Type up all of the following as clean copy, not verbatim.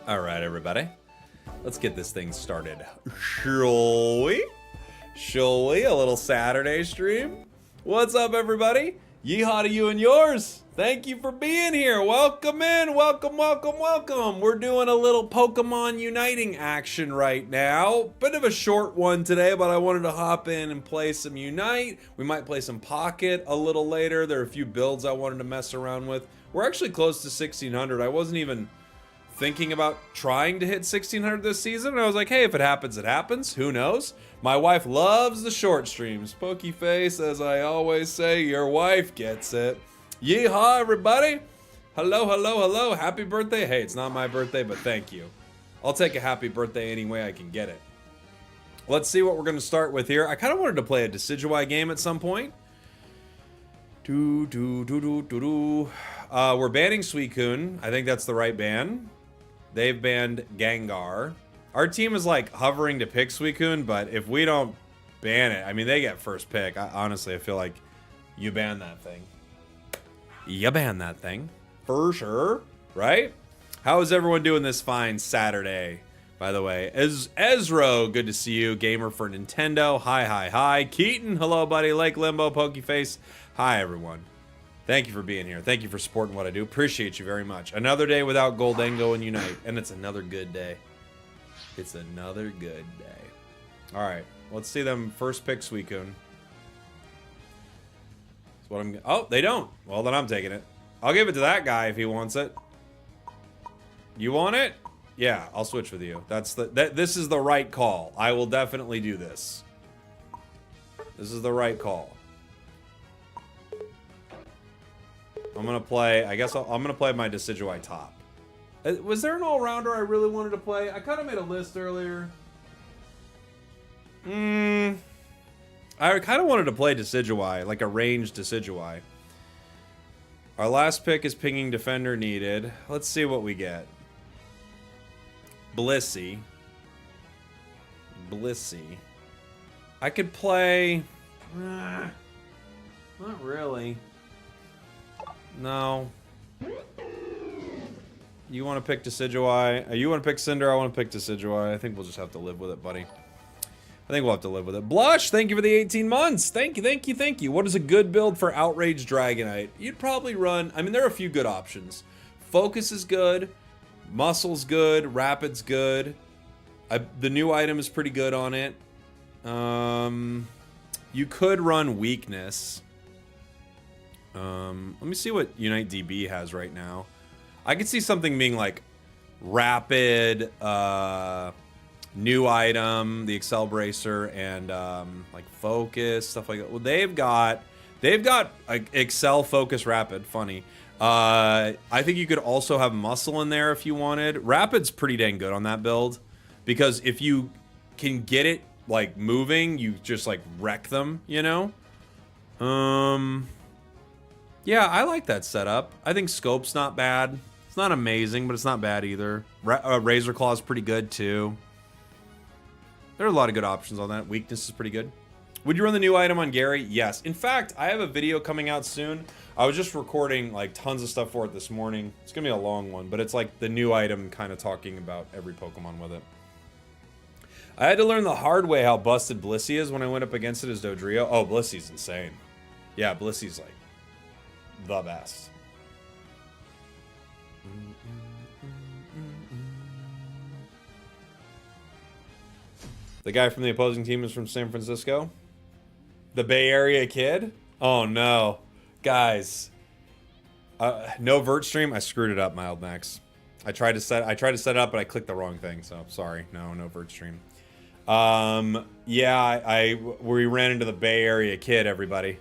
All right, everybody. Let's get this thing started. Shall we? Shall we? A little Saturday stream. What's up, everybody? Yeehaw to you and yours. Thank you for being here. Welcome in. Welcome, welcome, welcome. We're doing a little Pokemon Uniting action right now. Bit of a short one today, but I wanted to hop in and play some Unite. We might play some Pocket a little later. There are a few builds I wanted to mess around with. We're actually close to 1,600. I wasn't even thinking about trying to hit 1,600 this season, and I was like, hey, if it happens, it happens. Who knows? My wife loves the short streams. Pokeface, as I always say, your wife gets it. Yeehaw, everybody. Hello, hello, hello. Happy birthday. Hey, it's not my birthday, but thank you. I'll take a happy birthday any way I can get it. Let's see what we're going to start with here. I kind of wanted to play a Decidueye game at some point. We're banning Suicune. I think that's the right ban. They've banned Gengar. Our team is like hovering to pick Suicune, but if we don't ban it, I mean, they get first pick. Honestly, I feel like you ban that thing. You ban that thing. For sure, right? How is everyone doing this fine Saturday, by the way? Ezro, good to see you. Gamer for Nintendo. Hi, hi, hi. Keaton, hello, buddy. Lake Limbo, Pokeface. Hi, everyone. Thank you for being here. Thank you for supporting what I do. Appreciate you very much. Another day without Goldengo and Unite, and it's another good day. It's another good day. All right, let's see them first pick Suicune. That's what I'm. Oh, they don't. Well, then I'm taking it. I'll give it to that guy if he wants it. You want it? Yeah, I'll switch with you. This is the right call. I will definitely do this. This is the right call. I'm gonna play, I guess I'm gonna play my Decidueye top. Was there an all-rounder I really wanted to play? I kind of made a list earlier. I kind of wanted to play Decidueye, like a ranged Decidueye. Our last pick is pinging defender needed. Let's see what we get. Blissey. I could play... not really. No. You want to pick Decidueye? You want to pick Cinder? I want to pick Decidueye. I think we'll just have to live with it, buddy. I think we'll have to live with it. Blush, thank you for the 18 months. Thank you, thank you, thank you. What is a good build for Outrage Dragonite? You'd probably run... I mean, there are a few good options. Focus is good. Muscle's good. Rapid's good. The new item is pretty good on it. You could run Weakness. Let me see what Unite DB has right now. I could see something being like Rapid, new item, the Excel Bracer, and like Focus, stuff like that. Well, they've got like Excel, Focus, Rapid. Funny. I think you could also have Muscle in there if you wanted. Rapid's pretty dang good on that build because if you can get it like moving, you just like wreck them, you know? Yeah, I like that setup. I think Scope's not bad. It's not amazing, but it's not bad either. Razor Claw's pretty good, too. There are a lot of good options on that. Weakness is pretty good. Would you run the new item on Gary? Yes. In fact, I have a video coming out soon. I was just recording, like, tons of stuff for it this morning. It's going to be a long one, but it's like the new item kind of talking about every Pokemon with it. I had to learn the hard way how busted Blissey is when I went up against it as Dodrio. Oh, Blissey's insane. Yeah, Blissey's, like, the best. The guy from the opposing team is from San Francisco. The Bay Area kid? Oh no. Guys. No vert stream? I screwed it up, Mild Max. I tried to set it up, but I clicked the wrong thing, so sorry. No vert stream. Yeah, we ran into the Bay Area kid, everybody.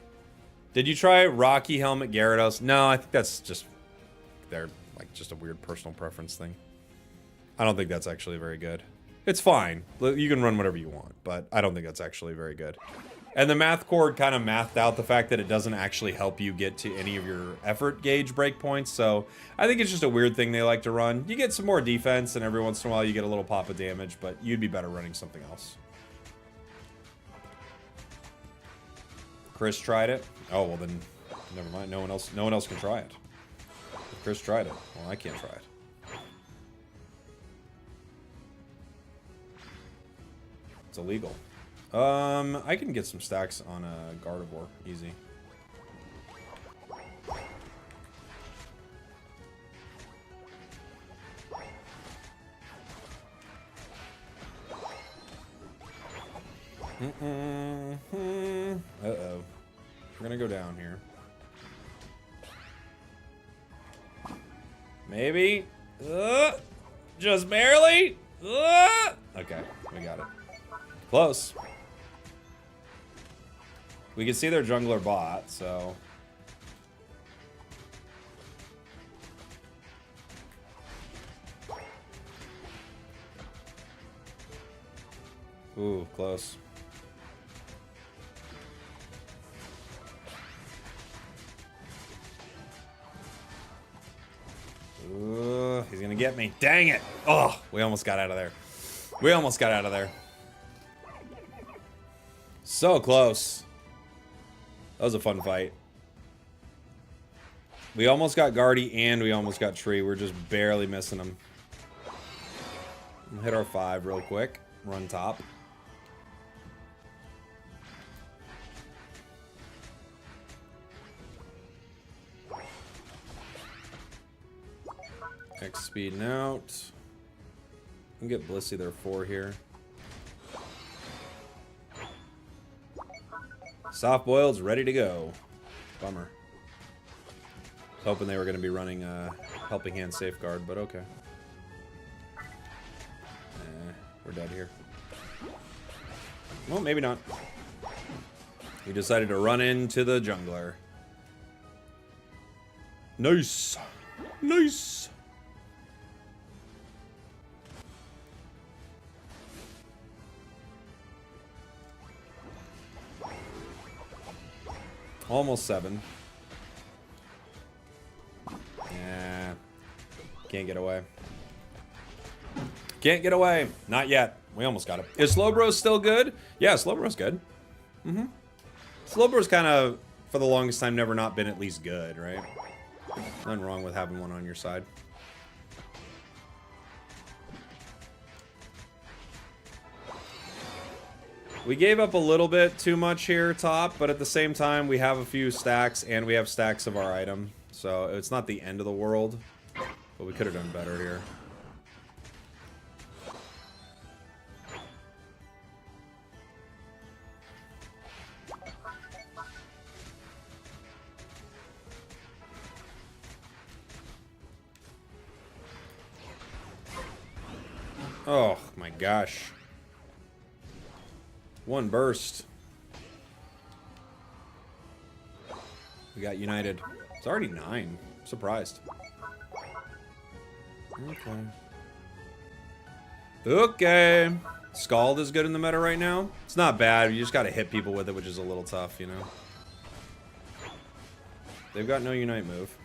Did you try Rocky Helmet Gyarados? No, I think that's just... they're like just a weird personal preference thing. I don't think that's actually very good. It's fine. You can run whatever you want, but I don't think that's actually very good. And the math cord kind of mathed out the fact that it doesn't actually help you get to any of your effort gauge breakpoints, so I think it's just a weird thing they like to run. You get some more defense, and every once in a while you get a little pop of damage, but you'd be better running something else. Chris tried it? Oh, well then, never mind. No one else can try it. If Chris tried it, well, I can't try it. It's illegal. I can get some stacks on a Gardevoir. Easy. Uh-oh. We're gonna go down here. Maybe. Just barely. Okay, we got it. Close. We can see their jungler bot, so... Ooh, close. Ooh, he's gonna get me. Dang it! Oh, we almost got out of there. We almost got out of there. So close. That was a fun fight. We almost got Guardy and we almost got Tree. We're just barely missing them. Hit our 5 real quick. Run top. X speeding out. We can get Blissey their 4 here. Soft boiled's ready to go. Bummer. I was hoping they were going to be running Helping Hand Safeguard, but okay. We're dead here. Well, maybe not. He decided to run into the jungler. Nice. Nice. Almost 7. Yeah. Can't get away. Can't get away. Not yet. We almost got it. Is Slowbro still good? Yeah, Slowbro's good. Slowbro's kind of, for the longest time, never not been at least good, right? Nothing wrong with having one on your side. We gave up a little bit too much here, top, but at the same time, we have a few stacks, and we have stacks of our item. So it's not the end of the world, but we could have done better here. Oh my gosh. One burst. We got United. It's already 9. I'm surprised. Okay. Okay. Scald is good in the meta right now. It's not bad. You just gotta hit people with it, which is a little tough, you know? They've got no Unite move.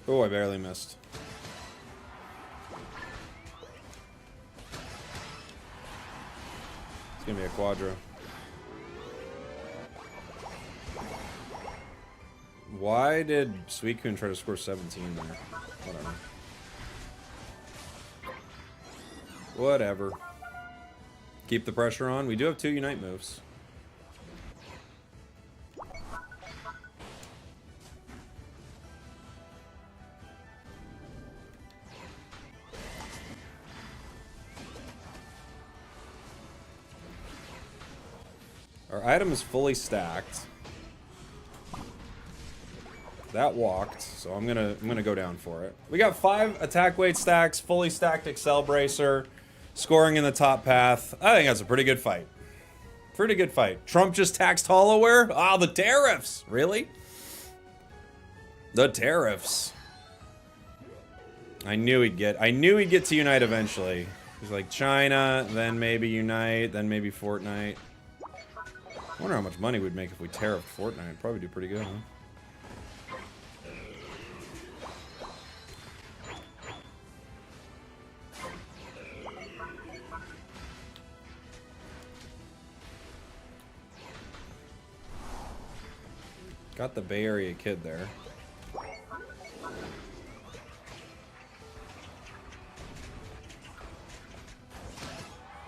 Oh, I barely missed. It's gonna be a Quadra. Why did Suicune try to score 17 there? Whatever. Whatever. Keep the pressure on. We do have 2 Unite moves. Our item is fully stacked. That walked, so I'm gonna go down for it. We got 5 attack weight stacks, fully stacked Excel Bracer, scoring in the top path. I think that's a pretty good fight. Pretty good fight. Trump just taxed Hollowware? Ah, the tariffs! Really? The tariffs. I knew he'd get to Unite eventually. He's like China, then maybe Unite, then maybe Fortnite. I wonder how much money we'd make if we tariffed Fortnite. It'd probably do pretty good, huh? Got the Bay Area kid there.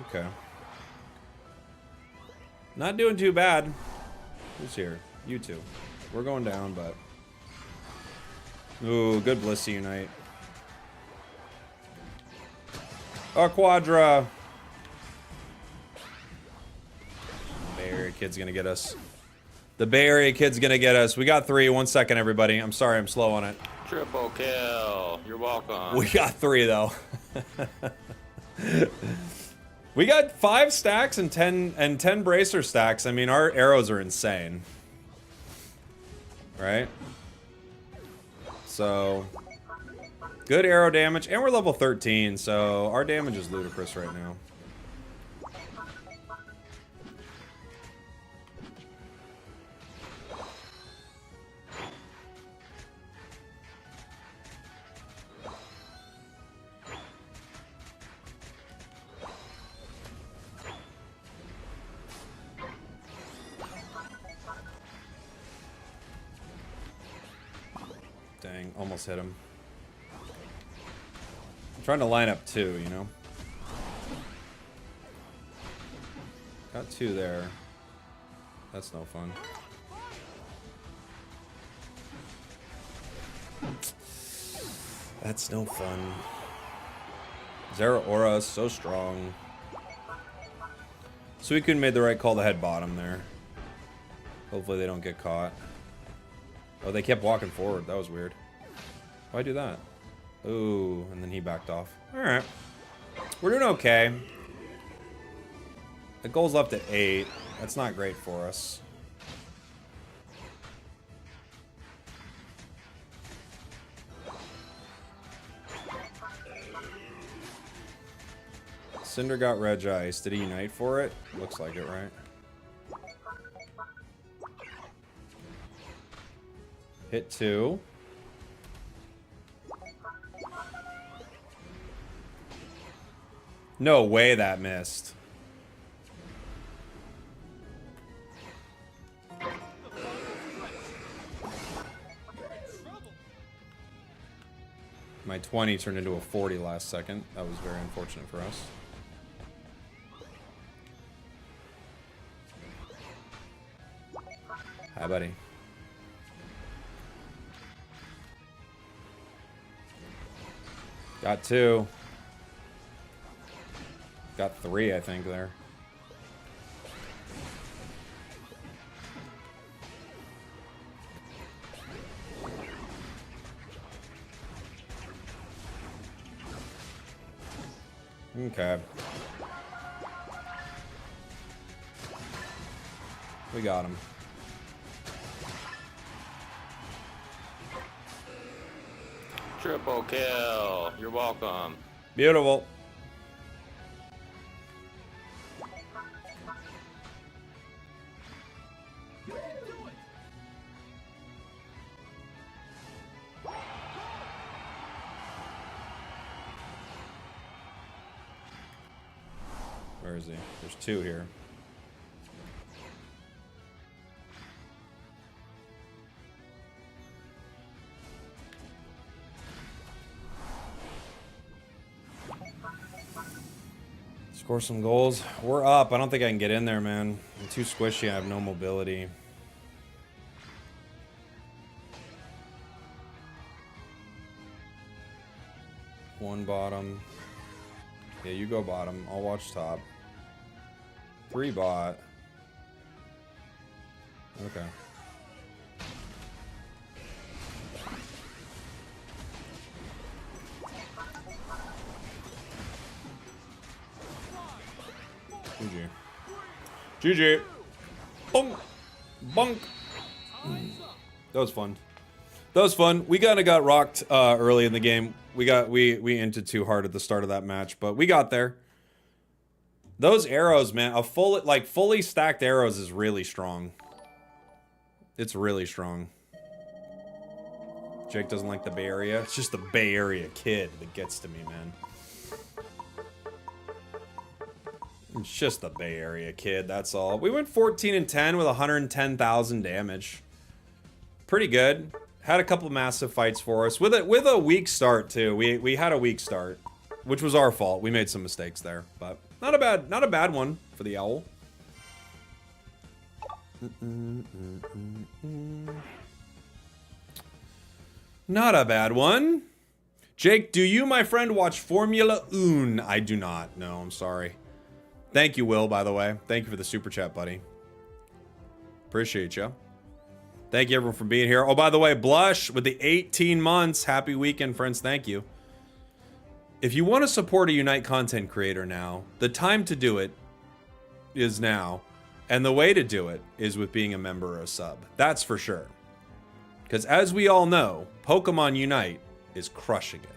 Okay. Not doing too bad. Who's here? You two. We're going down, but... Ooh, good Blissey Unite. A Quadra! Bay Area kid's gonna get us. The Bay Area kid's gonna get us. We got 3. 1 second, everybody. I'm sorry, I'm slow on it. Triple kill. You're welcome. We got 3, though. We got 5 stacks and 10 bracer stacks. I mean, our arrows are insane. Right? So, good arrow damage. And we're level 13, so our damage is ludicrous right now. Dang, almost hit him. I'm trying to line up 2, you know? Got 2 there. That's no fun. That's no fun. Zeraora is so strong. Suicune made the right call to head bottom there. Hopefully they don't get caught. Oh, they kept walking forward. That was weird. Why'd I do that? Ooh, and then he backed off. Alright. We're doing okay. The goal's left at 8. That's not great for us. Cinder got Regice. Did he unite for it? Looks like it, right? Hit 2. No way that missed. My 20 turned into a 40 last second. That was very unfortunate for us. Hi, buddy. Got 2. Got 3, I think, there. Okay. We got him. Triple kill. You're welcome. Beautiful. Where is he? There's 2 here. Score some goals. We're up. I don't think I can get in there, man. I'm too squishy. I have no mobility. One bottom. Yeah, you go bottom. I'll watch top. 3 bot. Okay. GG. GG. Bunk. Bunk. That was fun. That was fun. We kind of got rocked early in the game. We inted too hard at the start of that match, but we got there. Those arrows, man, fully stacked arrows is really strong. It's really strong. Jake doesn't like the Bay Area. It's just the Bay Area kid that gets to me, man. It's just the Bay Area kid, that's all. We went 14 and 10 with 110,000 damage. Pretty good. Had a couple massive fights for us with a weak start too. We had a weak start, which was our fault. We made some mistakes there, but not a bad one for the owl. Not a bad one. Jake, do you, my friend, watch Formula 1? I do not. No, I'm sorry. Thank you, Will, by the way. Thank you for the super chat, buddy. Appreciate you. Thank you, everyone, for being here. Oh, by the way, Blush with the 18 months. Happy weekend, friends. Thank you. If you want to support a Unite content creator now, the time to do it is now. And the way to do it is with being a member or a sub. That's for sure. Because as we all know, Pokemon Unite is crushing it.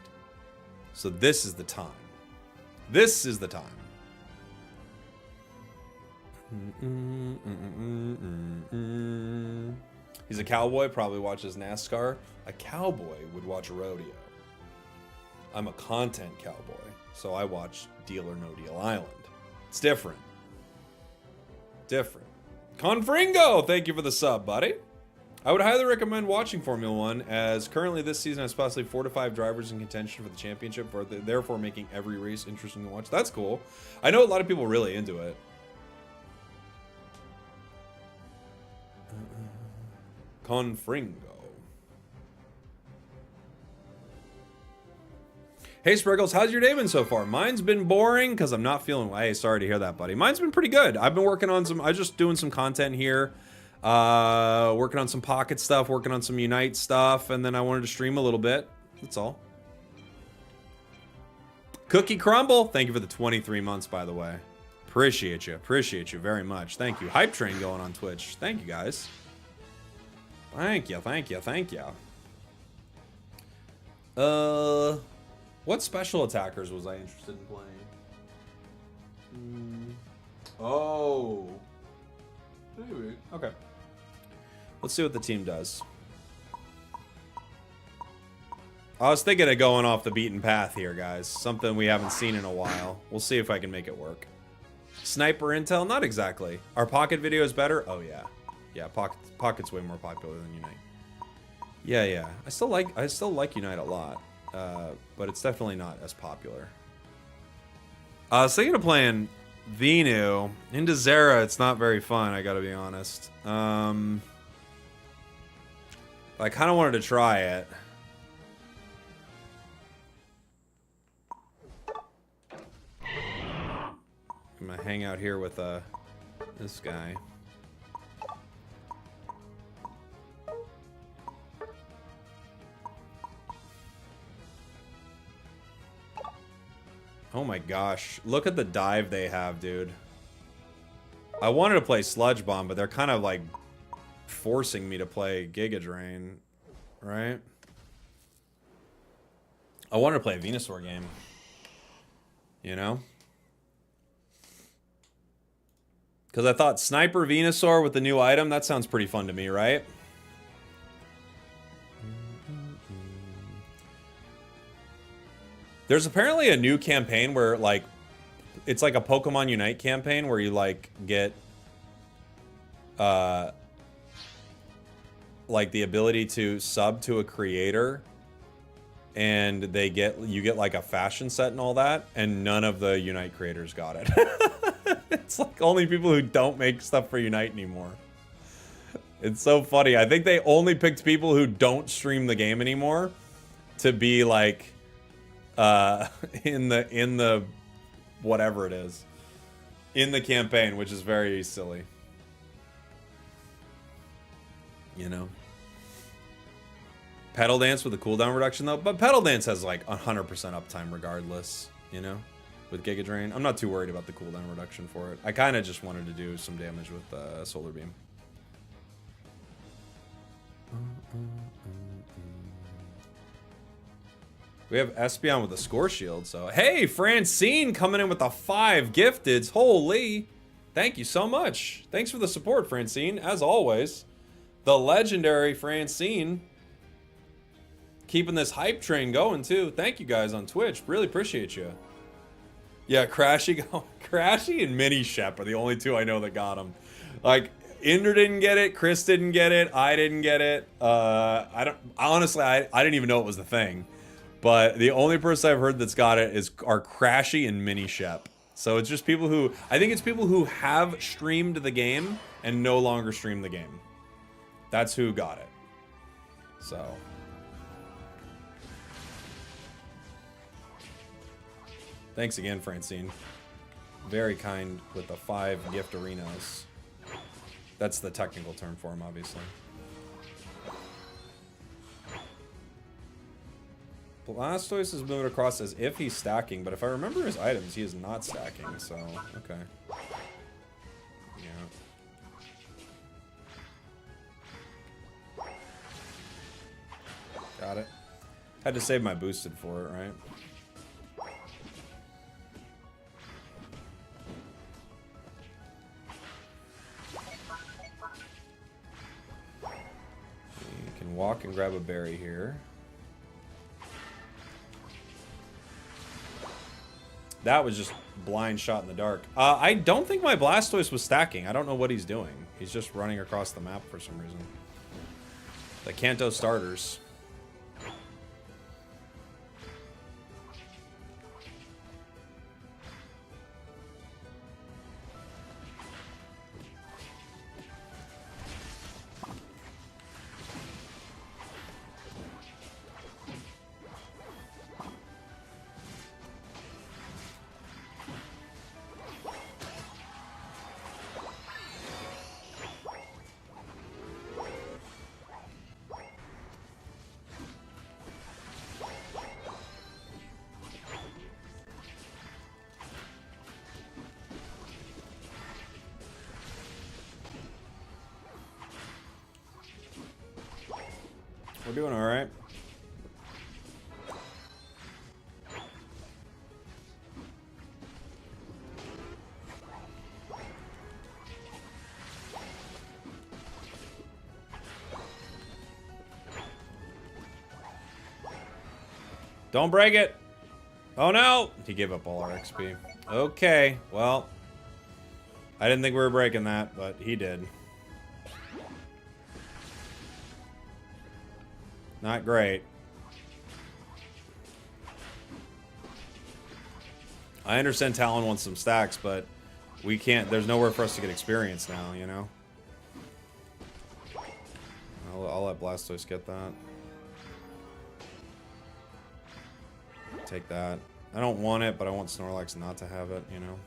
So this is the time. This is the time. He's a cowboy, probably watches NASCAR. A cowboy would watch a rodeo. I'm a content cowboy, so I watch Deal or No Deal Island. It's different. Different. Confringo, thank you for the sub, buddy. I would highly recommend watching Formula 1, as currently this season has possibly 4 to 5 drivers in contention for the championship, therefore making every race interesting to watch. That's cool. I know a lot of people really into it. Confringo. Hey Spragels, how's your day been so far? Mine's been boring because I'm not feeling. Hey, sorry to hear that, buddy. Mine's been pretty good. I've been working on some. I'm just doing some content here, working on some Pocket stuff, working on some Unite stuff, and then I wanted to stream a little bit. That's all. Cookie Crumble, thank you for the 23 months, by the way. Appreciate you very much. Thank you. Hype Train going on Twitch. Thank you guys. Thank you. What special attackers was I interested in playing? Oh. Maybe. Okay. Let's see what the team does. I was thinking of going off the beaten path here, guys. Something we haven't seen in a while. We'll see if I can make it work. Sniper intel? Not exactly. Are Pocket videos better? Oh, yeah. Yeah, Pocket's way more popular than Unite. Yeah. I still like Unite a lot. But it's definitely not as popular. I was thinking of playing Venu. Into Zera, it's not very fun, I gotta be honest. I kind of wanted to try it. I'm gonna hang out here with this guy. Oh my gosh. Look at the dive they have, dude. I wanted to play Sludge Bomb, but they're kind of like forcing me to play Giga Drain, right? I wanted to play a Venusaur game. You know? Because I thought Sniper Venusaur with the new item, that sounds pretty fun to me, right? There's apparently a new campaign where, like, it's like a Pokemon Unite campaign where you, like, get, like, the ability to sub to a creator, and you get, like, a fashion set and all that, and none of the Unite creators got it. It's, like, only people who don't make stuff for Unite anymore. It's so funny. I think they only picked people who don't stream the game anymore to be, like... in the whatever it is, in the campaign, which is very silly, you know. Pedal Dance with a cooldown reduction though, but Pedal Dance has like 100% uptime regardless, you know, with Giga Drain. I'm not too worried about the cooldown reduction for it. I kind of just wanted to do some damage with Solar Beam. We have Espeon with a score shield, so... Hey, Francine coming in with the 5 gifteds. Holy! Thank you so much. Thanks for the support, Francine, as always. The legendary Francine. Keeping this hype train going, too. Thank you guys on Twitch. Really appreciate you. Yeah, Crashy and Mini Shep are the only two I know that got him. Like, Inder didn't get it. Chris didn't get it. I didn't get it. Honestly, I didn't even know it was the thing. But the only person I've heard that's got it are Crashy and Mini Shep. So it's just people who, I think it's people who have streamed the game and no longer stream the game. That's who got it. So. Thanks again, Francine. Very kind with the 5 gift arenas. That's the technical term for him, obviously. Blastoise is moving across as if he's stacking, but if I remember his items, he is not stacking, so, okay. Yeah. Got it. Had to save my boosted for it, right? You can walk and grab a berry here. That was just blind shot in the dark. I don't think my Blastoise was stacking. I don't know what he's doing. He's just running across the map for some reason. The Kanto starters. We're doing all right. Don't break it. Oh no! He gave up all our XP. Okay, well. I didn't think we were breaking that, but he did. Not great. I understand Talon wants some stacks, but we can't. There's nowhere for us to get experience now, you know? I'll let Blastoise get that. Take that. I don't want it, but I want Snorlax not to have it, you know?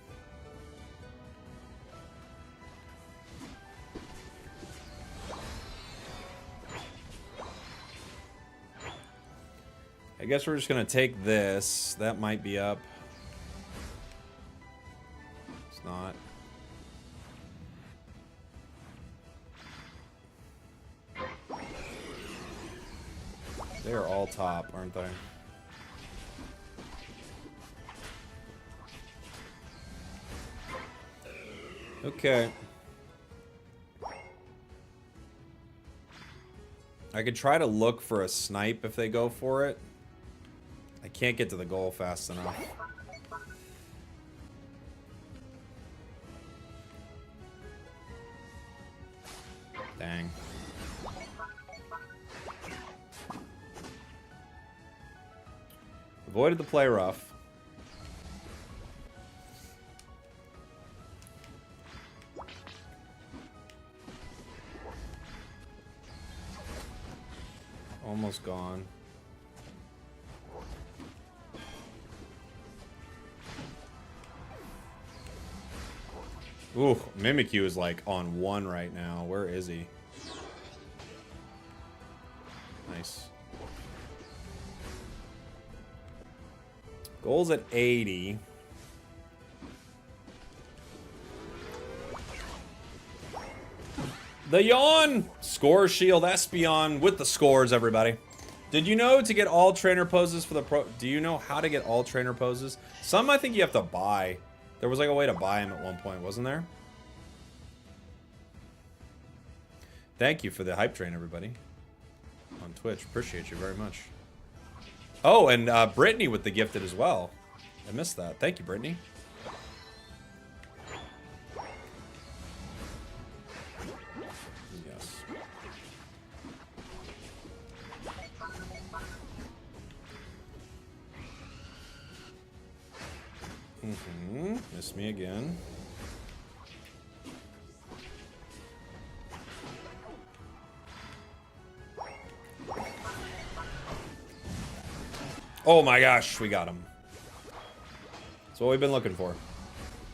I guess we're just gonna take this. That might be up. It's not. They are all top, aren't they? Okay. I could try to look for a snipe if they go for it. I can't get to the goal fast enough. Dang. Avoided the play rough. Almost gone. Ooh, Mimikyu is like on 1 right now. Where is he? Nice. Goal's at 80. The yawn! Score Shield Espeon with the scores, everybody. Did you know to get all trainer poses for the pro... Do you know how to get all trainer poses? Some I think you have to buy. There was like a way to buy them at one point, wasn't there? Thank you for the hype train, everybody. On Twitch. Appreciate you very much. Oh, and Brittany with the gifted as well. I missed that. Thank you, Brittany. Missed me again. Oh my gosh, we got him. That's what we've been looking for.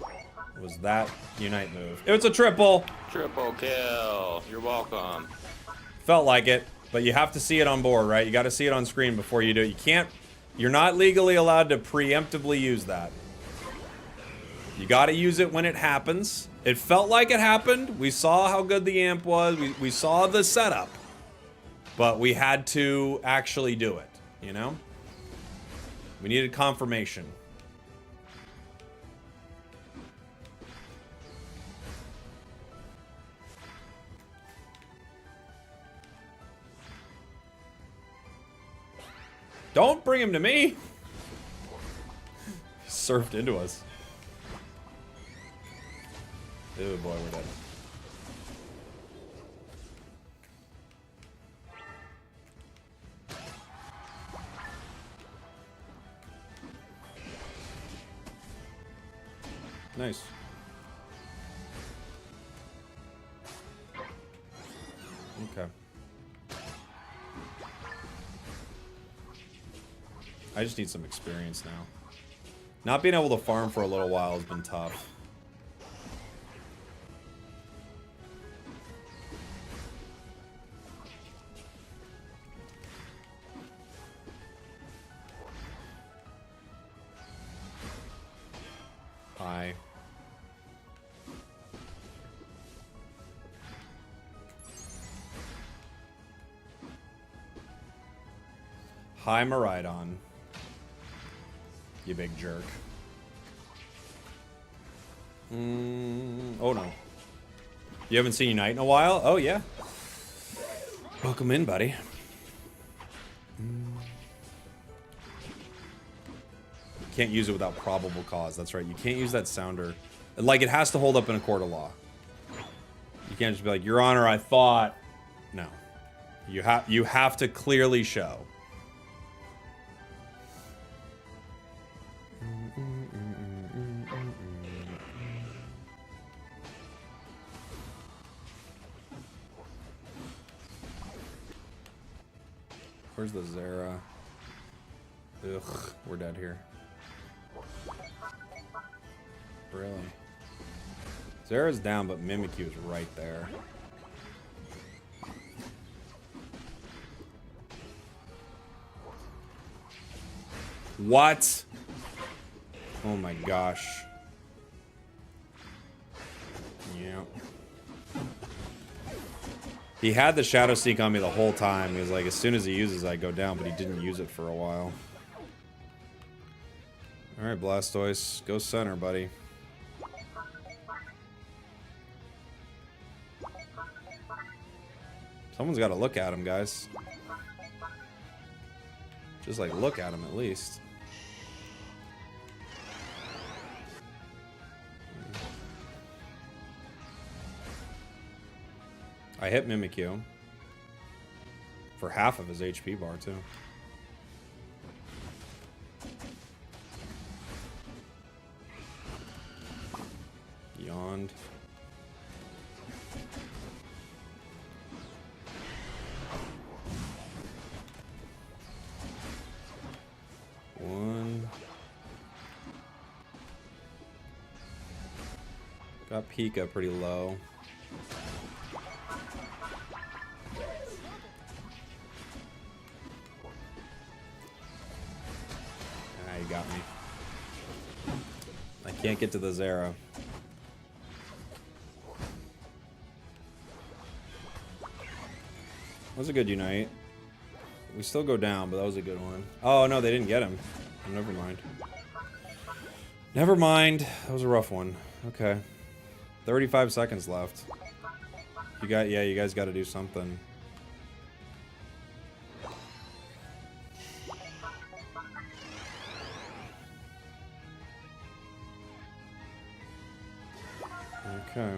It was that Unite move. It's a triple! Triple kill. You're welcome. Felt like it, but you have to see it on board, right? You gotta see it on screen before you do it. You can't... You're not legally allowed to preemptively use that. You gotta use it when it happens. It felt like it happened. We saw how good the amp was. We saw the setup. But we had to actually do it, you know? We needed confirmation. Don't bring him to me! He surfed into us. Oh boy, we're dead. Nice. Okay. I just need some experience now. Not being able to farm for a little while has been tough. Hi. Hi, Maridon. You big jerk. Oh no. You haven't seen Unite in a while? Oh yeah. Welcome in, buddy. Can't use it without probable cause. That's right. You can't use that sounder. Like, it has to hold up in a court of law. You can't just be like, Your Honor, I thought. No. You have to clearly show. Where's the Zera? Ugh, we're dead here. Really? Zera's down, but Mimikyu is right there. What? Oh my gosh. Yeah. He had the Shadow Sneak on me the whole time. He was like, as soon as he uses, I go down, but he didn't use it for a while. Alright, Blastoise. Go center, buddy. Someone's got to look at him, guys. Just, like, look at him at least. I hit Mimikyu. For half of his HP bar, too. Yawned. One. Got Pika pretty low. Ah, you got me. I can't get to the Zera. That was a good Unite. We still go down, but that was a good one. Oh, no, they didn't get him. Oh, never mind. Never mind. That was a rough one. Okay. 35 seconds left. You guys got to do something. Okay.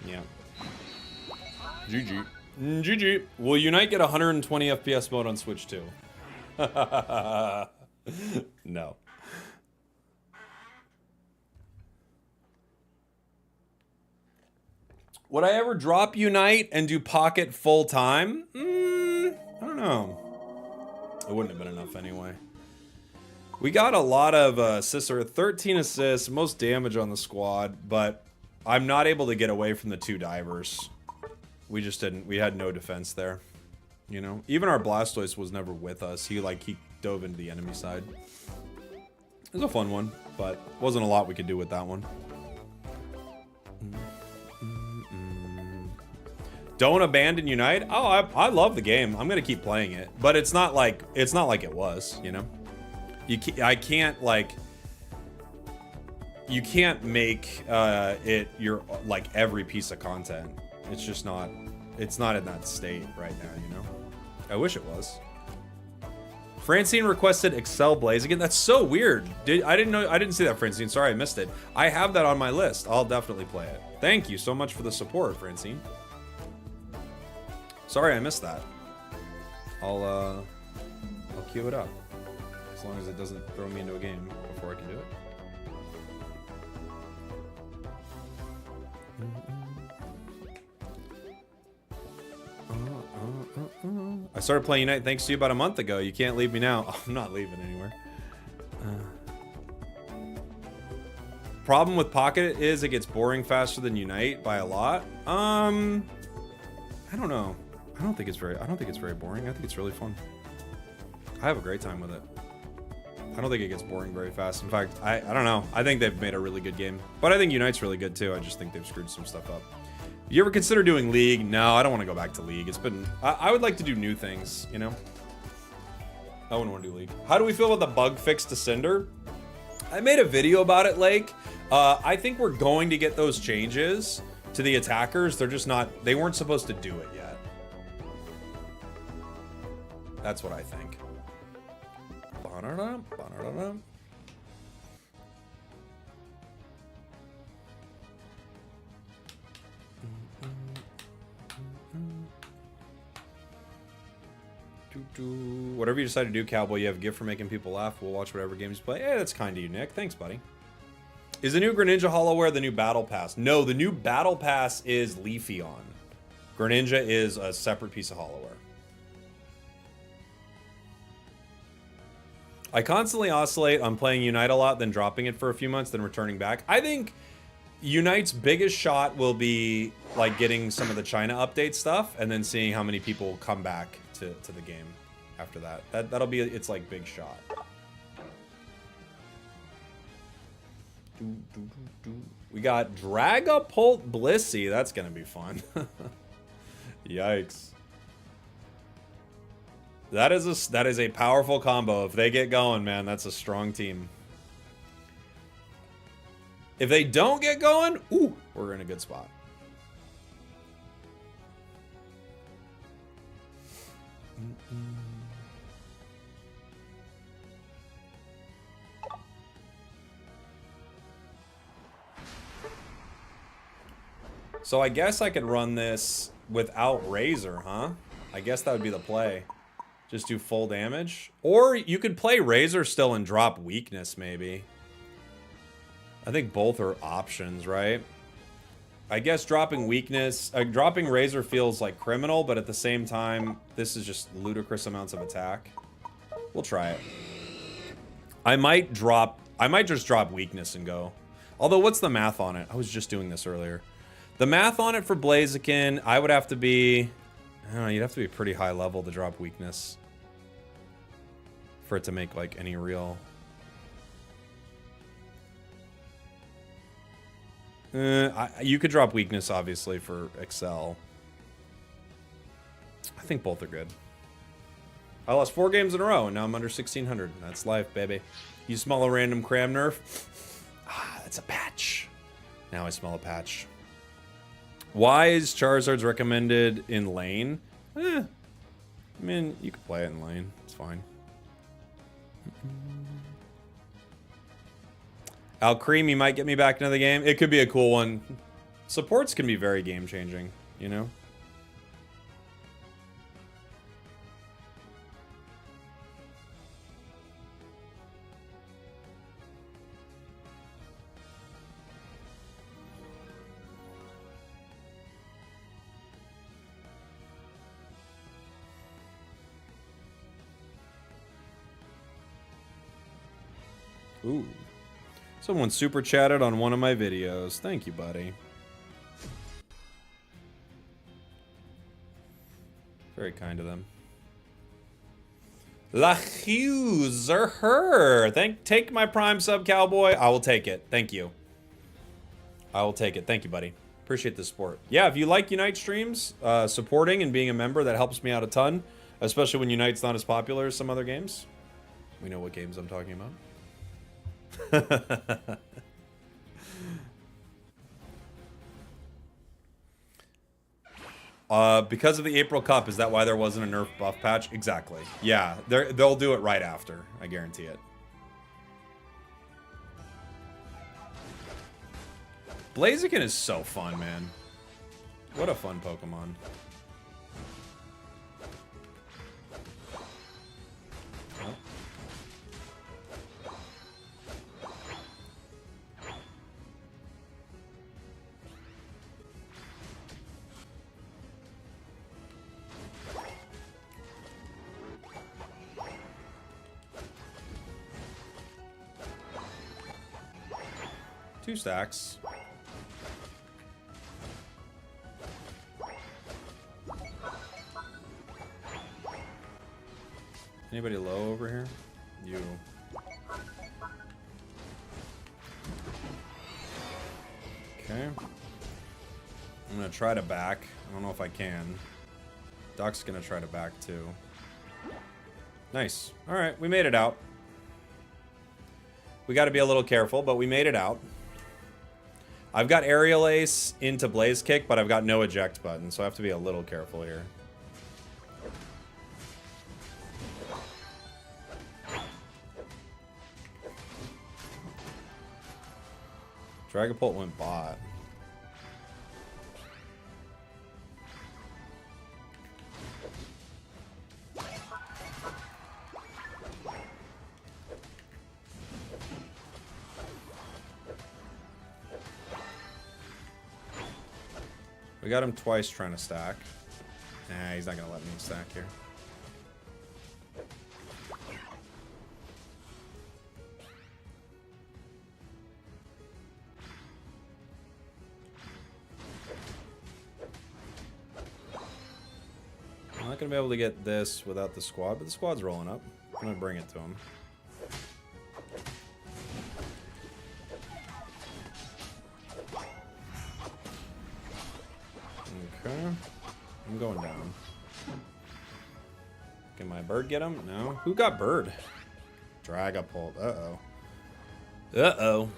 Yeah. GG. GG. Will Unite get 120 FPS mode on Switch too? No. Would I ever drop Unite and do Pocket full time? I don't know. It wouldn't have been enough anyway. We got a lot of assists, or 13 assists, most damage on the squad, but I'm not able to get away from the 2 divers. We just didn't. We had no defense there. You know? Even our Blastoise was never with us. He dove into the enemy side. It was a fun one, but wasn't a lot we could do with that one. Don't abandon Unite. Oh, I love the game. I'm gonna keep playing it, but it's not like it was. You know, I can't like. You can't make it your like every piece of content. It's just not. It's not in that state right now. You know. I wish it was. Francine requested Excel Blaziken. That's so weird. I didn't see that, Francine. Sorry, I missed it. I have that on my list. I'll definitely play it. Thank you so much for the support, Francine. Sorry, I missed that. I'll queue it up. As long as it doesn't throw me into a game before I can do it. I started playing Unite thanks to you about a month ago. You can't leave me now. Oh, I'm not leaving anywhere. Problem with Pocket is it gets boring faster than Unite by a lot. I don't know. I don't think it's very boring. I think it's really fun. I have a great time with it. I don't think it gets boring very fast. In fact, I don't know. I think they've made a really good game. But I think Unite's really good too. I just think they've screwed some stuff up. You ever consider doing League? No, I don't want to go back to League. It's been... I would like to do new things, you know? I wouldn't want to do League. How do we feel about the bug fix to Cinder? I made a video about it, Lake. I think we're going to get those changes to the attackers. They're just not... They weren't supposed to do it yet. That's what I think. Whatever you decide to do, Cowboy, you have a gift for making people laugh. We'll watch whatever games you play. Hey, that's kind of you, Nick. Thanks, buddy. Is the new Greninja Hollowware the new Battle Pass? No, the new Battle Pass is Leafeon. Greninja is a separate piece of Hollowware. I constantly oscillate on playing Unite a lot, then dropping it for a few months, then returning back. I think Unite's biggest shot will be like getting some of the China update stuff and then seeing how many people come back to the game after that. That'll be its like big shot. We got Dragapult Blissey. That's gonna be fun. Yikes. That is a powerful combo. If they get going, man, that's a strong team. If they don't get going, ooh, we're in a good spot. So I guess I could run this without Razor, huh? I guess that would be the play. Just do full damage. Or you could play Razor still and drop weakness, maybe. I think both are options, right? I guess dropping weakness... dropping Razor feels like criminal, but at the same time, this is just ludicrous amounts of attack. We'll try it. I might just drop weakness and go. Although, what's the math on it? I was just doing this earlier. The math on it for Blaziken, I would have to be... I don't know, you'd have to be pretty high level to drop weakness. For it to make, like, any real... you could drop weakness, obviously, for Excel. I think both are good. I lost 4 games in a row, and now I'm under 1,600. That's life, baby. You smell a random cram nerf? Ah, that's a patch. Now I smell a patch. Why is Charizard's recommended in lane? I mean, you can play it in lane. It's fine. Alcremie might get me back into the game. It could be a cool one. Supports can be very game-changing, you know? Ooh. Someone super chatted on one of my videos. Thank you, buddy. Very kind of them. La Huser her. Take my prime sub, cowboy. I will take it. Thank you. I will take it. Thank you, buddy. Appreciate the support. Yeah, if you like Unite streams, supporting and being a member, that helps me out a ton. Especially when Unite's not as popular as some other games. We know what games I'm talking about. Because of the April Cup, is that why there wasn't a nerf buff patch? Exactly. Yeah, they'll do it right after. I guarantee it. Blaziken is so fun, man. What a fun Pokemon. Oh. Two stacks. Anybody low over here? You. Okay. I'm gonna try to back. I don't know if I can. Doc's gonna try to back too. Nice. Alright, we made it out. We gotta be a little careful, but we made it out. I've got Aerial Ace into Blaze Kick, but I've got no eject button, so I have to be a little careful here. Dragapult went bot. We got him twice trying to stack. Nah, he's not gonna let me stack here. I'm not gonna be able to get this without the squad, but the squad's rolling up. I'm gonna bring it to him. Okay. I'm going down. Can my bird get him? No. Who got bird? Dragapult. Uh-oh. Uh-oh.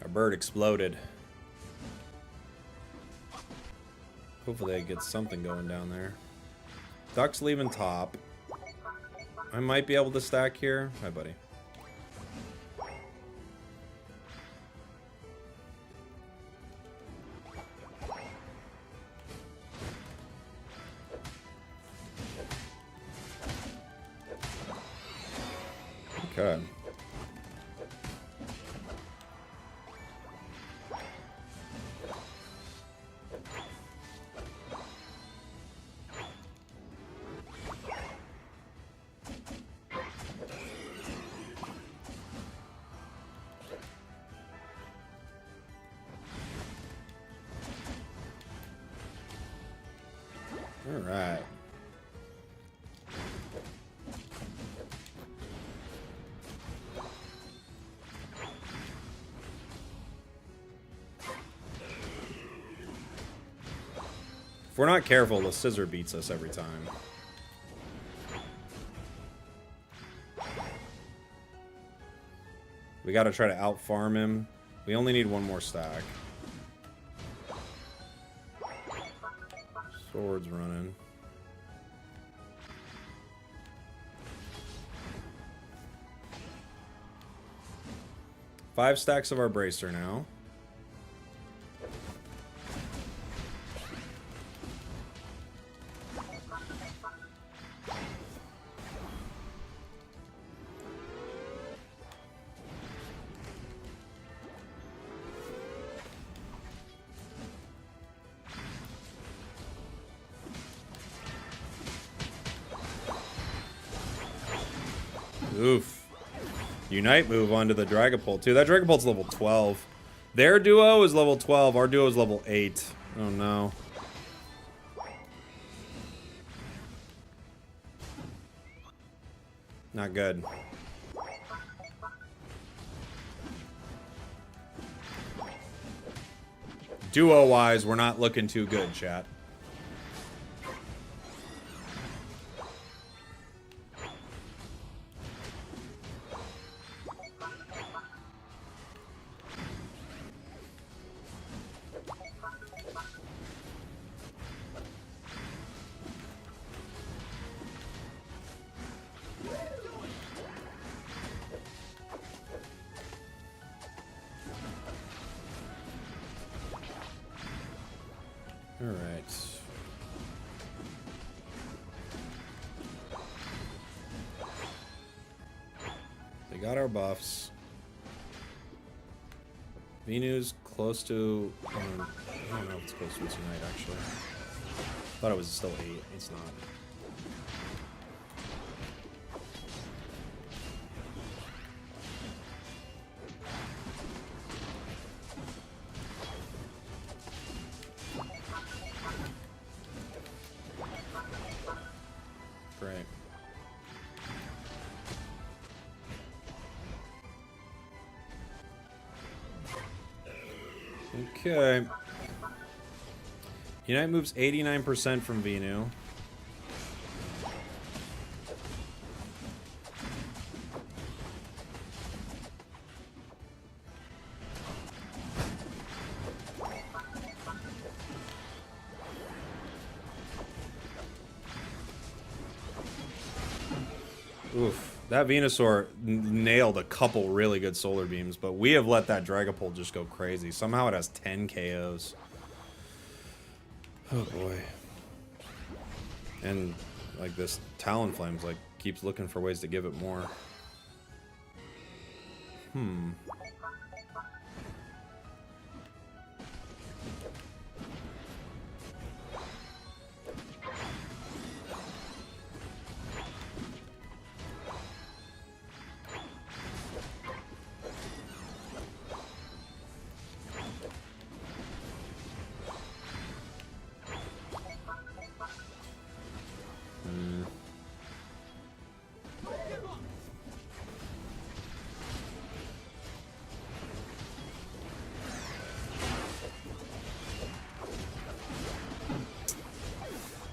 Our bird exploded. Hopefully I get something going down there. Duck's leaving top. I might be able to stack here. Hi, buddy. Okay. All right. If we're not careful, the scissor beats us every time. We gotta try to out-farm him. We only need one more stack. Sword's running. 5 stacks of our bracer now. Oof. Unite move onto the Dragapult too. That Dragapult's level 12. Their duo is level 12. Our duo is level 8. Oh no. Not good. Duo-wise, we're not looking too good, chat. Alright. They got our buffs. Venu's close to... I don't know if it's close to its Unite, actually. Thought it was still 8. It's not. Great. Okay. Unite moves 89% from Venu. Oof. That Venusaur nailed a couple really good solar beams, but we have let that Dragapult just go crazy. Somehow it has 10 KOs. Oh boy. And like this Talonflame's like keeps looking for ways to give it more.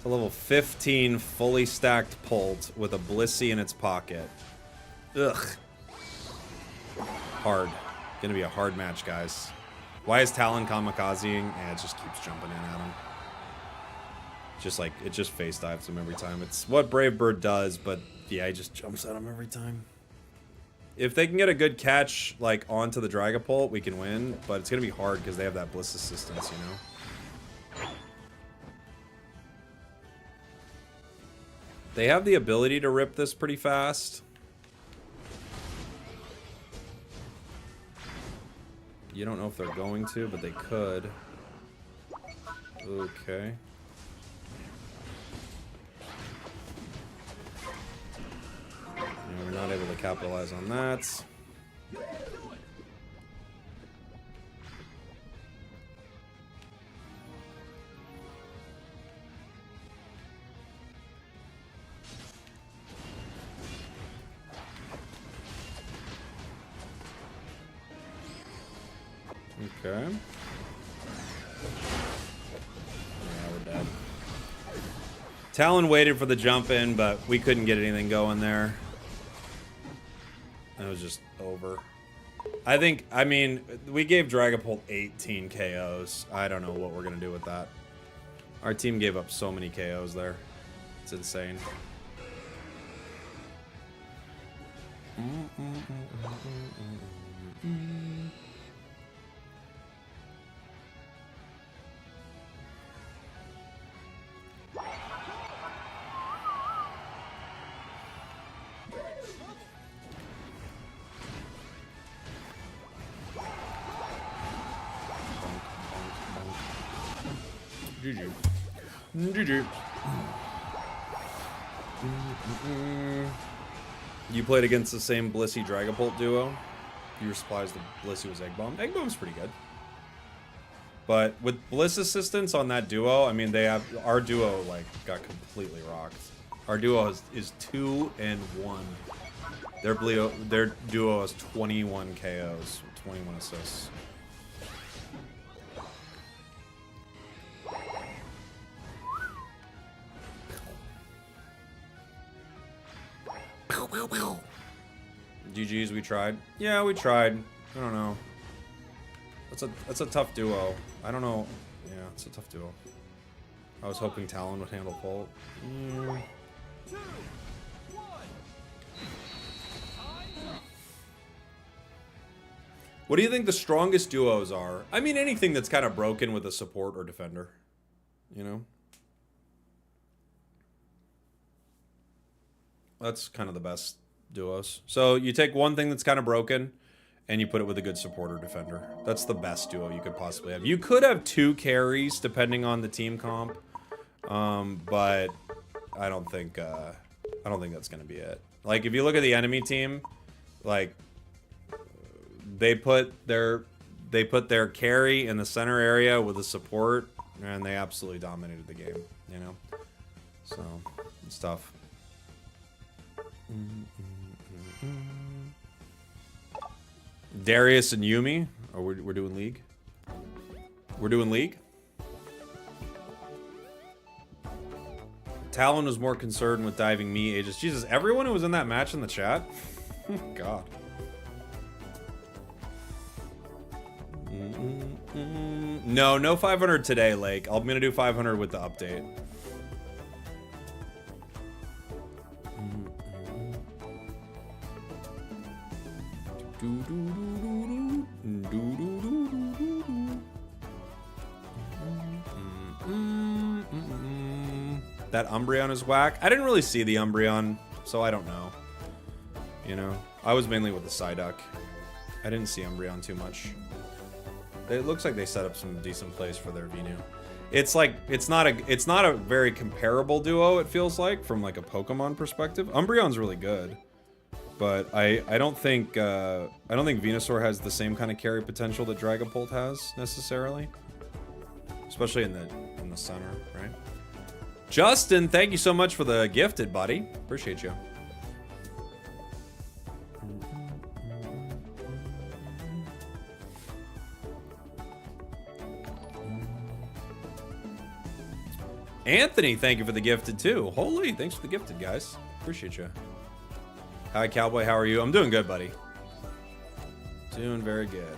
A level 15 fully stacked Pult with a Blissey in its pocket. Ugh. Hard. Gonna be a hard match, guys. Why is Talon kamikazeing? Yeah, it just keeps jumping in at him. Just like, it just face dives him every time. It's what Brave Bird does, but yeah, he just jumps at him every time. If they can get a good catch, like, onto the Dragapult, we can win, but it's gonna be hard because they have that Bliss assistance, you know? They have the ability to rip this pretty fast. You don't know if they're going to, but they could. Okay. And we're not able to capitalize on that. Okay. Yeah, we're dead. Talon waited for the jump in, but we couldn't get anything going there. It was just over. I mean, we gave Dragapult 18 KOs. I don't know what we're going to do with that. Our team gave up so many KOs there. It's insane. GG. GG. You played against the same Blissey Dragapult duo? You were surprised the Blissey was Egg Bomb. Egg Bomb's pretty good. But with Bliss assistance on that duo, I mean, they have our duo like got completely rocked. Our duo is 2 and 1. Their duo has 21 KOs, 21 assists. GG's, we tried. Yeah, we tried. I don't know. That's a tough duo. I don't know. Yeah, it's a tough duo. I was hoping Talon would handle Bolt. What do you think the strongest duos are? I mean, anything that's kind of broken with a support or defender. You know? That's kind of the best duos. So you take one thing that's kind of broken and you put it with a good support or defender. That's the best duo you could possibly have. You could have 2 carries depending on the team comp, but I don't think that's gonna be it. Like if you look at the enemy team, like they put their carry in the center area with a support, and they absolutely dominated the game. You know, so it's tough. Darius and Yumi. Oh, we're doing League. We're doing League. Talon was more concerned with diving me Aegis. Jesus, everyone who was in that match in the chat. God. No 500 today, Lake. I'm gonna do 500 with the update. That Umbreon is whack. I didn't really see the Umbreon, so I don't know. You know, I was mainly with the Psyduck. I didn't see Umbreon too much. It looks like they set up some decent plays for their Venu. It's like it's not a very comparable duo. It feels like from like a Pokemon perspective. Umbreon's really good, but I don't think Venusaur has the same kind of carry potential that Dragapult has necessarily, especially in the center, right? Justin, thank you so much for the gifted, buddy. Appreciate you. Anthony, thank you for the gifted too. Holy, thanks for the gifted, guys. Appreciate you. Hi, Cowboy. How are you? I'm doing good, buddy. Doing very good.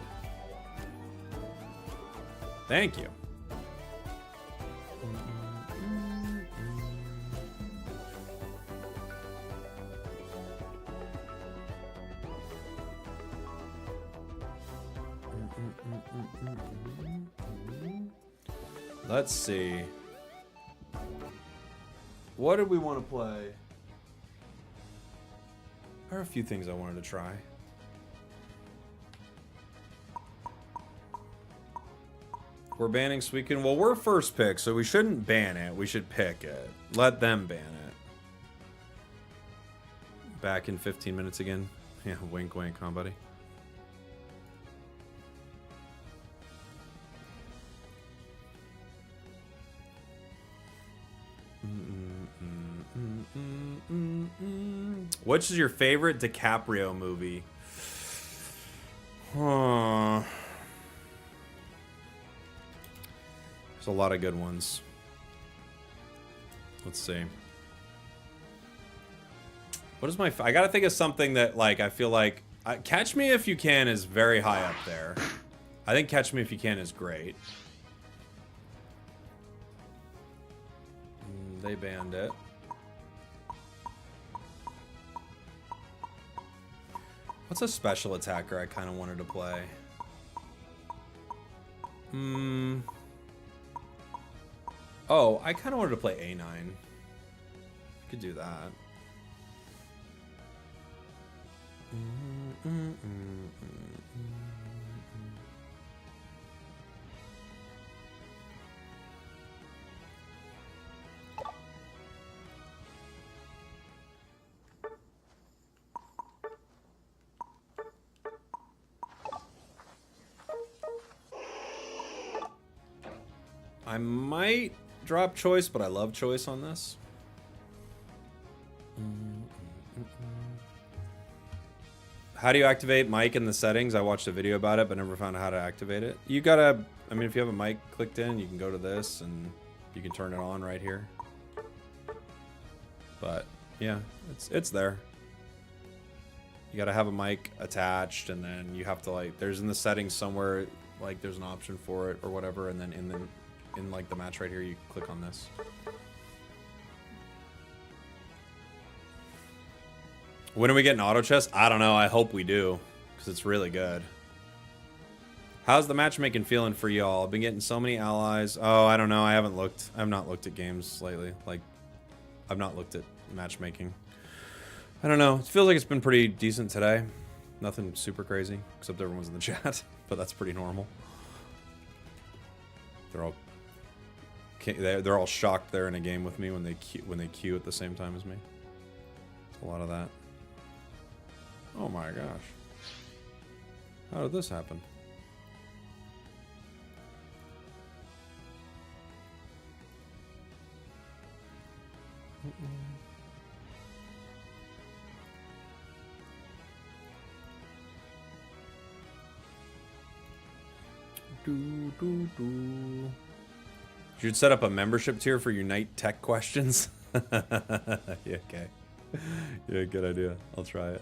Thank you. Let's see. What did we want to play? There are a few things I wanted to try. We're banning Suicune. Well, we're first pick, so we shouldn't ban it. We should pick it. Let them ban it. Back in 15 minutes again. Yeah, wink, wink, huh, buddy? Which is your favorite DiCaprio movie? There's a lot of good ones. Let's see. What is my... I gotta think of something that, like, I feel like... Catch Me If You Can is very high up there. I think Catch Me If You Can is great. They banned it. What's a special attacker I kind of wanted to play? Oh, I kind of wanted to play A9. Could do that. I might drop choice, but I love choice on this. How do you activate mic in the settings? I watched a video about it, but never found out how to activate it. You gotta, I mean, if you have a mic clicked in, you can go to this and you can turn it on right here. But yeah, it's there. You gotta have a mic attached, and then you have to like, there's in the settings somewhere, like there's an option for it or whatever, and then in like the match right here, you click on this. When are we getting auto chess? I don't know. I hope we do, because it's really good. How's the matchmaking feeling for y'all? I've been getting so many allies. Oh, I don't know. I haven't looked. I've not looked at games lately. Like, I've not looked at matchmaking. I don't know. It feels like it's been pretty decent today. Nothing super crazy, except everyone's in the chat, but that's pretty normal. They're all shocked they're in a game with me when they queue at the same time as me. It's a lot of that. Oh my gosh. How did this happen? You should set up a membership tier for Unite Tech questions. Yeah, okay. Yeah, good idea. I'll try it.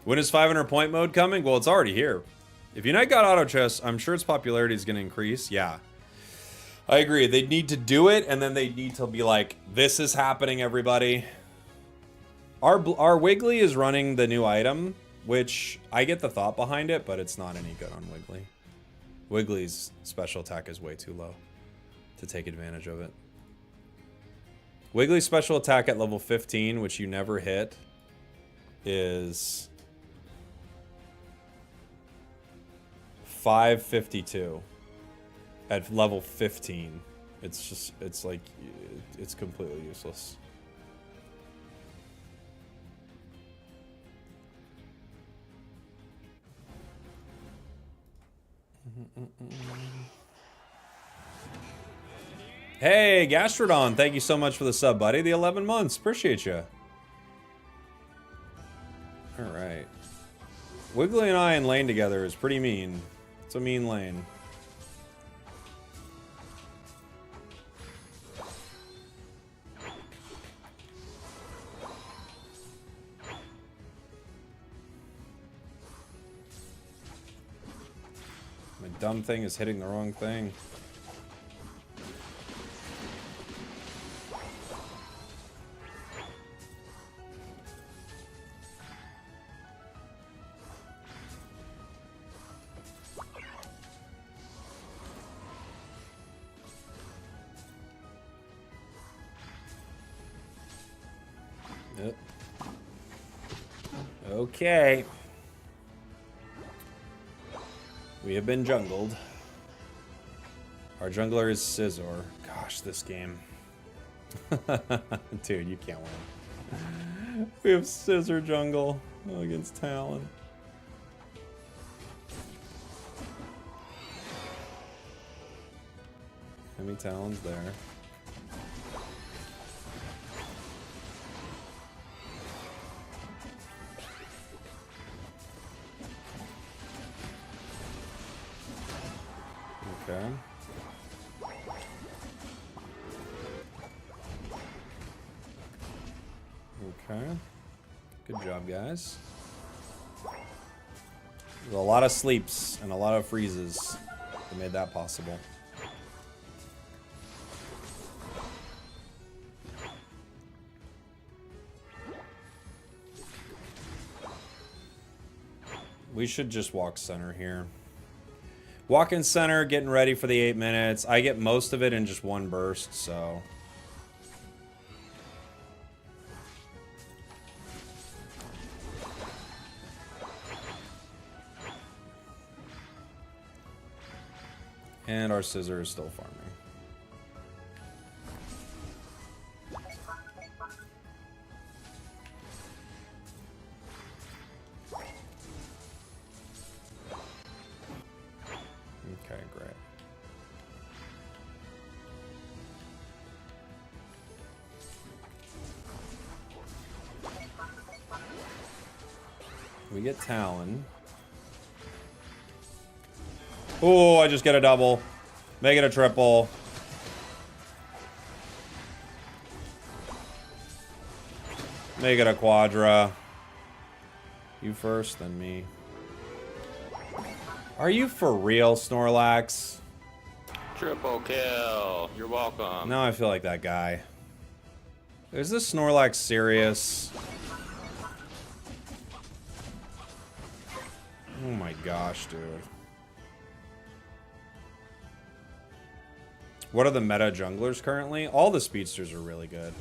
When is 500 point mode coming? Well, it's already here. If Unite got auto chess, I'm sure its popularity is going to increase. Yeah. I agree. They need to do it, and then they need to be like, this is happening, everybody. Our Wiggly is running the new item, which I get the thought behind it, but it's not any good on Wiggly. Wiggly's special attack is way too low to take advantage of it. Wiggly's special attack at level 15, which you never hit, is 552 at level 15. It's like, it's completely useless. Hey, Gastrodon, thank you so much for the sub, buddy. The 11 months. Appreciate you. All right. Wiggly and I in lane together is pretty mean. It's a mean lane. My dumb thing is hitting the wrong thing. Yep. Okay. We have been jungled. Our jungler is Scizor. Gosh, this game. Dude, you can't win. We have Scizor jungle against Talon. How many Talons there? Okay. Okay. Good job, guys. There's a lot of sleeps and a lot of freezes that made that possible. We should just walk center here. Walk in center, getting ready for the 8 minutes. I get most of it in just one burst, so... And our scissor is still farming. Okay, great. We get Talon. Oh, I just get a double. Make it a triple. Make it a quadra. You first, then me. Are you for real, Snorlax? Triple kill. You're welcome. Now I feel like that guy. Is this Snorlax serious? Oh my gosh, dude. What are the meta junglers currently? All the speedsters are really good.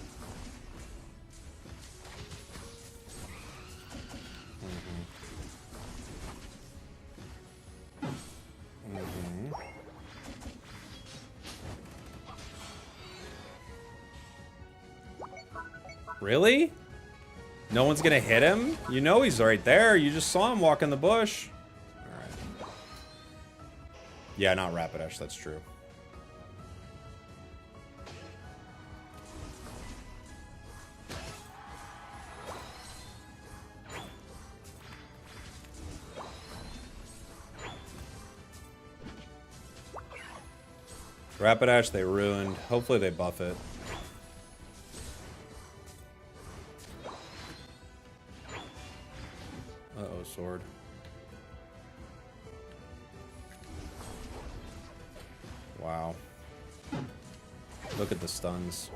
Really? No one's gonna hit him? You know he's right there. You just saw him walk in the bush. Alright. Yeah, not Rapidash, that's true. Rapidash they ruined. Hopefully they buff it. Uh-oh, sword. Wow. Look at the stuns.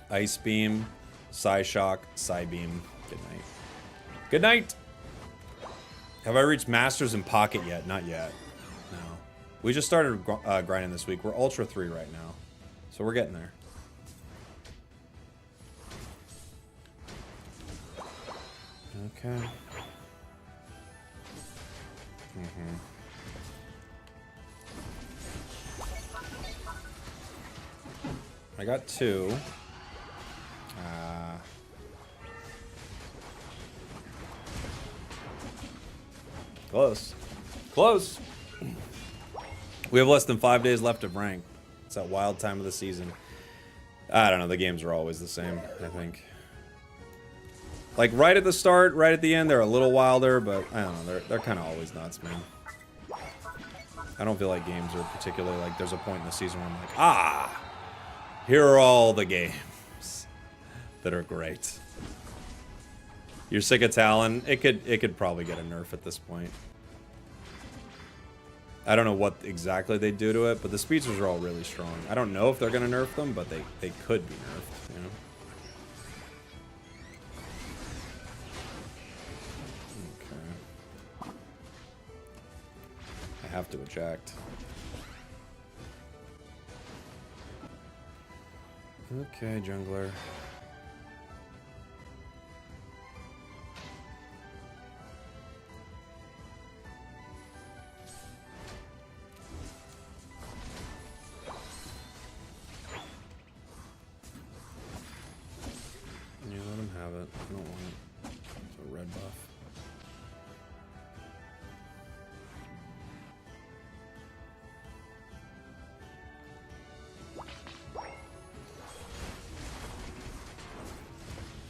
Ice Beam, Psy Shock, Psy Beam. Good night. Good night! Have I reached Masters in Pocket yet? Not yet. No. We just started grinding this week. We're Ultra 3 right now. So we're getting there. Okay. I got 2. Close. Close. We have less than 5 days left of rank. It's that wild time of the season. I don't know. The games are always the same, I think. Like, right at the start, right at the end, they're a little wilder, but I don't know. They're kind of always nuts, man. I don't feel like games are particularly, like, there's a point in the season where I'm like, ah! Here are all the games that are great. You're sick of Talon? It could probably get a nerf at this point. I don't know what exactly they do to it, but the speedsters are all really strong. I don't know if they're going to nerf them, but they could be nerfed, you know? Okay. I have to eject. Okay, jungler. Yeah, let him have it. I don't want it. It's a red buff.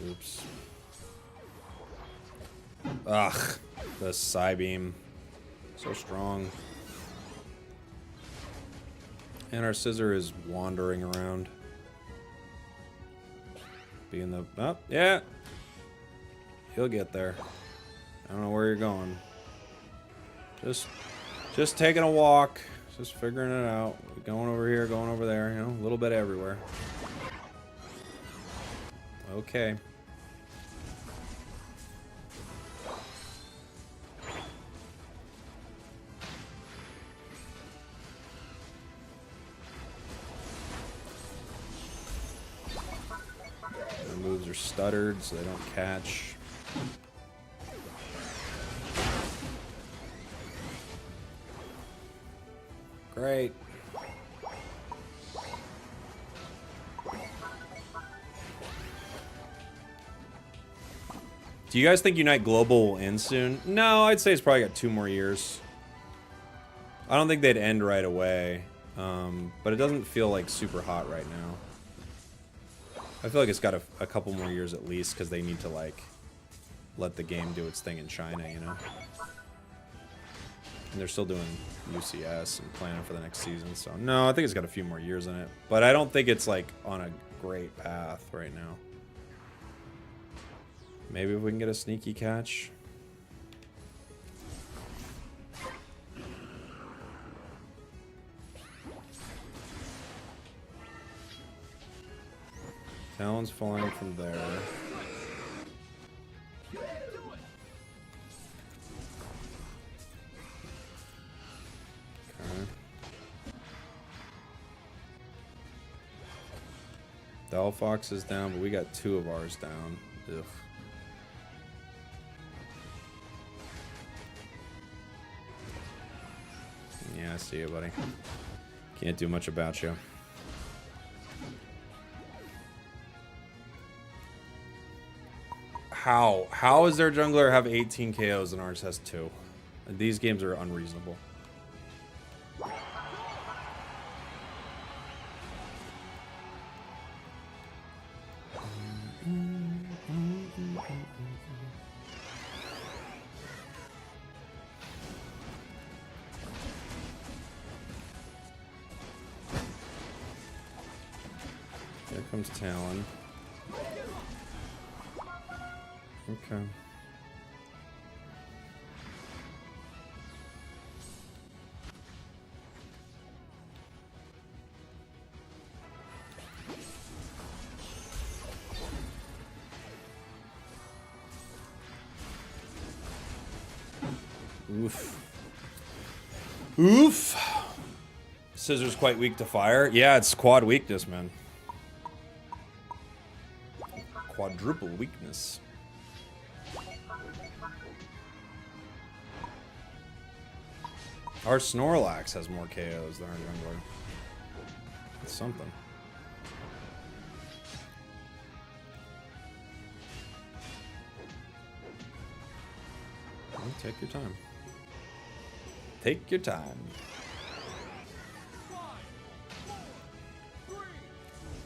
Oops. Ugh. The Psybeam. So strong. And our scissor is wandering around. Being the... Oh, yeah. He'll get there. I don't know where you're going. Just taking a walk. Just figuring it out. Going over here, going over there. You know, a little bit everywhere. Okay. are stuttered, so they don't catch. Great. Do you guys think Unite Global will end soon? No, I'd say it's probably got 2 more years. I don't think they'd end right away, but it doesn't feel like super hot right now. I feel like it's got a couple more years at least because they need to like let the game do its thing in China, you know? And they're still doing UCS and planning for the next season, so no, I think it's got a few more years in it. But I don't think it's like on a great path right now. Maybe if we can get a sneaky catch. Talon's flying from there. Okay. Delphox is down, but we got 2 of ours down. Ugh. Yeah, I see you, buddy. Can't do much about you. How is their jungler have 18 KOs and ours has 2? These games are unreasonable. Here comes Talon. Okay. Oof. Oof. Scissor's quite weak to fire. Yeah, it's quad weakness, man. Quadruple weakness. Our Snorlax has more KOs than our jungler. That's something. Well, take your time. Take your time.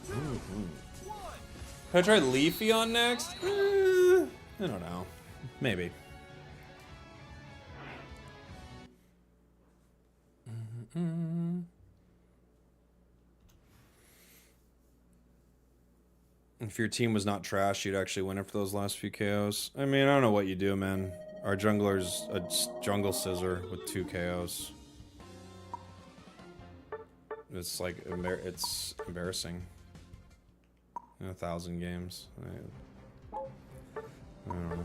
Can I try Leafy on next? I don't know. Maybe. If your team was not trash, you'd actually win after those last few KOs. I mean, I don't know what you do, man. Our jungler's a jungle scissor with 2 KOs. It's like, it's embarrassing. In 1,000 games. I don't know.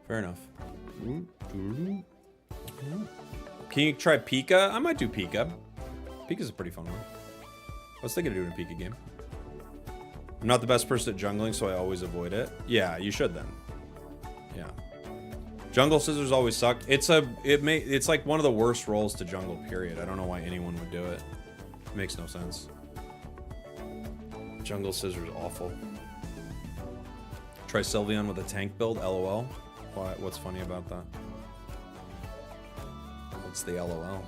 Fair enough. Can you try Pika? I might do Pika. Pika's a pretty fun one. I was thinking of doing a Pika game. I'm not the best person at jungling, so I always avoid it. Yeah, you should then. Yeah. Jungle scissors always suck. It's like one of the worst roles to jungle, period. I don't know why anyone would do it. It makes no sense. Jungle scissors awful. Try Sylveon with a tank build, LOL. Why? What's funny about that? What's the LOL?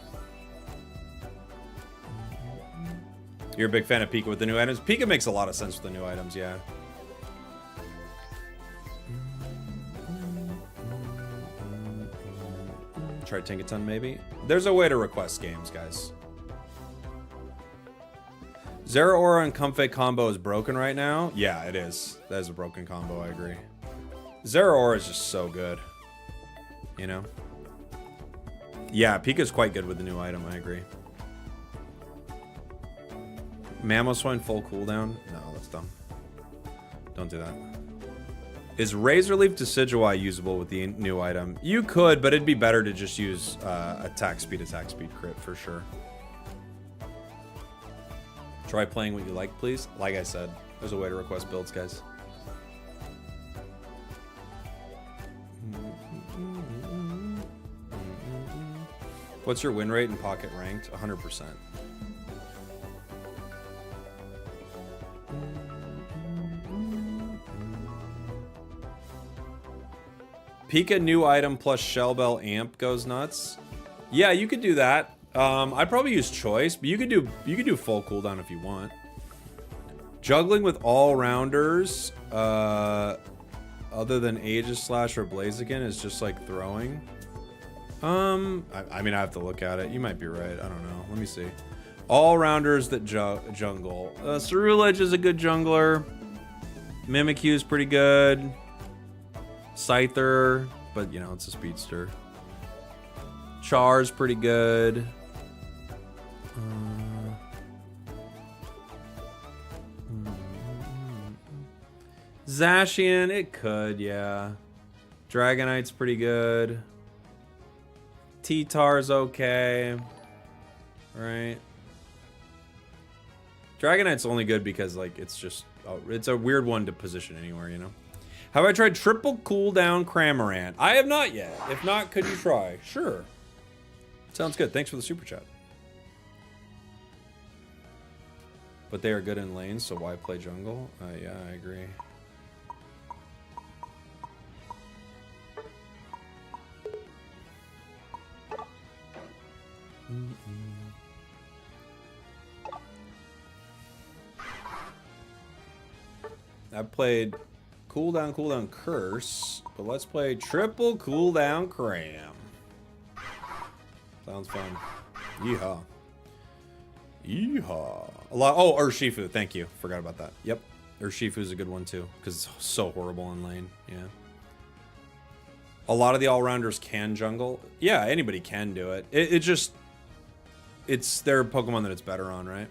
You're a big fan of Pika with the new items? Pika makes a lot of sense with the new items, yeah. Try Tinkaton, maybe? There's a way to request games, guys. Zeraora and Comfey combo is broken right now? Yeah, it is. That is a broken combo, I agree. Zeraora is just so good. You know? Yeah, Pika's quite good with the new item, I agree. Mamoswine full cooldown? No, that's dumb. Don't do that. Is Razor Leaf Decidueye usable with the new item? You could, but it'd be better to just use attack speed crit for sure. Try playing what you like, please. Like I said, there's a way to request builds, guys. What's your win rate in Pocket Ranked? 100%. Pika new item plus Shell Bell amp goes nuts. Yeah, you could do that. I'd probably use choice, but you could do full cooldown if you want. Juggling with all rounders, other than Aegis Slash or Blaziken, is just like throwing. I mean, I have to look at it. You might be right. I don't know. Let me see. All rounders that jungle. Cerulege is a good jungler. Mimikyu is pretty good. Scyther, but you know, it's a speedster. Char's pretty good. Zacian, it could, yeah. Dragonite's pretty good. T-Tar's okay. Right. Dragonite's only good because, like, it's just... it's a weird one to position anywhere, you know? Have I tried triple cooldown Cramorant? I have not yet. If not, could you try? Sure. Sounds good. Thanks for the super chat. But they are good in lanes, so why play jungle? Yeah, I agree. I've played cooldown, curse, but let's play triple cooldown cram. Sounds fun. Yeehaw. Yeehaw. A lot. Oh, Urshifu. Thank you. Forgot about that. Yep. Urshifu's a good one too, because it's so horrible in lane. Yeah. A lot of the all-rounders can jungle. Yeah, anybody can do it. It just... it's their Pokemon that it's better on, right?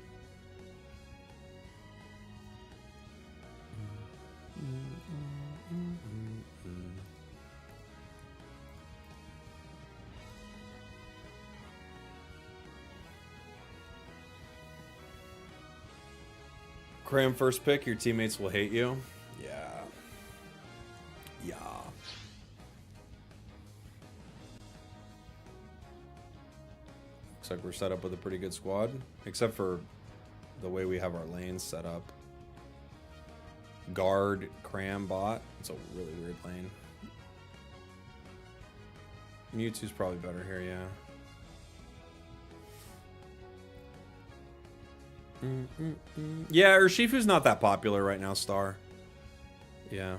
Cram first pick, your teammates will hate you. Yeah. Yeah. Looks like we're set up with a pretty good squad, except for the way we have our lanes set up. Guard, Cram, bot. It's a really weird lane. Mewtwo's probably better here, yeah. Yeah, Urshifu's not that popular right now, Star. Yeah.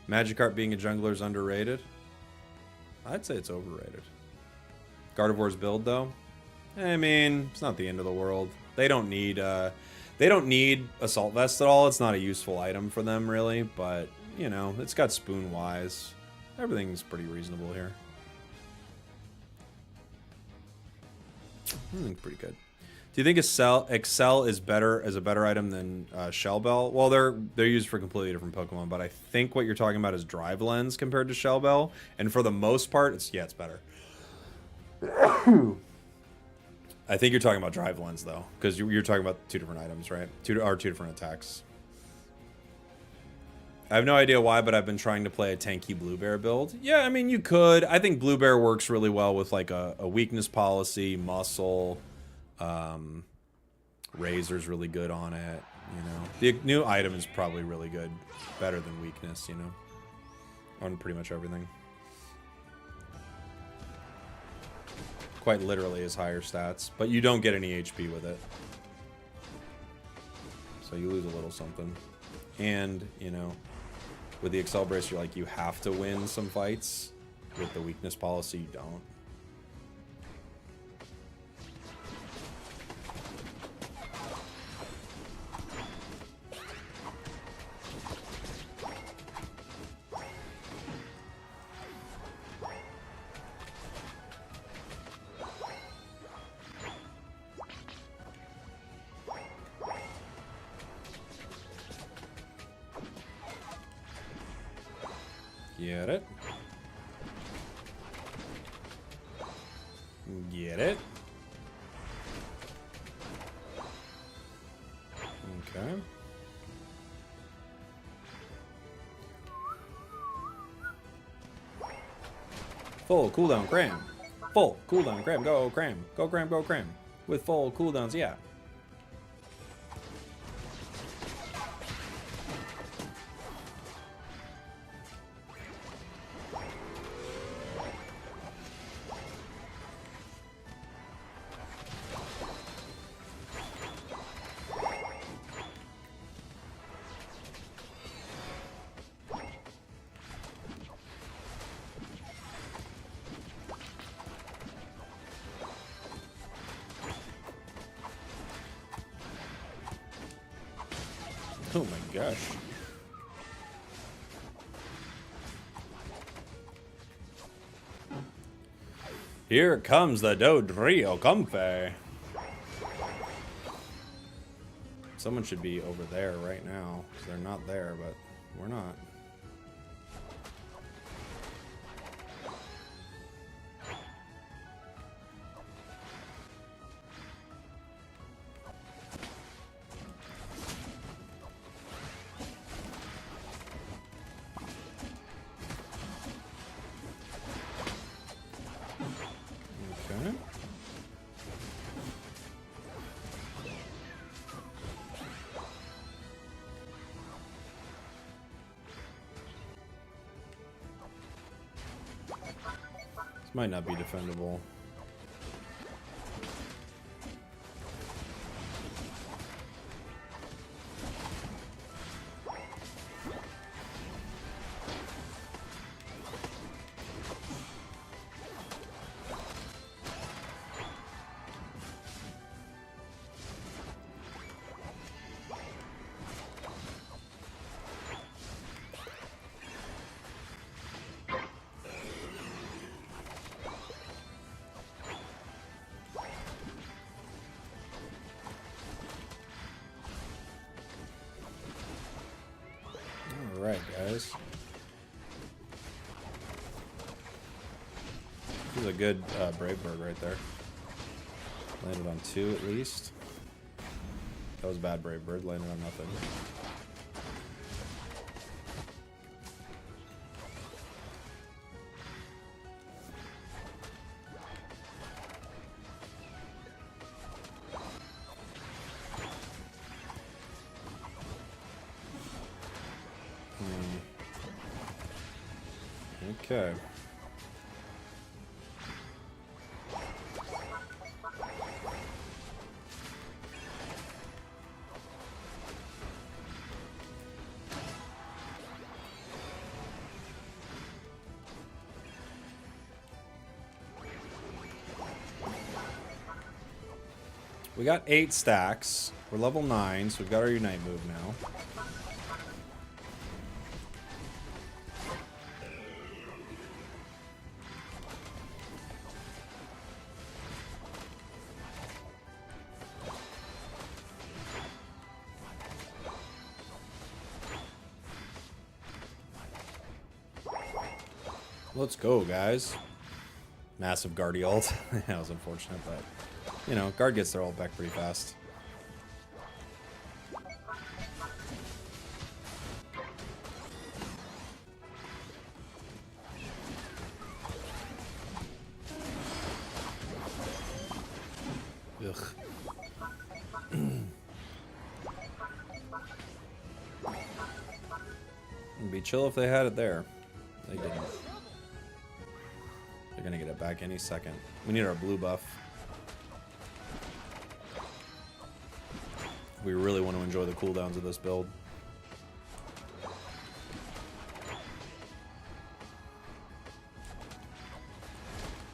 Magikarp being a jungler is underrated. I'd say it's overrated. Gardevoir's build, though? I mean, it's not the end of the world. They don't need Assault Vest at all. It's not a useful item for them, really. But, you know, it's got Spoon Wise. Everything's pretty reasonable here. Everything's pretty good. Do you think Excel is better as a better item than Shell Bell? Well, they're used for completely different Pokemon, but I think what you're talking about is Drive Lens compared to Shell Bell, and for the most part, it's better. I think you're talking about Drive Lens though, because you're talking about two different items, right? Two different attacks. I have no idea why, but I've been trying to play a tanky Blue Bear build. Yeah, I mean, you could. I think Blue Bear works really well with like a weakness policy, muscle. Razor's really good on it, you know. The new item is probably really good, better than weakness, you know, on pretty much everything. Quite literally is higher stats, but you don't get any HP with it, so you lose a little something. And you know, with the Excel Brace, you're like, you have to win some fights. With the weakness policy, you don't. Get it. Get it. Okay. Full cooldown Cram. full cooldown. Cram, go Cram. Go Cram, go Cram. With full cooldowns, yeah. Oh my gosh. Here comes the Dodrio Comfy. Someone should be over there right now. They're not there, but we're not. Okay. This might not be defendable. Alright, guys. This is a good Brave Bird right there. Landed on 2 at least. That was a bad Brave Bird, landed on nothing. Okay. We got 8 stacks. We're level 9, so we've got our Unite move now. Let's go, guys. Massive Guardy ult. That was unfortunate, but, you know, Guard gets their ult back pretty fast. Ugh. It'd be chill if they had it there. They didn't. They're gonna get it back any second. We need our blue buff. We really want to enjoy the cooldowns of this build.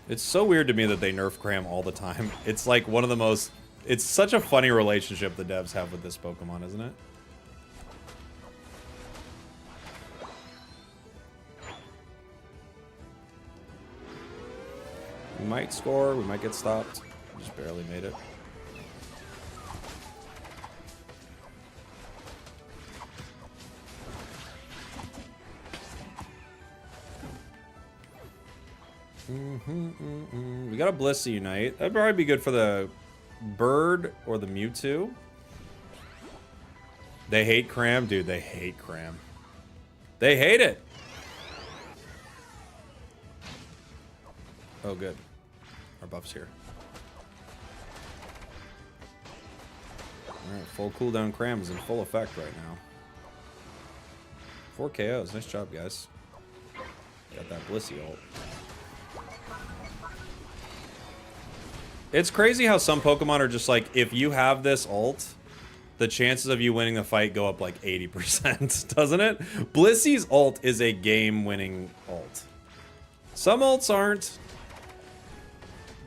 It's so weird to me that they nerf Cram all the time. It's like one of the most... It's such a funny relationship the devs have with this Pokemon, isn't it? We might score, we might get stopped. Just barely made it. We got a Blissey Unite. That'd probably be good for the Bird or the Mewtwo. They hate Cram? Dude, they hate Cram. They hate it! Oh, good. our buff's here. Alright, full cooldown Cram is in full effect right now. 4 KOs. Nice job, guys. Got that Blissey ult. It's crazy how some Pokemon are just like, if you have this ult, the chances of you winning the fight go up like 80%, doesn't it? Blissey's ult is a game-winning ult. Some ults aren't.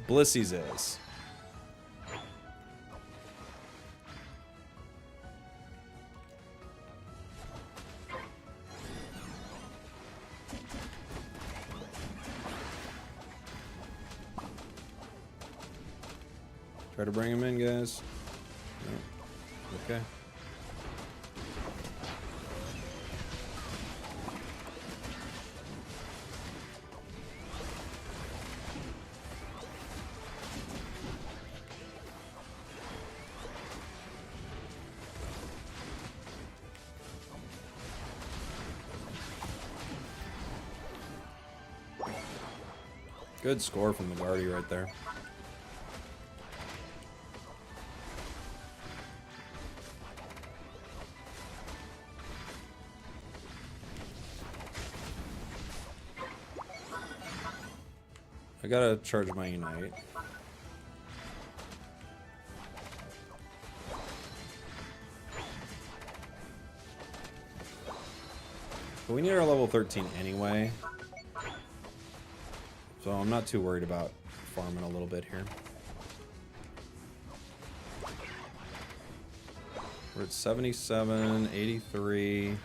Blissey's is. Try to bring him in, guys. No. Okay. Good score from the Guardy right there. I gotta charge my Unite. But we need our level 13 anyway. So I'm not too worried about farming a little bit here. We're at 77, 83.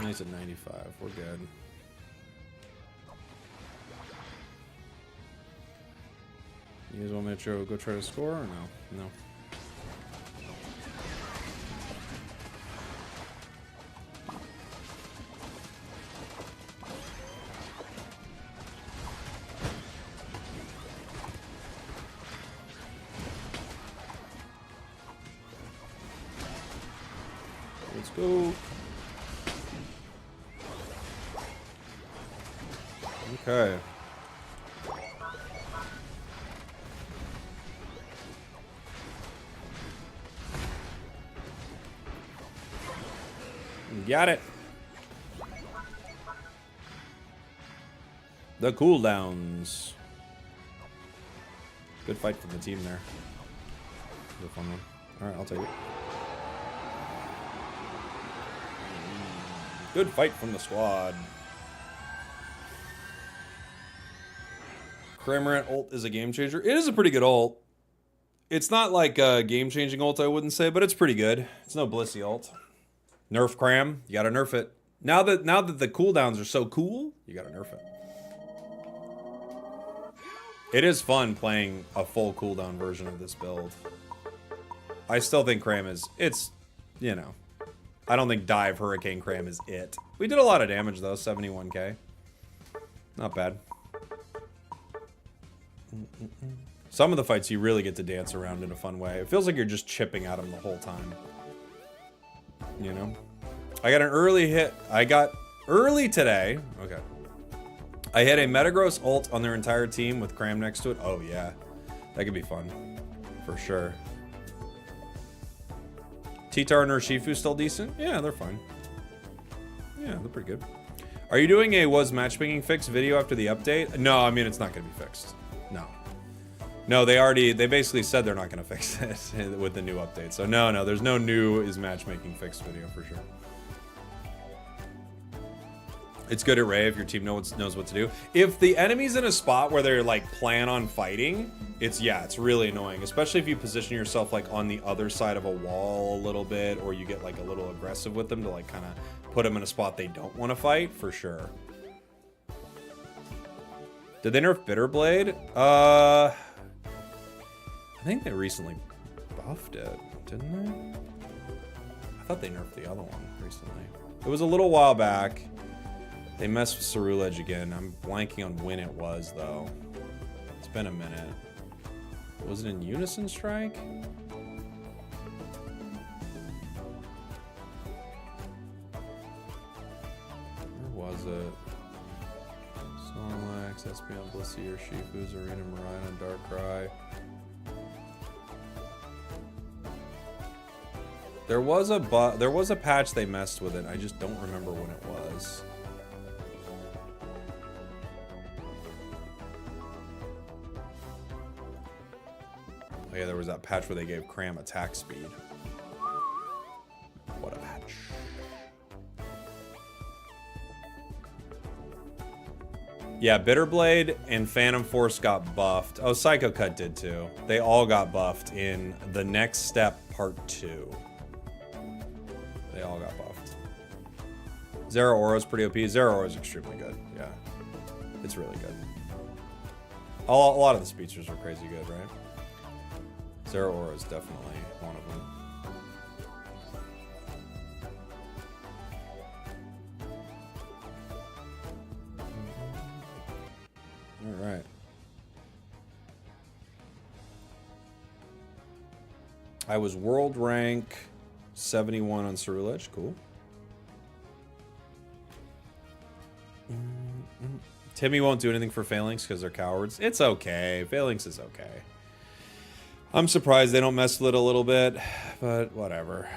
He's at 95. We're good. You guys want me to go try to score or no? No. Let's go. Okay. Got it. The cooldowns. Good fight from the team there. Good fun one. All right, I'll take it. Good fight from the squad. Cramorant ult is a game changer. It is a pretty good ult. It's not like a game-changing ult, I wouldn't say, but it's pretty good. It's no Blissey ult. Nerf Cram, you gotta nerf it. Now that the cooldowns are so cool, you gotta nerf it. It is fun playing a full cooldown version of this build. I still think Cram is, it's, you know, I don't think Dive Hurricane Cram is it. We did a lot of damage though, 71k. Not bad. Some of the fights you really get to dance around in a fun way. It feels like you're just chipping at them the whole time. You know? I got an early hit. I got early today. Okay. I hit a Metagross ult on their entire team with Cram next to it. Oh, yeah. That could be fun. For sure. T-Tar and Urshifu still decent? Yeah, they're fine. Yeah, they're pretty good. Are you doing a was matchmaking fixed video after the update? No, I mean, it's not going to be fixed. No. No, they basically said they're not going to fix it with the new update. So no, there's no new is matchmaking fixed video for sure. It's good at Ray if your team knows what to do. If the enemy's in a spot where they're like plan on fighting, it's really annoying. Especially if you position yourself like on the other side of a wall a little bit, or you get like a little aggressive with them to like kind of put them in a spot they don't want to fight, for sure. Did they nerf Bitterblade? I think they recently buffed it, didn't they? I thought they nerfed the other one recently. It was a little while back. They messed with Ceruledge again. I'm blanking on when it was, though. It's been a minute. Was it in Unison Strike? Max Espeon, Blissey, Shifu, Zarina, Marina, Darkrai. There was a patch they messed with it. I just don't remember when it was. Oh yeah, there was that patch where they gave Cram attack speed. What a patch. Yeah, Bitterblade and Phantom Force got buffed. Oh, Psycho Cut did too. They all got buffed in the Next Step Part 2. They all got buffed. Zeraora is pretty OP. Zeraora is extremely good. Yeah. It's really good. A lot of the speedsters are crazy good, right? Zeraora is definitely one of them. All right. I was world rank 71 on Ceruledge. Cool. Timmy won't do anything for Phalanx because they're cowards. It's okay. Phalanx is okay. I'm surprised they don't mess with it a little bit, but whatever.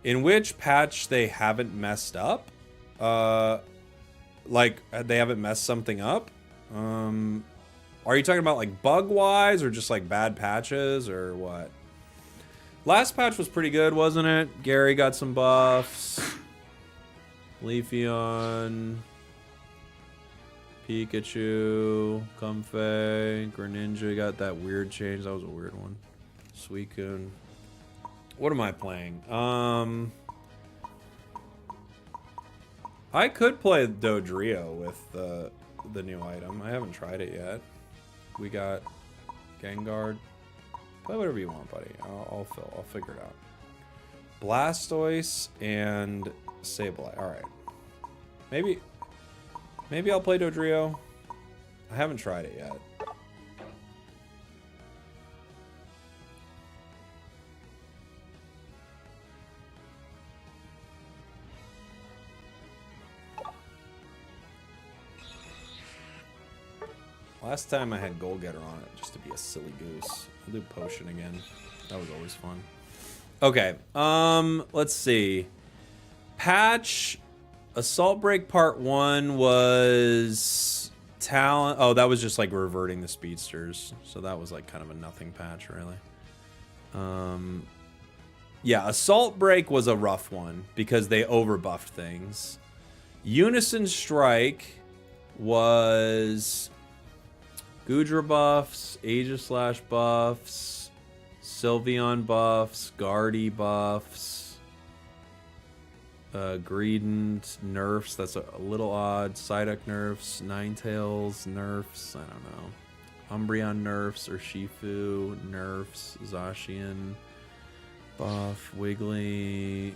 In which patch they haven't messed up? Like, they haven't messed something up? Are you talking about, like, bug-wise, or just, like, bad patches, or what? Last patch was pretty good, wasn't it? Gary got some buffs. Leafeon. Pikachu. Comfey. Greninja got that weird change. That was a weird one. Suicune. What am I playing? I could play Dodrio with the new item. I haven't tried it yet. We got Gengar. Play whatever you want, buddy. I'll figure it out. Blastoise and Sableye. All right. Maybe I'll play Dodrio. I haven't tried it yet. Last time I had Goal Getter on it just to be a silly goose. I'll do Potion again. That was always fun. Okay, let's see. Patch Assault Break Part 1 was Talent. Oh, that was just like reverting the speedsters. So that was like kind of a nothing patch, really. Yeah, Assault Break was a rough one because they overbuffed things. Unison Strike was Goodra buffs, Aegislash buffs, Sylveon buffs, Guardy buffs, Greedent nerfs. That's a little odd. Psyduck nerfs, Ninetales nerfs. I don't know. Umbreon nerfs, Urshifu nerfs, Zacian buff, Wiggly.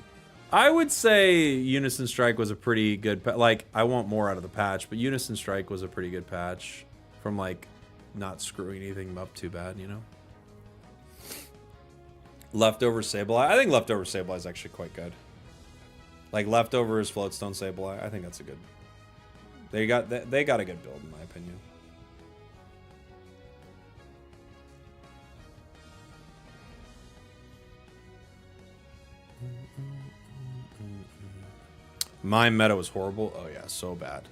I would say Unison Strike was a pretty good like, I want more out of the patch, but Unison Strike was a pretty good patch from like not screwing anything up too bad, you know? Leftover Sableye. I think Leftover Sableye is actually quite good. Like, Leftovers Floatstone Sableye. I think that's a good... They got a good build, in my opinion. My meta was horrible. Oh, yeah, so bad.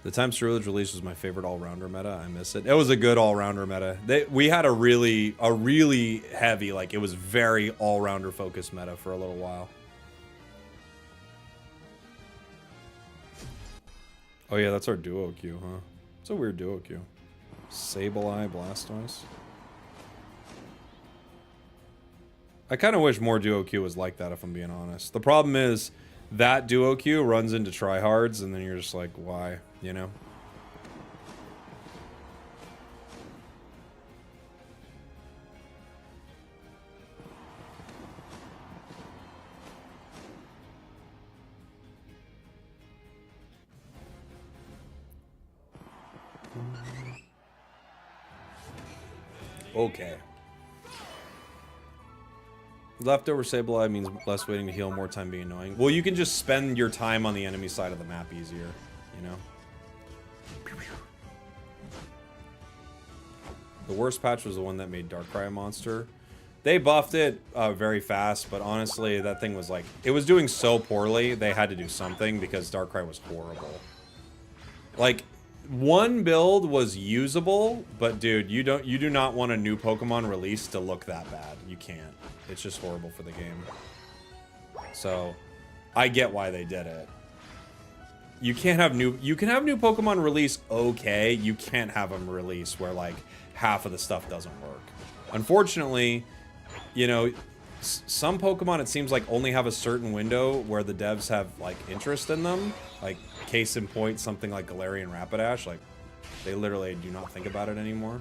The time Ceruledge release was my favorite all-rounder meta. I miss it. It was a good all-rounder meta. We had a really heavy, like, it was very all-rounder focused meta for a little while. Oh yeah, that's our duo queue, huh? It's a weird duo queue. Sableye, Blastoise. I kind of wish more duo queue was like that, if I'm being honest. The problem is that duo queue runs into tryhards, and then you're just like, why? You know? Okay. Leftover Sableye means less waiting to heal, more time being annoying. Well, you can just spend your time on the enemy side of the map easier, you know? The worst patch was the one that made Darkrai a monster. They buffed it very fast, but honestly, that thing was like... It was doing so poorly, they had to do something because Darkrai was horrible. Like, one build was usable, but dude, you do not want a new Pokemon release to look that bad. You can't. It's just horrible for the game. So, I get why they did it. You can't have new... You can have new Pokemon release okay. You can't have them release where, like, half of the stuff doesn't work. Unfortunately, you know, some Pokemon, it seems like, only have a certain window where the devs have, like, interest in them. Like, case in point, something like Galarian Rapidash. Like, they literally do not think about it anymore.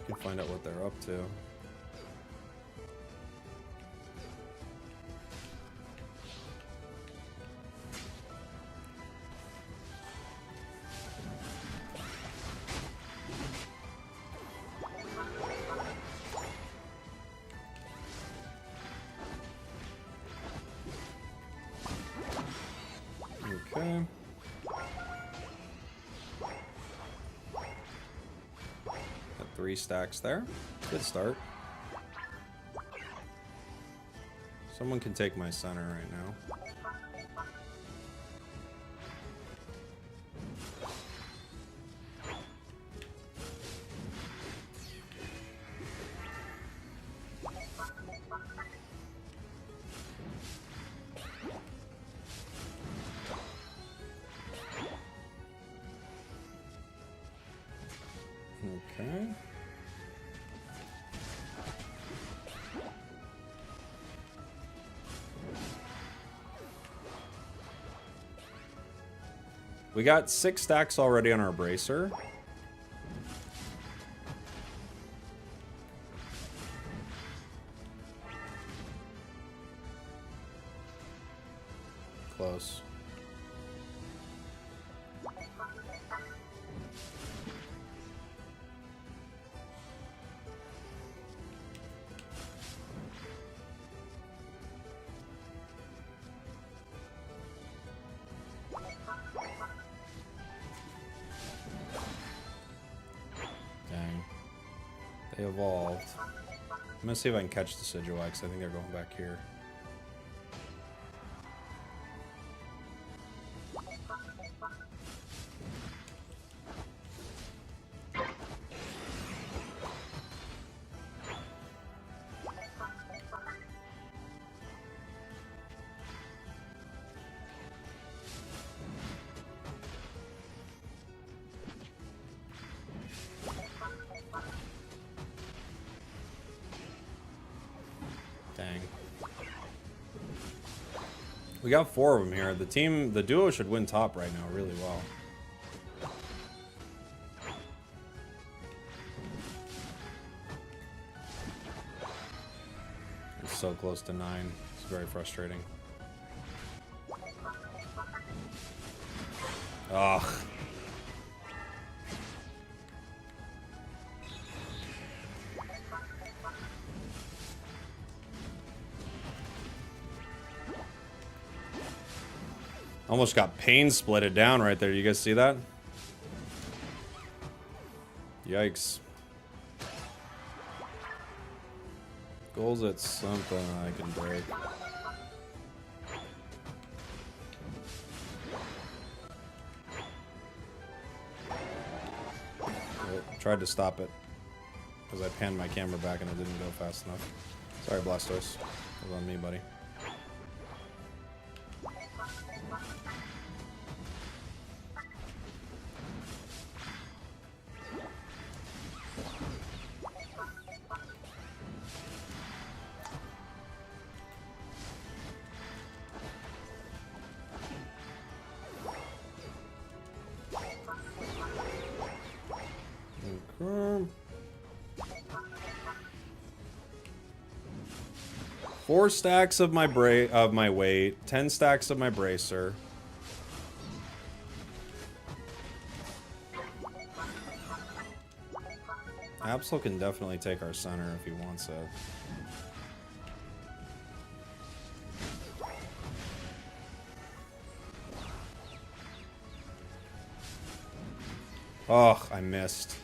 You can find out what they're up to. Okay. Got 3 stacks there. Good start. Someone can take my center right now. Okay. We got 6 stacks already on our bracer. Close. They evolved. I'm gonna see if I can catch the Decidueye, because I think they're going back here. Dang. We got 4 of them here. The duo should win top right now really well. It's so close to 9. It's very frustrating. Ugh. Almost got pain splitted down right there. You guys see that? Yikes. Goals at something I can break. Tried to stop it because I panned my camera back and it didn't go fast enough. Sorry, Blastoise. It was on me, buddy. Okay. 4 stacks of my weight, 10 stacks of my bracer. Absol can definitely take our center if he wants it. Oh, I missed.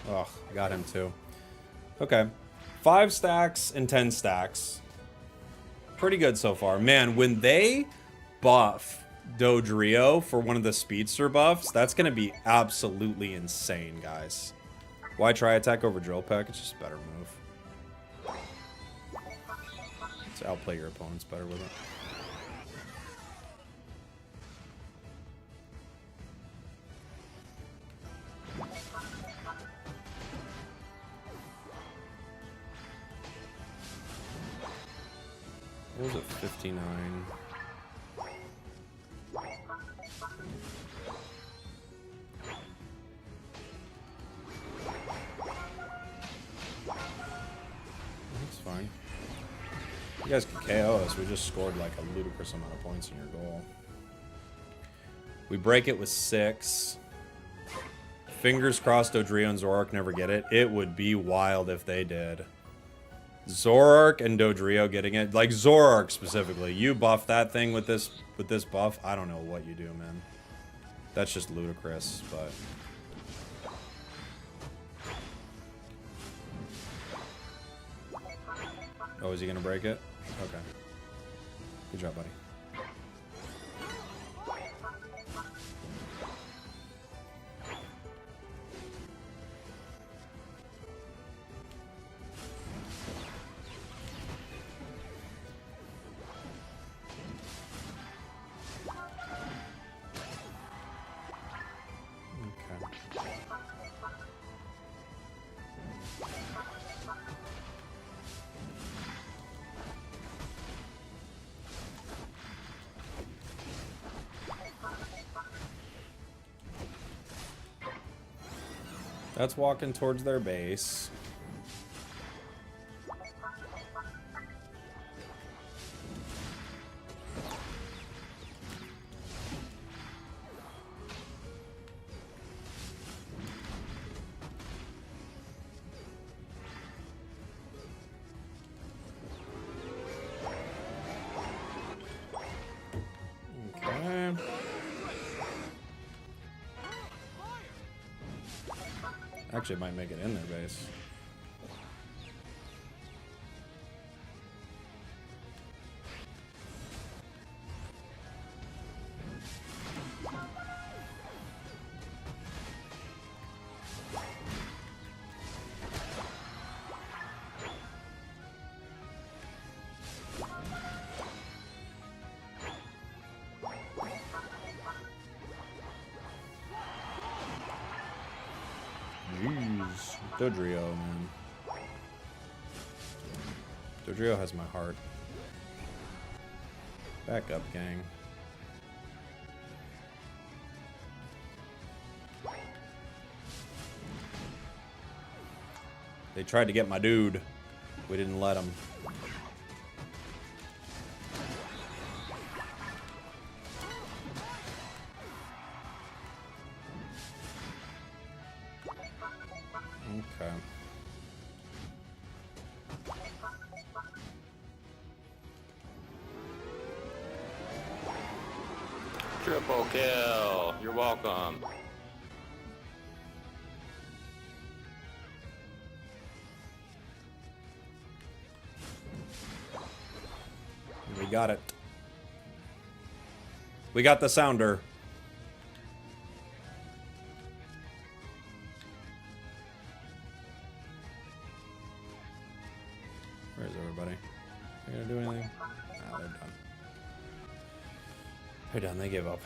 Oh, I got him too. Okay. 5 stacks and 10 stacks. Pretty good so far. Man, when they buff Dodrio for one of the speedster buffs, that's going to be absolutely insane, guys. Why try attack over drill peck? It's just a better move. To outplay your opponents better with it. What was it? 59. That's fine. You guys can KO us. We just scored like a ludicrous amount of points in your goal. We break it with 6. Fingers crossed Dodrio and Zoroark never get it. It would be wild if they did. Zoroark and Dodrio getting it. Like Zoroark specifically. You buff that thing with this buff. I don't know what you do, man. That's just ludicrous, but... Oh, is he gonna break it? Okay. Good job, buddy. That's walking towards their base. Okay. Actually, it might make it in their base. Jeez. Dodrio, man. Dodrio has my heart. Back up, gang. They tried to get my dude. We didn't let them. Okay. Triple kill. You're welcome. We got it. We got the sounder. Where's everybody? They gonna do anything? Nah, they're done. They're done. They give up.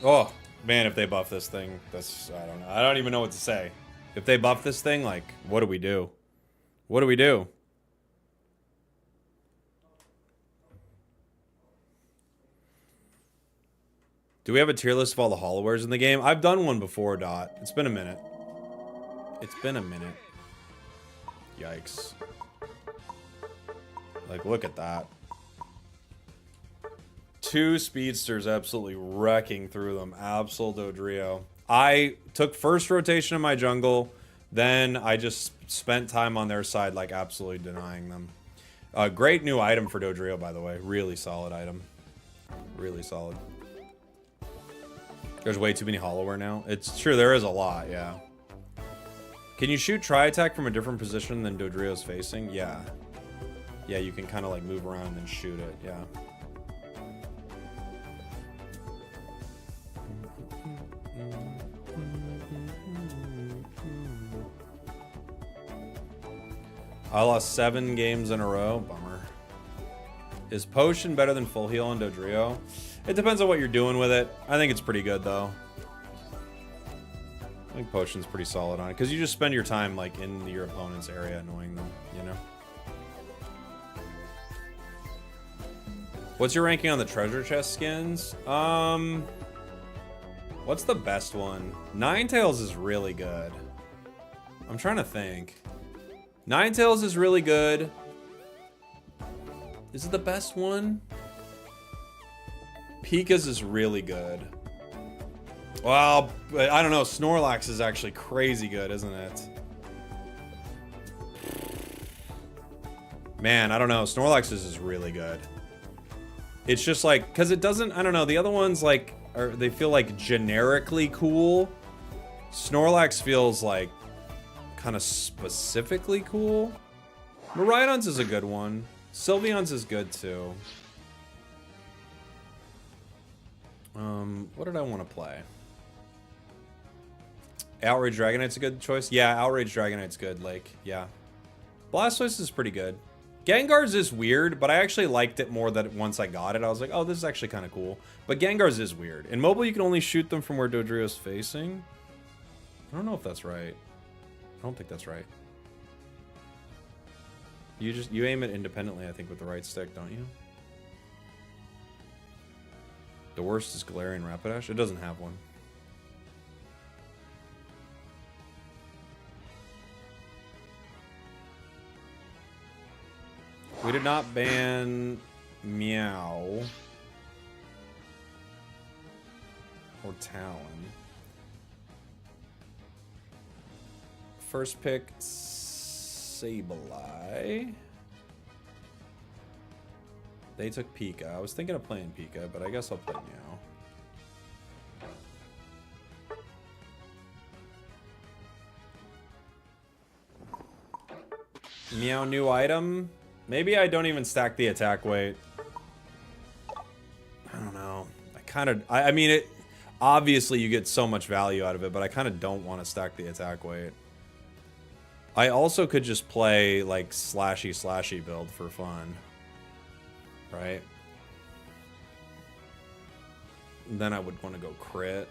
Oh, man, if they buff this thing, that's, I don't know. I don't even know what to say. If they buff this thing, like, what do we do? What do we do? Do we have a tier list of all the holowares in the game? I've done one before, Dot. It's been a minute. It's been a minute. Yikes. Like, look at that. 2 speedsters absolutely wrecking through them. Absol Dodrio. I took first rotation in my jungle, then I just spent time on their side, like, absolutely denying them. Great new item for Dodrio, by the way. Really solid item. Really solid. There's way too many hollowware now. It's true, there is a lot, yeah. Can you shoot tri-attack from a different position than Dodrio's facing? Yeah. Yeah, you can kind of like move around and then shoot it, yeah. I lost 7 games in a row. Bummer. Is Potion better than Full Heal on Dodrio? It depends on what you're doing with it. I think it's pretty good, though. I think Potion's pretty solid on it. Because you just spend your time, like, in your opponent's area annoying them, you know? What's your ranking on the treasure chest skins? What's the best one? Ninetales is really good. I'm trying to think. Ninetales is really good. Is it the best one? Pika's is really good. Well, I don't know. Snorlax is actually crazy good, isn't it? Man, I don't know. Snorlax is really good. It's just like, because it doesn't, I don't know. The other ones, like, they feel like generically cool. Snorlax feels like kind of specifically cool. Miraidon's is a good one. Sylveon's is good too. What did I want to play? Outrage Dragonite's a good choice. Yeah, Outrage Dragonite's good. Like, yeah. Blastoise is pretty good. Gengar's is weird, but I actually liked it more that once I got it, I was like, oh, this is actually kind of cool. But Gengar's is weird. In mobile, you can only shoot them from where Dodrio's facing. I don't know if that's right. I don't think that's right. You aim it independently, I think, with the right stick, don't you? The worst is Galarian Rapidash. It doesn't have one. We did not ban Meow or Talon. First pick, Sableye. They took Pika. I was thinking of playing Pika, but I guess I'll play Meow. Meow new item. Maybe I don't even stack the attack weight. I don't know. I mean, it obviously you get so much value out of it, but I kind of don't want to stack the attack weight. I also could just play like slashy build for fun. Right? And then I would want to go crit.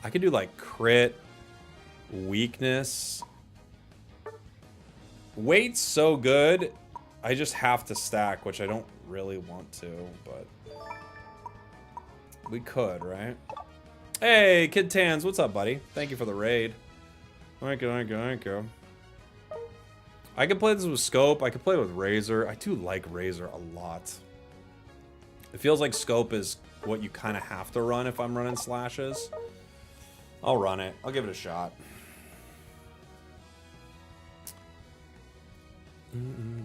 I could do like crit, weakness. Weight's so good, I just have to stack, which I don't really want to, but we could, right? Hey, Kid Tans, what's up, buddy? Thank you for the raid. Thank you. I could play this with Scope. I could play with Razor. I do like Razor a lot. It feels like Scope is what you kind of have to run if I'm running slashes. I'll run it. I'll give it a shot.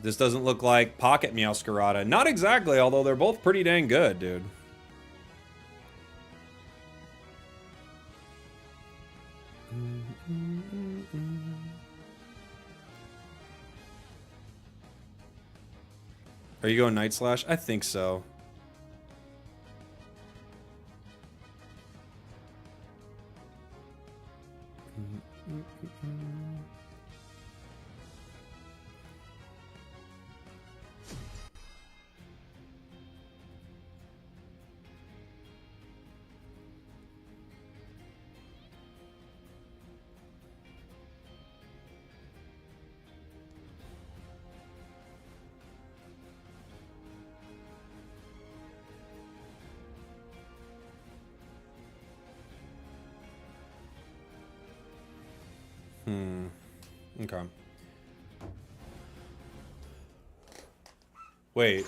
This doesn't look like Pocket Meowscarada. Not exactly, although they're both pretty dang good, dude. Are you going Night Slash? I think so. Okay. Wait.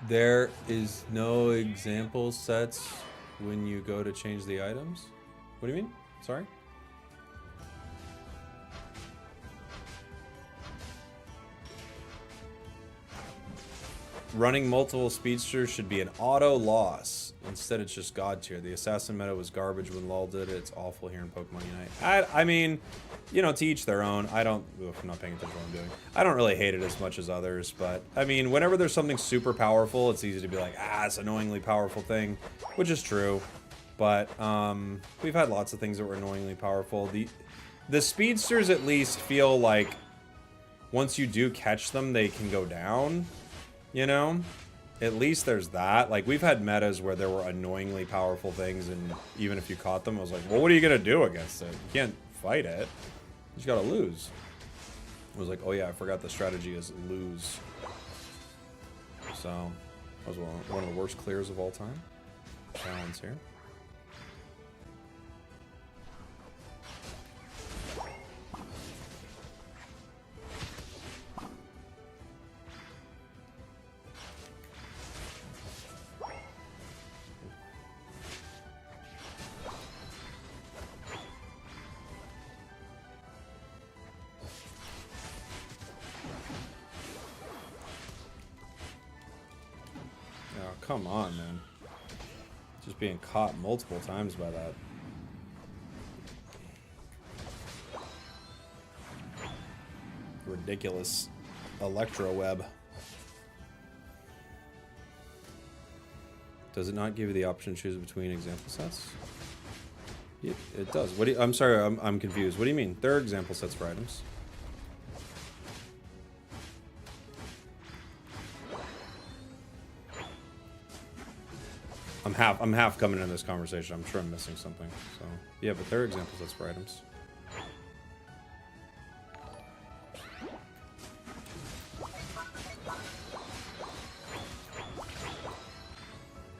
There is no example sets when you go to change the items? What do you mean? Sorry? Running multiple speedsters should be an auto loss. Instead, it's just God tier. The assassin meta was garbage when LoL did it. It's awful here in Pokemon Unite. I mean, you know, to each their own. I'm not paying attention to what I'm doing. I don't really hate it as much as others, but I mean, whenever there's something speedster powerful, it's easy to be like, it's an annoyingly powerful thing, which is true. But we've had lots of things that were annoyingly powerful. The speedsters at least feel like once you do catch them, they can go down. You know, at least there's that. Like, we've had metas where there were annoyingly powerful things, and even if you caught them, I was like, well, what are you gonna do against it? You can't fight it. You just gotta lose. I was like, oh yeah, I forgot the strategy is lose. So, that was one of the worst clears of all time. Balance here. Come on, man. Just being caught multiple times by that. Ridiculous electro web. Does it not give you the option to choose between example sets? It does. What do you, I'm sorry, I'm confused. What do you mean? There are example sets for items. I'm half coming into this conversation. I'm sure I'm missing something. So yeah, but there are example sets for items.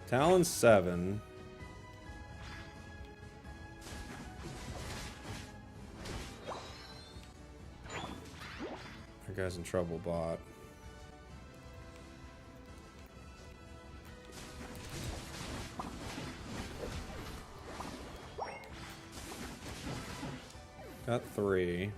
Talon 7. That guy's in trouble, bot. Got 3.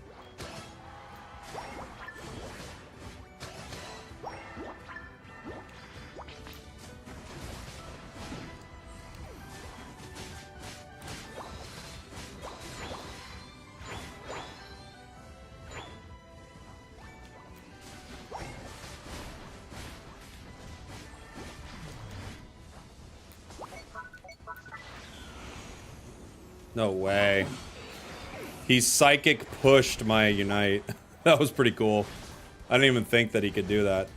No way. He psychic pushed my Unite. That was pretty cool. I didn't even think that he could do that.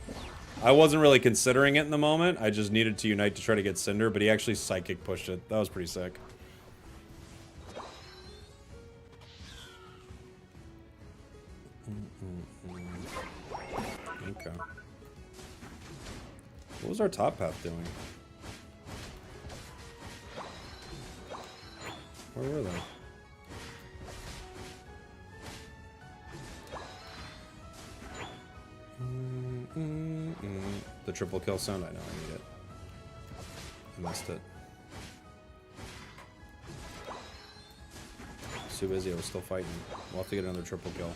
I wasn't really considering it in the moment. I just needed to Unite to try to get Cinder, but he actually psychic pushed it. That was pretty sick. Okay. What was our top path doing? Where were they? The triple kill sound? I know, I need it. I missed it. Too busy, I was still fighting. We'll have to get another triple kill.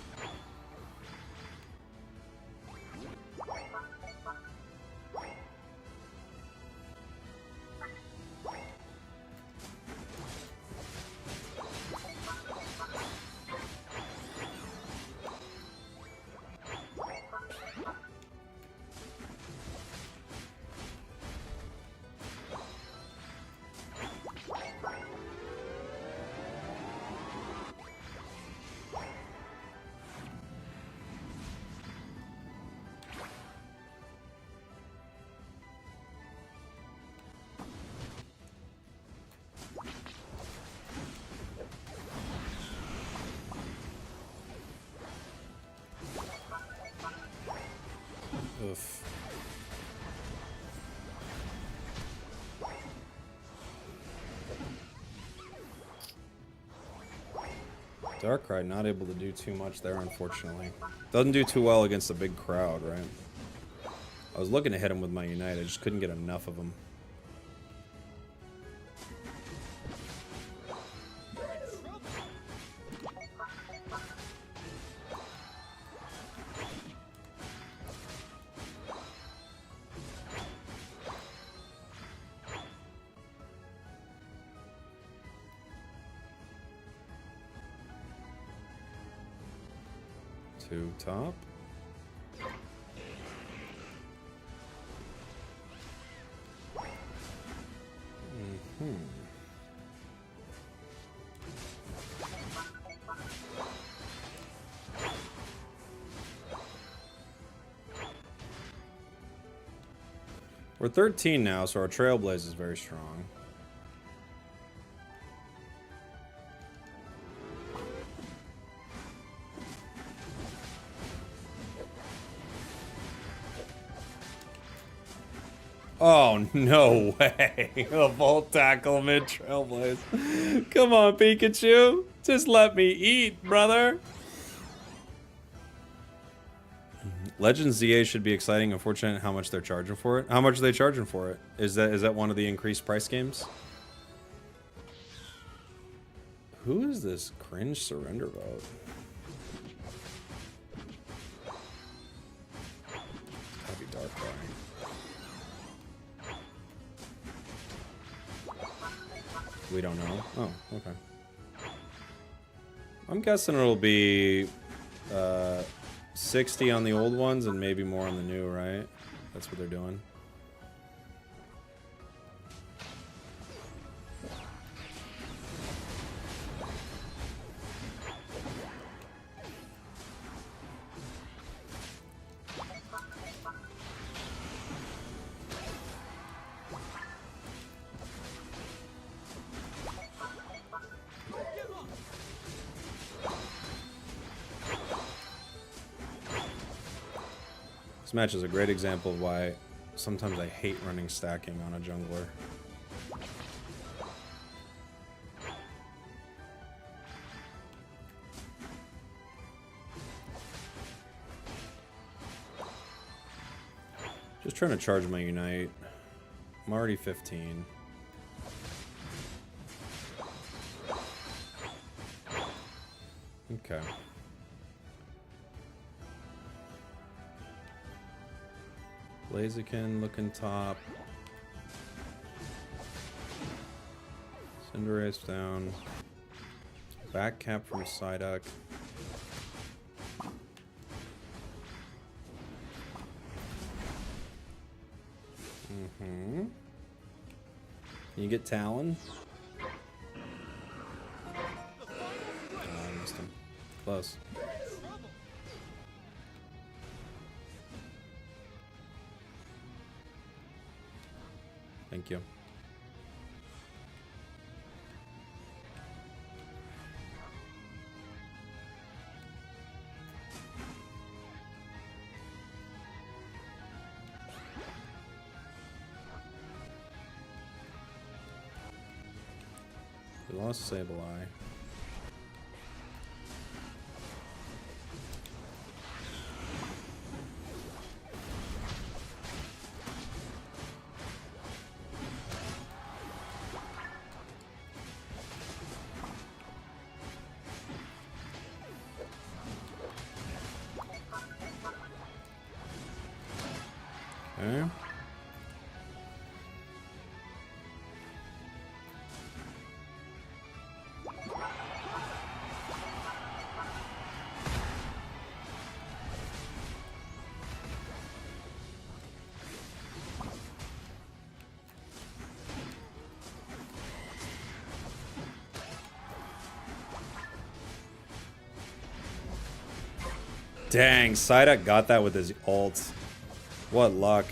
Oof. Darkrai not able to do too much there, unfortunately. Doesn't do too well against a big crowd, right? I was looking to hit him with my Unite, I just couldn't get enough of him. Two top. We're 13 now, so our Trailblaze is very strong. Oh, no way. A Volt Tackle mid Trailblaze. Come on, Pikachu. Just let me eat, brother. Legends ZA should be exciting. Unfortunate how much they're charging for it. How much are they charging for it? Is that one of the increased price games? Who is this cringe surrender vote? It's gotta be Darkrai. We don't know. Oh, okay. I'm guessing it'll be 60 on the old ones and maybe more on the new, right? That's what they're doing. This match is a great example of why sometimes I hate running stacking on a jungler. Just trying to charge my Unite. I'm already 15. Okay. Blaziken looking top. Cinderace down. Back cap from Psyduck. Can you get Talon? Oh, I missed him. Close. Thank you. We lost Sableye. Okay. Dang, Psyduck got that with his ult. What luck.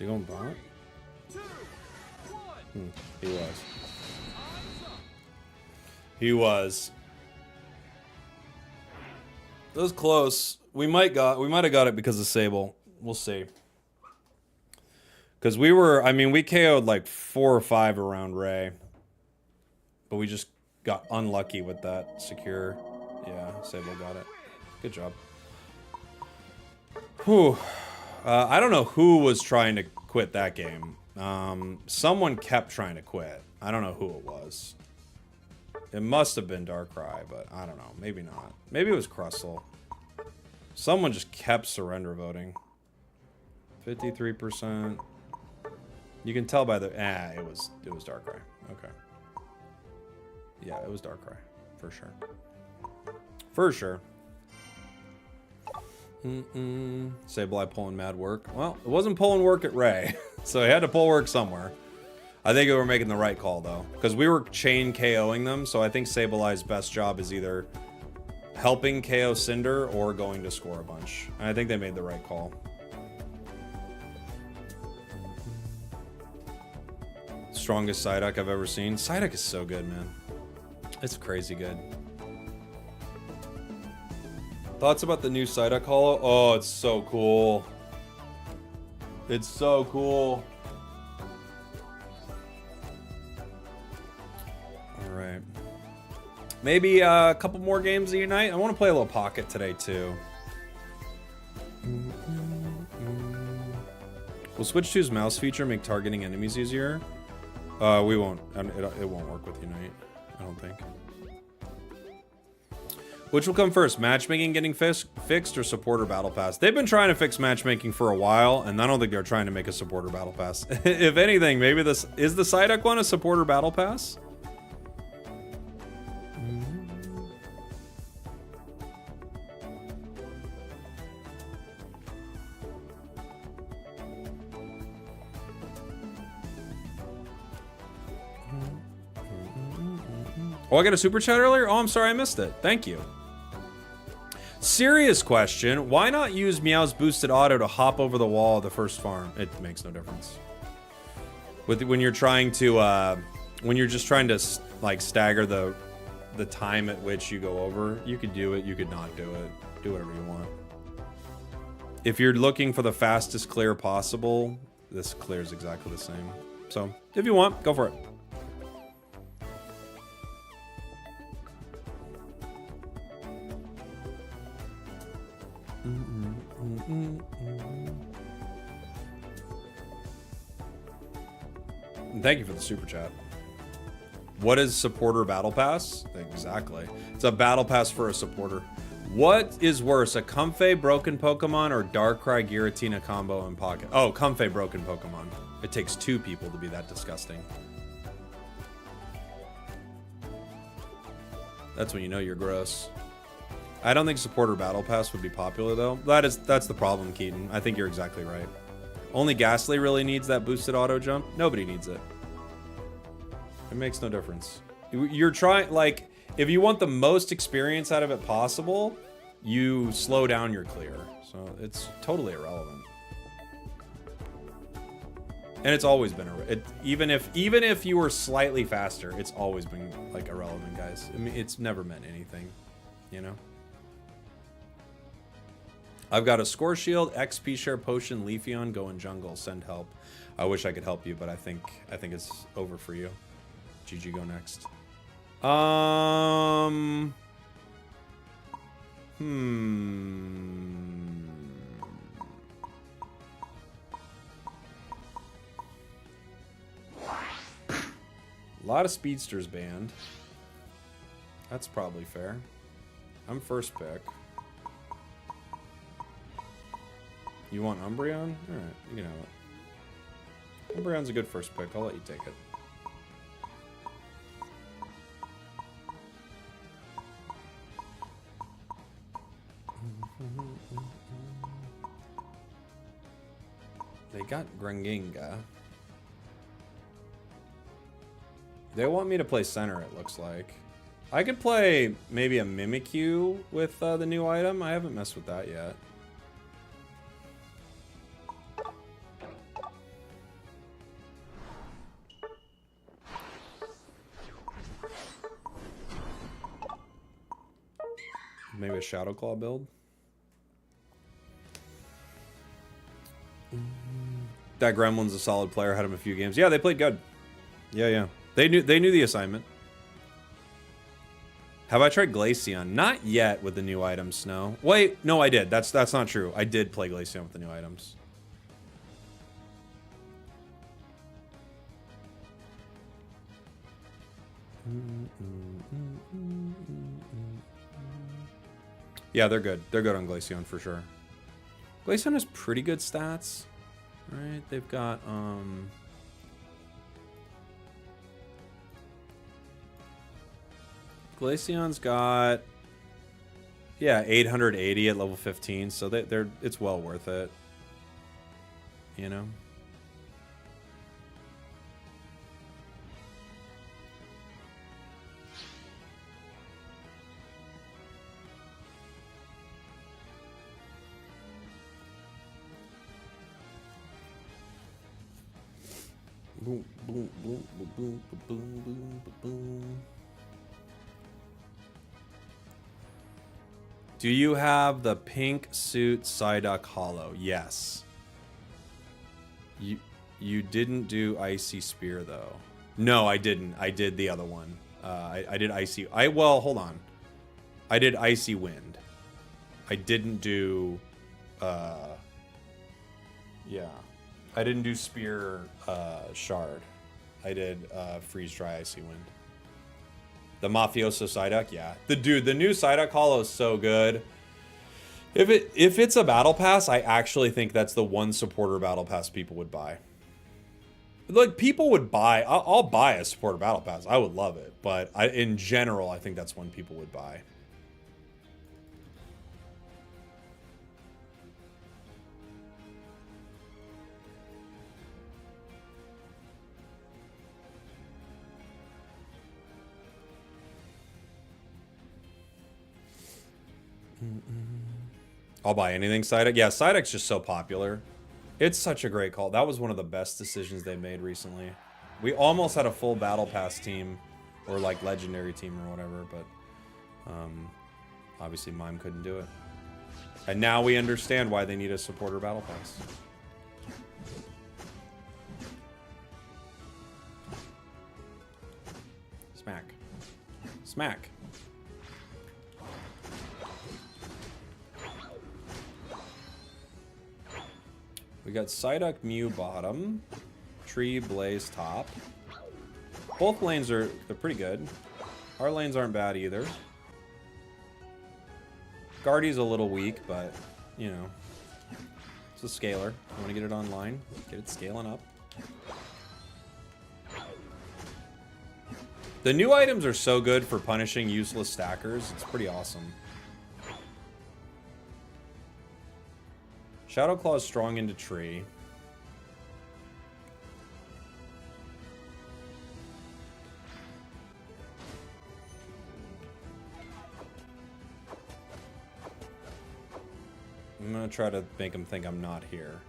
he going bot? He was. He was. That was close. We might have got it because of Sable. We'll see. Because we were, I mean, we KO'd like 4 or 5 around Ray. But we just got unlucky with that secure. Yeah, Sable got it. Good job. Whew. I don't know who was trying to quit that game. Someone kept trying to quit. I don't know who it was. It must have been Darkrai, but I don't know. Maybe not. Maybe it was Crustle. Someone just kept surrender voting. 53%. You can tell by the... it was Darkrai. Okay. Yeah, it was Darkrai. For sure. For sure. Sableye pulling mad work. Well, it wasn't pulling work at Ray. So he had to pull work somewhere. I think we were making the right call, though. Because we were chain KOing them, so I think Sableye's best job is either helping KO Cinder or going to score a bunch. And I think they made the right call. Strongest Psyduck I've ever seen. Psyduck is so good, man. It's crazy good. Thoughts about the new Psyduck Holo? Oh, it's so cool. It's so cool. Alright. Maybe a couple more games of Unite. I want to play a little Pocket today, too. Will Switch 2's mouse feature make targeting enemies easier? We won't. It won't work with Unite, I don't think. Which will come first, matchmaking getting fixed or supporter battle pass? They've been trying to fix matchmaking for a while, and I don't think they're trying to make a supporter battle pass. If anything, maybe this is the Psyduck one a supporter battle pass? Oh, I got a super chat earlier? Oh, I'm sorry, I missed it. Thank you. Serious question. Why not use Meow's boosted auto to hop over the wall of the first farm? It makes no difference. When you're trying to, when you're just trying to like stagger the time at which you go over, you could do it. You could not do it. Do whatever you want. If you're looking for the fastest clear possible, this clears exactly the same. So if you want, go for it. Thank you for the super chat. What is supporter battle pass? Exactly. It's a battle pass for a supporter. What is worse, a Comfey broken Pokemon or Darkrai Giratina combo in Pocket? Oh, Comfey broken Pokemon. It takes 2 people to be that disgusting. That's when you know you're gross. I don't think supporter battle pass would be popular though. That's the problem, Keaton. I think you're exactly right. Only Ghastly really needs that boosted auto jump. Nobody needs it. It makes no difference. You're trying, like, if you want the most experience out of it possible, you slow down your clear. So it's totally irrelevant. And it's always been even if you were slightly faster, it's always been like irrelevant, guys. I mean, it's never meant anything, you know. I've got a Score Shield, XP Share Potion, Leafeon, go in jungle, send help. I wish I could help you, but I think it's over for you. GG, go next. A lot of speedsters banned. That's probably fair. I'm first pick. You want Umbreon? Alright, you can have it. Umbreon's a good first pick. I'll let you take it. They got Granginga. They want me to play center, it looks like. I could play maybe a Mimikyu with the new item. I haven't messed with that yet. Maybe a Shadow Claw build. That Gremlin's a solid player. Had him a few games. Yeah, they played good. Yeah. They knew the assignment. Have I tried Glaceon? Not yet with the new items, Snow. Wait, no, I did. That's not true. I did play Glaceon with the new items. Yeah, they're good. They're good on Glaceon for sure. Glaceon has pretty good stats, right? They've got Glaceon's got, yeah, 880 at level 15, so they're it's well worth it. You know? Boom, boom, boom, boom, boom, boom, boom, boom. Do you have the pink suit Psyduck Hollow? Yes. You didn't do Icy Spear though. No, I didn't. I did the other one. I did Icy. Well, hold on. I did Icy Wind. I didn't do. Yeah. I didn't do Spear Shard. I did Freeze Dry Icy Wind. The Mafioso Psyduck, yeah. The new Psyduck Hollow is so good. If it's a battle pass, I actually think that's the one supporter battle pass people would buy. Like, people would buy. I'll buy a supporter battle pass. I would love it, but in general, I think that's one people would buy. I'll buy anything Psyduck. Yeah, Psyduck's just so popular. It's such a great call. That was one of the best decisions they made recently. We almost had a full Battle Pass team, or like Legendary team or whatever, but obviously Mime couldn't do it. And now we understand why they need a supporter Battle Pass. Smack. Smack. We got Psyduck Mew bottom, Tree Blaze top. Both lanes they're pretty good. Our lanes aren't bad either. Guardy's a little weak, but you know, it's a scaler. You want to get it online, get it scaling up. The new items are so good for punishing useless stackers. It's pretty awesome. Shadow Claw is strong into tree. I'm gonna try to make him think I'm not here.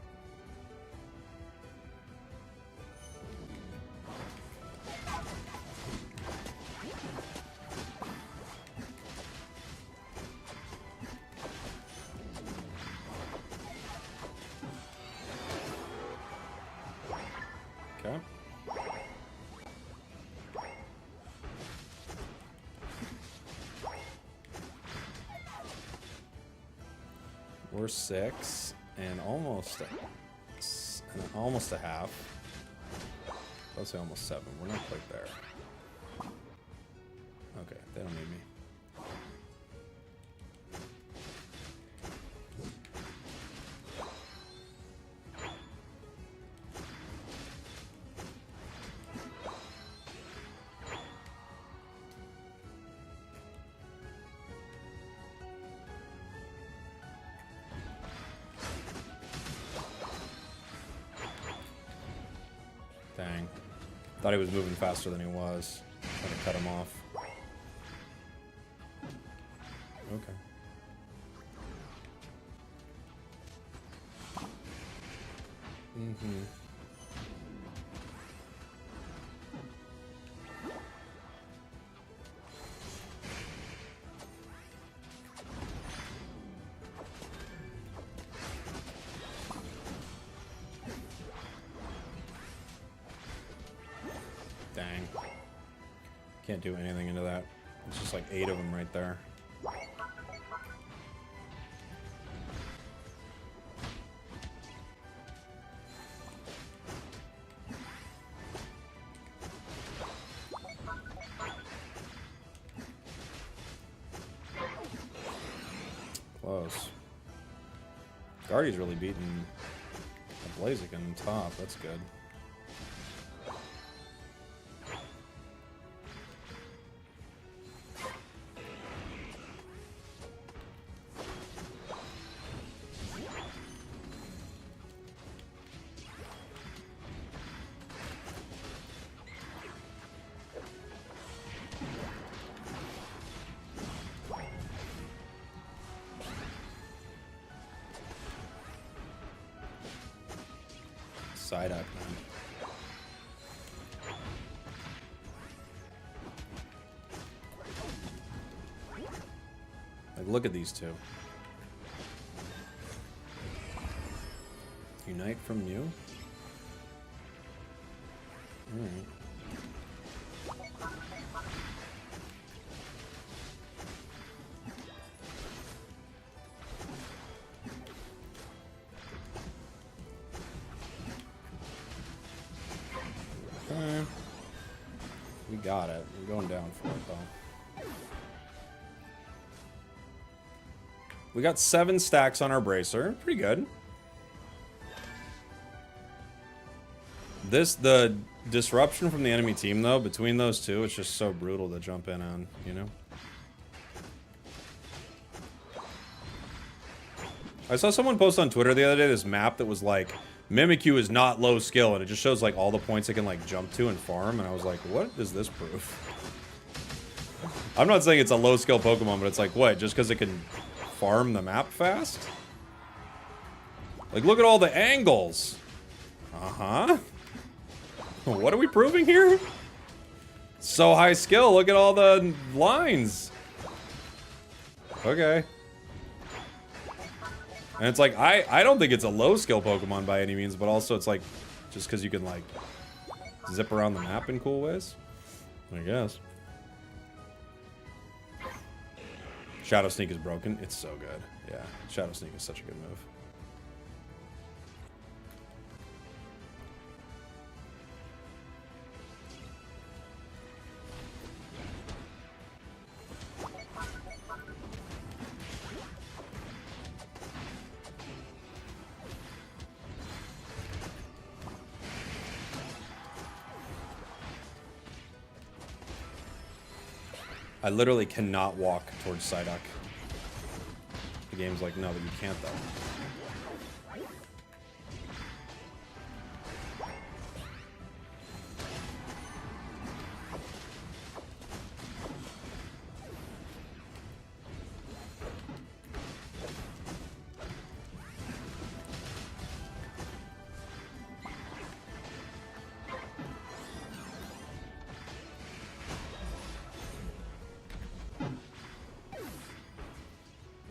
Okay. We're 6 and almost a half. Let's say almost 7. We're not quite there. Okay, they don't need me. Dang. Thought he was moving faster than he was. Trying to cut him off. Okay. Mm-hmm. Dang. Can't do anything into that. It's just like 8 of them right there. Close. Guardy's really beating the Blaziken on top. That's good. Side up, man. Like, look at these two. Unite from you? Alright. We got it. We're going down for it, though. We got 7 stacks on our bracer. Pretty good. The disruption from the enemy team, though, between those two, it's just so brutal to jump in on, you know? I saw someone post on Twitter the other day this map that was like, Mimikyu is not low skill, and it just shows like all the points it can like jump to and farm, and I was like, what does this prove? I'm not saying it's a low skill Pokemon, but it's like, what, just because it can farm the map fast? Like, look at all the angles! Uh-huh. What are we proving here? So high skill, look at all the lines! Okay. And it's like, I don't think it's a low skill Pokemon by any means, but also it's like, just because you can like, zip around the map in cool ways? I guess. Shadow Sneak is broken. It's so good. Yeah, Shadow Sneak is such a good move. I literally cannot walk towards Psyduck. The game's like, no, but you can't, though.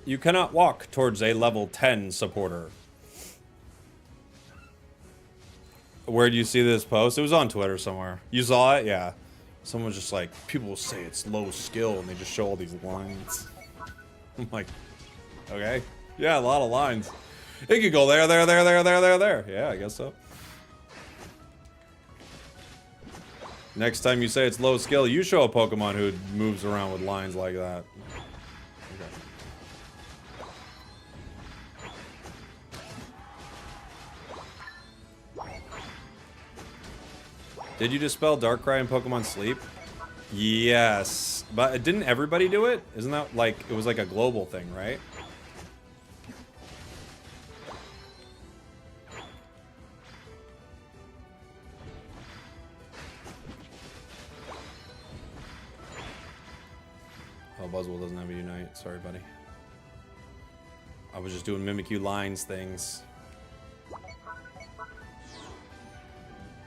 You cannot walk towards a level 10 supporter. Where do you see this post? It was on Twitter somewhere. You saw it? Yeah. Someone was just like, people will say it's low skill, and they just show all these lines. I'm like, okay. Yeah, a lot of lines. It could go there, there, there, there, there, there, there. Yeah, I guess so. Next time you say it's low skill, you show a Pokemon who moves around with lines like that. Did you dispel Darkrai in Pokemon Sleep? Yes. But didn't everybody do it? Isn't that like, it was like a global thing, right? Oh, Buzzwole doesn't have a Unite. Sorry, buddy. I was just doing Mimikyu lines things.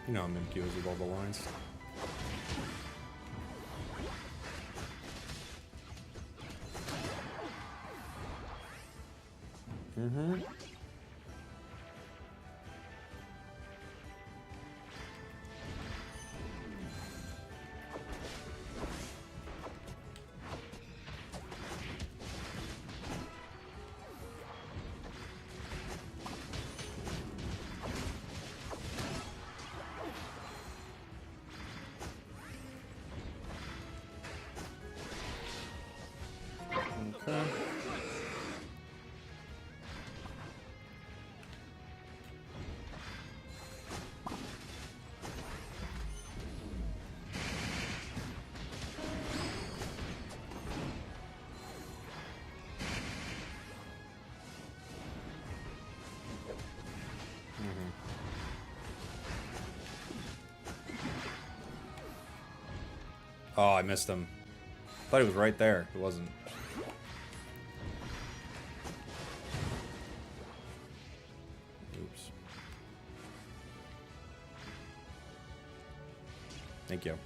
You know how Mimikyu is with all the lines. Mm-hmm. Oh, I missed him. Thought he was right there. He wasn't. Oops. Thank you.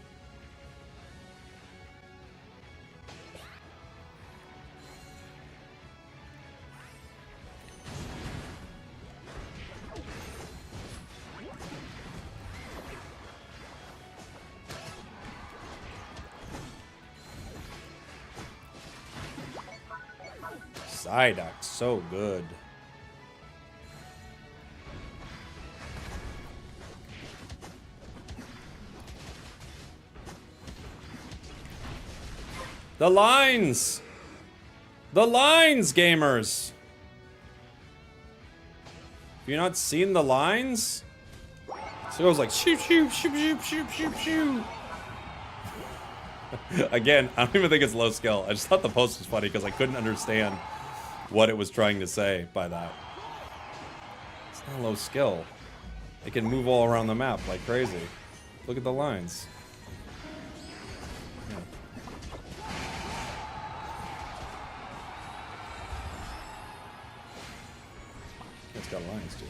Psyduck, so good. The lines! The lines, gamers! Have you not seen the lines? So it goes like shoot, shoot, shoot, shoot, shoot, shoot, shoot. Again, I don't even think it's low skill. I just thought the post was funny because I couldn't understand what it was trying to say by that. It's not low skill. It can move all around the map like crazy. Look at the lines. Yeah. It's got lines too.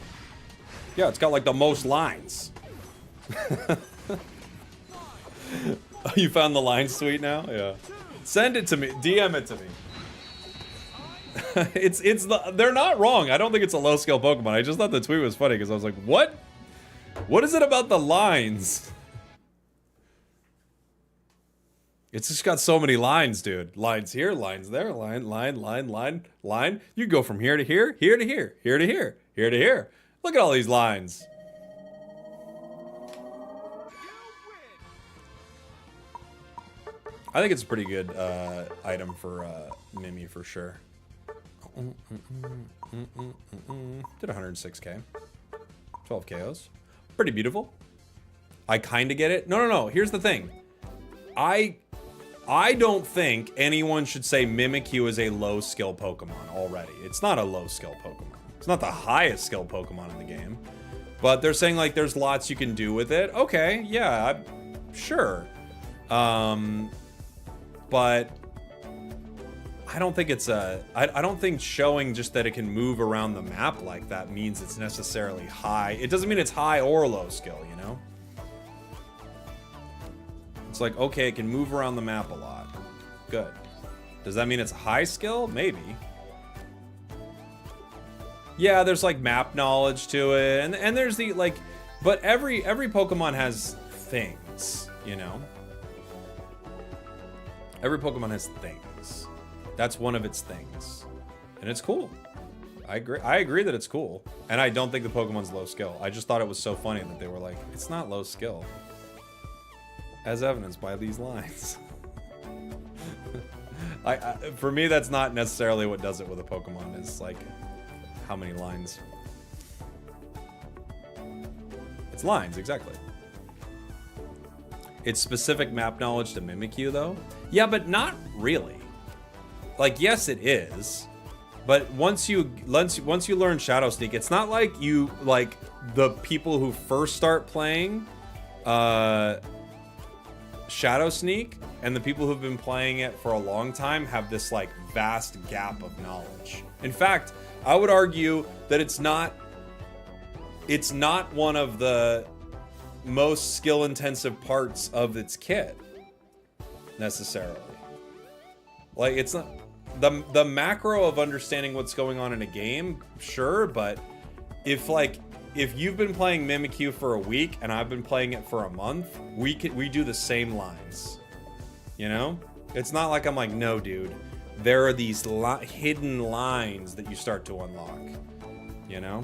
Yeah, it's got like the most lines. You found the line suite now? Yeah. Send it to me. DM it to me. They're not wrong. I don't think it's a low skill Pokemon. I just thought the tweet was funny because I was like, what? What is it about the lines? It's just got so many lines, dude. Lines here, lines there, line. You go from here to here, here to here, here to here, here to here. Look at all these lines. I think it's a pretty good item for Mimi for sure. Did 106k. 12 KOs. Pretty beautiful. I kind of get it. No. Here's the thing. I don't think anyone should say Mimikyu is a low skill Pokemon already. It's not a low skill Pokemon. It's not the highest skill Pokemon in the game. But they're saying like there's lots you can do with it. Okay, yeah, sure. But I don't think it's I don't think showing just that it can move around the map like that means it's necessarily high. It doesn't mean it's high or low skill, you know? It's like, okay, it can move around the map a lot. Good. Does that mean it's high skill? Maybe. Yeah, there's like map knowledge to it, and there's the like, but every Pokemon has things, you know? Every Pokemon has things. That's one of its things. And it's cool. I agree that it's cool. And I don't think the Pokemon's low skill. I just thought it was so funny that they were like, it's not low skill. As evidenced by these lines. For me, that's not necessarily what does it with a Pokemon. Is like, how many lines. It's lines, exactly. It's specific map knowledge to Mimikyu, though. Yeah, but not really. Like, yes, it is. But once you learn Shadow Sneak, it's not like you like the people who first start playing Shadow Sneak and the people who've been playing it for a long time have this like vast gap of knowledge. In fact, I would argue that it's not one of the most skill-intensive parts of its kit necessarily. Like, it's not the macro of understanding what's going on in a game, sure, but if you've been playing Mimikyu for a week and I've been playing it for a month, we do the same lines. You know? It's not like I'm like, no, dude. There are these hidden lines that you start to unlock. You know?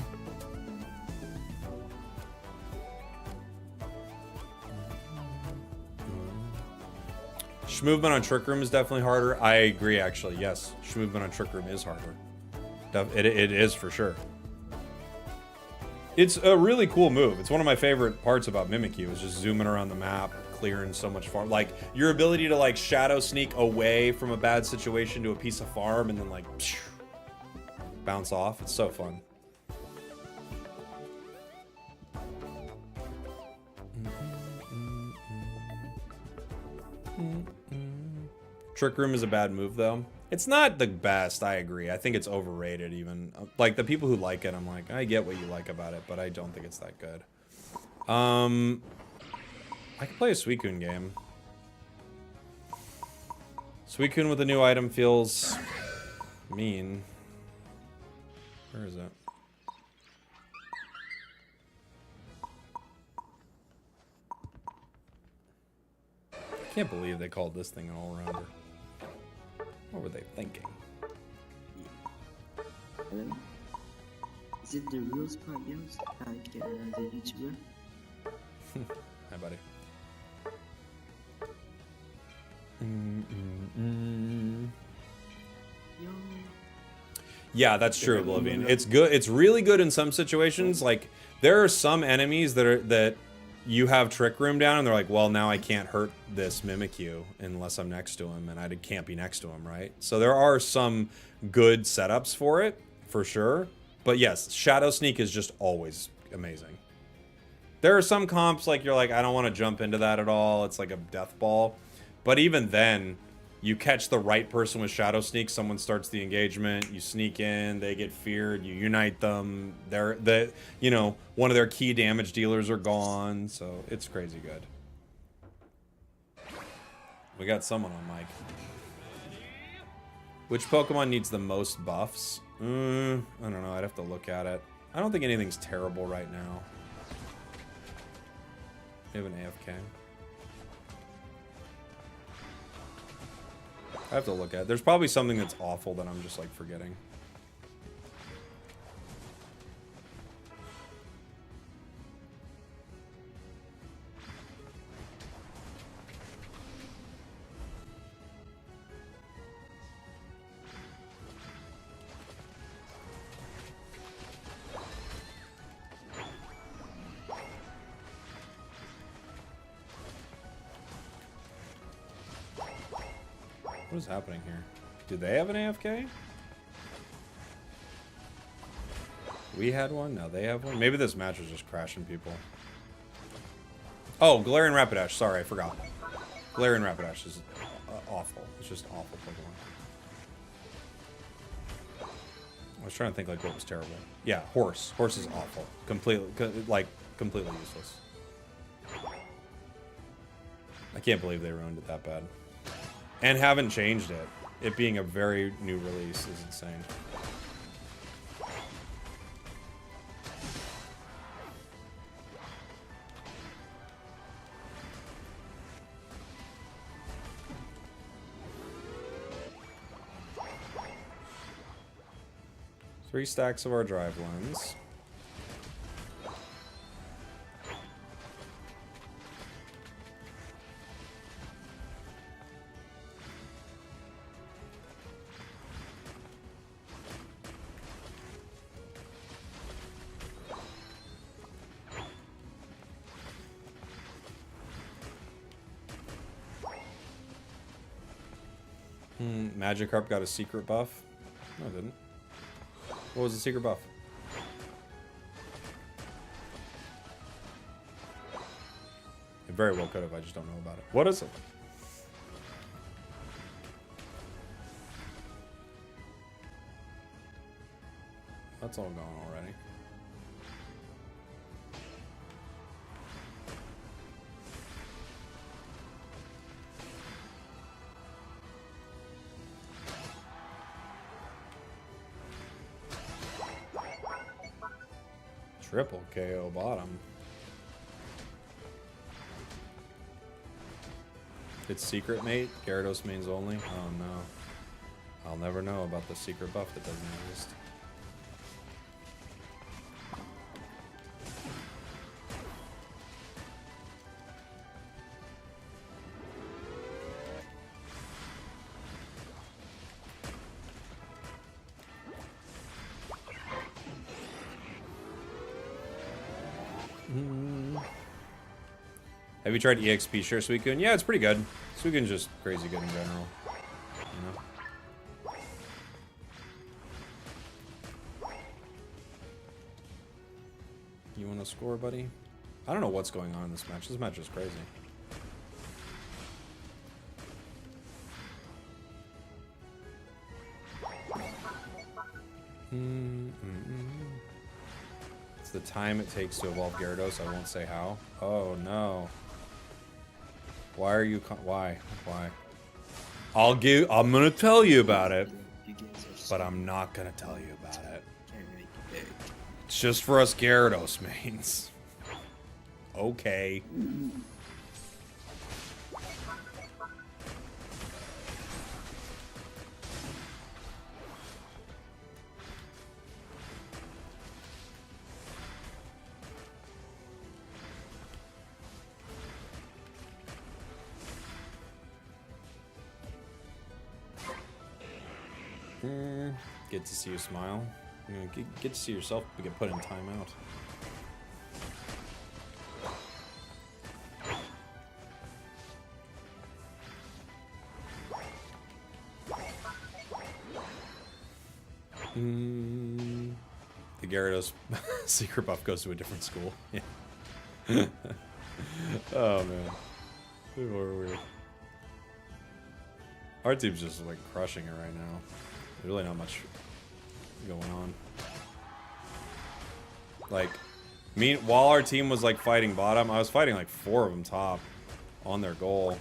Movement on Trick Room is definitely harder. I agree, actually. Yes, movement on Trick Room is harder. It is for sure. It's a really cool move. It's one of my favorite parts about Mimikyu is just zooming around the map, clearing so much farm. Like, your ability to, like, shadow sneak away from a bad situation to a piece of farm and then, like, bounce off. It's so fun. Trick Room is a bad move, though. It's not the best, I agree. I think it's overrated, even. Like, the people who like it, I'm like, I get what you like about it, but I don't think it's that good. I could play a Suicune game. Suicune with a new item feels mean. Where is it? I can't believe they called this thing an all-rounder. What were they thinking? Hello? Is it the real spragels, like the YouTuber? Hi, buddy. Yo. Yeah, that's true, Oblivion. It's good. It's really good in some situations. Like, there are some enemies that you have Trick Room down, and they're like, well, now I can't hurt this Mimikyu unless I'm next to him, and I can't be next to him, right? So there are some good setups for it, for sure. But yes, Shadow Sneak is just always amazing. There are some comps, like, you're like, I don't want to jump into that at all. It's like a death ball. But even then, you catch the right person with Shadow Sneak, someone starts the engagement, you sneak in, they get feared, you unite them, you know, one of their key damage dealers are gone, so it's crazy good. We got someone on mic. Which Pokemon needs the most buffs? I don't know, I'd have to look at it. I don't think anything's terrible right now. We have an AFK. I have to look at it. There's probably something that's awful that I'm just, like, forgetting. What is happening here? Do they have an AFK? We had one? No, they have one? Maybe this match was just crashing people. Oh, Galarian Rapidash. Sorry, I forgot. Galarian Rapidash is awful. It's just awful Pokemon. I was trying to think, like, what was terrible. Yeah, Horse. Horse is awful. Completely useless. I can't believe they ruined it that bad. And haven't changed it. It being a very new release is insane. Three stacks of our drive lens. Magikarp got a secret buff. No, it didn't. What was the secret buff? It very well could have. I just don't know about it. What is it? That's all gone already. Triple KO bottom. It's secret mate? Gyarados mains only? Oh no. I'll never know about the secret buff that doesn't exist. Have you tried EXP Share Suicune? Yeah, it's pretty good. Suicune's just crazy good in general. You know? You want to score, buddy? I don't know what's going on in this match. This match is crazy. It's the time it takes to evolve Gyarados. I won't say how. Oh no. Why are you? Why? Why? I'm gonna tell you about it, but I'm not gonna tell you about it. It's just for us Gyarados mains. Okay. Get to see you smile. Get to see yourself get put in timeout. The Gyarados secret buff goes to a different school. Yeah. Oh man. Weird. Our team's just like crushing it right now. There's really not much going on. Like, while our team was like fighting bottom, I was fighting like 4 of them top on their goal.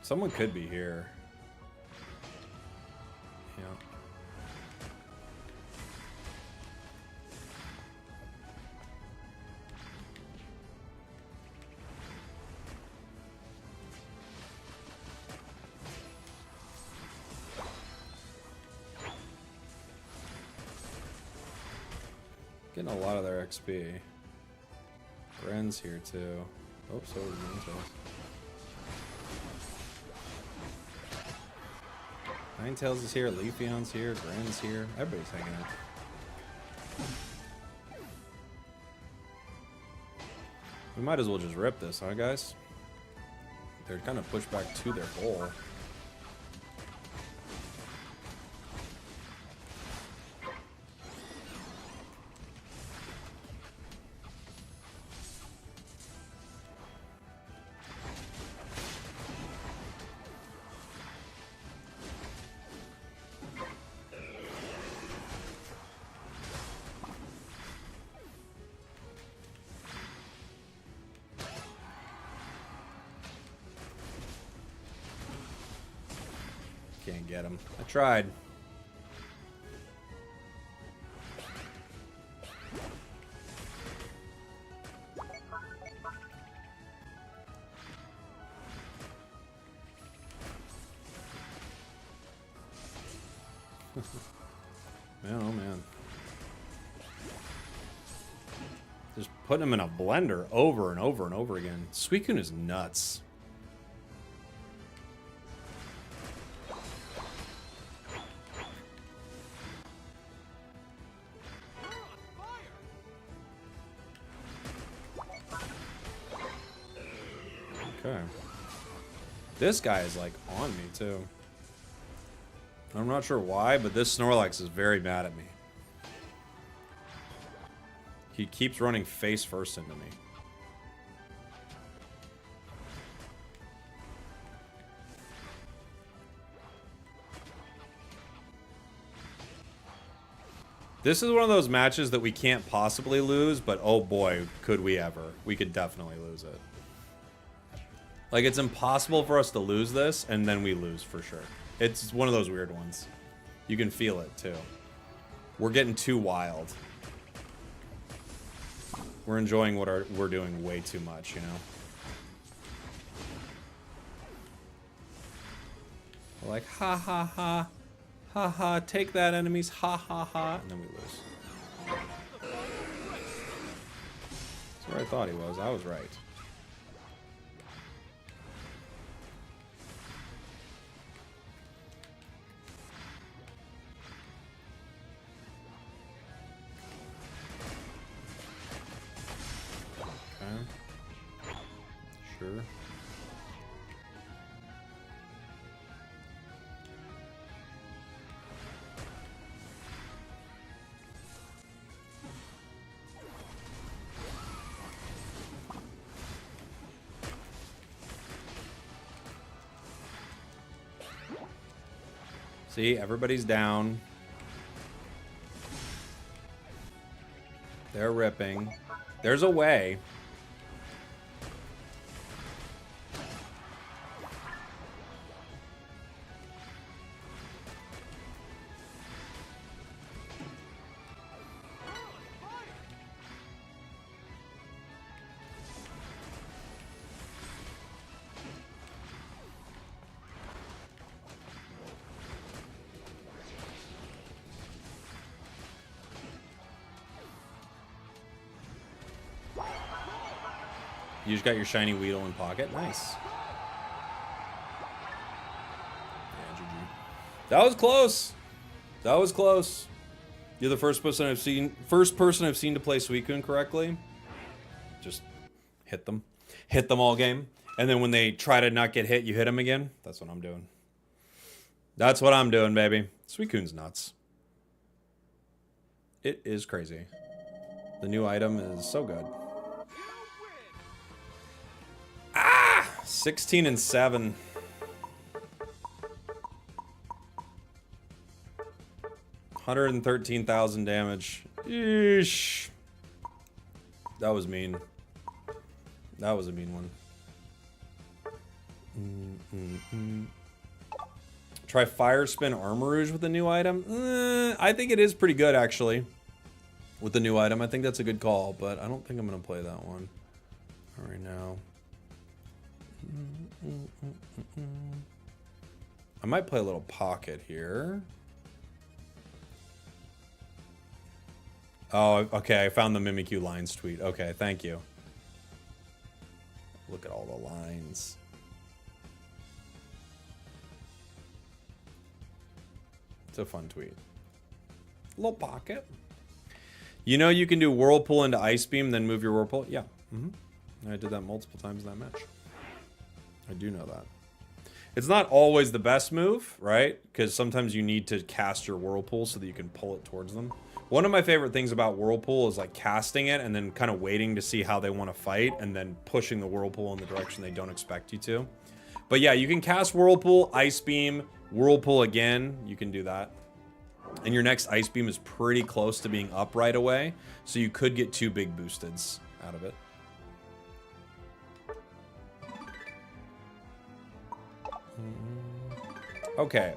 Someone could be here. Yeah. Getting a lot of their XP. Gren's here too. Oh, so is Ninetales. Ninetales is here, Leafeon's here, Gren's here. Everybody's hanging out. We might as well just rip this, huh, guys? They're kind of pushed back to their goal. Can't get him. I tried. Man, oh man. Just putting him in a blender over and over and over again. Suicune is nuts. Okay. This guy is like on me too. I'm not sure why, but this Snorlax is very mad at me. He keeps running face first into me. This is one of those matches that we can't possibly lose, but oh boy, could we ever. We could definitely lose it. Like, it's impossible for us to lose this, and then we lose for sure. It's one of those weird ones. You can feel it, too. We're getting too wild. We're enjoying what we're doing way too much, you know? We're like, ha ha ha. Ha ha, take that, enemies. Ha ha ha. And then we lose. That's where I thought he was. I was right. Okay. Sure. See, everybody's down. They're ripping. There's a way. You just got your shiny Weedle in pocket. Nice. Yeah, GG. That was close. That was close. You're the first person I've seen to play Suicune correctly. Just hit them. Hit them all game. And then when they try to not get hit, you hit them again. That's what I'm doing. That's what I'm doing, baby. Suicune's nuts. It is crazy. The new item is so good. 16 and 7. 113,000 damage. Yeesh. That was mean. That was a mean one. Try Fire Spin Armourouge with the new item. I think it is pretty good, actually. With the new item. I think that's a good call, but I don't think I'm going to play that one right now. I might play a little pocket here. Oh, okay. I found the Mimikyu lines tweet. Okay, thank you. Look at all the lines. It's a fun tweet. Little pocket. You know you can do Whirlpool into Ice Beam, then move your Whirlpool? Yeah. I did that multiple times in that match. I do know that. It's not always the best move, right? Because sometimes you need to cast your Whirlpool so that you can pull it towards them. One of my favorite things about Whirlpool is like casting it and then kind of waiting to see how they want to fight and then pushing the Whirlpool in the direction they don't expect you to. But yeah, you can cast Whirlpool, Ice Beam, Whirlpool again. You can do that. And your next Ice Beam is pretty close to being up right away. So you could get 2 big boosteds out of it. Okay.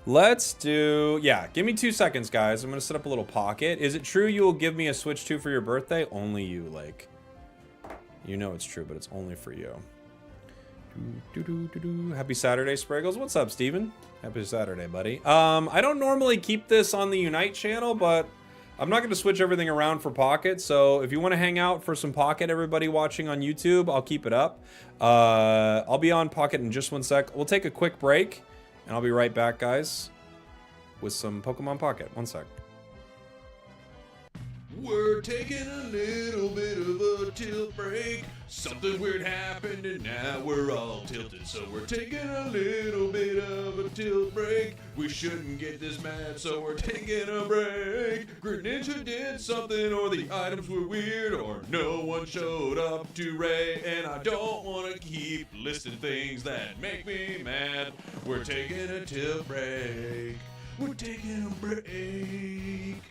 Let's do... Yeah, give me 2 seconds, guys. I'm going to set up a little pocket. Is it true you will give me a Switch 2 for your birthday? Only you, like... You know it's true, but it's only for you. Happy Saturday, Spragels. What's up, Steven? Happy Saturday, buddy. I don't normally keep this on the Unite channel, but I'm not going to switch everything around for Pocket. So if you want to hang out for some Pocket, everybody watching on YouTube, I'll keep it up. I'll be on Pocket in just 1 sec. We'll take a quick break, and I'll be right back, guys, with some Pokemon Pocket. 1 sec. We're taking a little bit of a tilt break. Something weird happened and now we're all tilted. So we're taking a little bit of a tilt break. We shouldn't get this mad, so we're taking a break. Greninja did something, or the items were weird, or no one showed up to raid. And I don't want to keep listing things that make me mad. We're taking a tilt break. We're taking a break.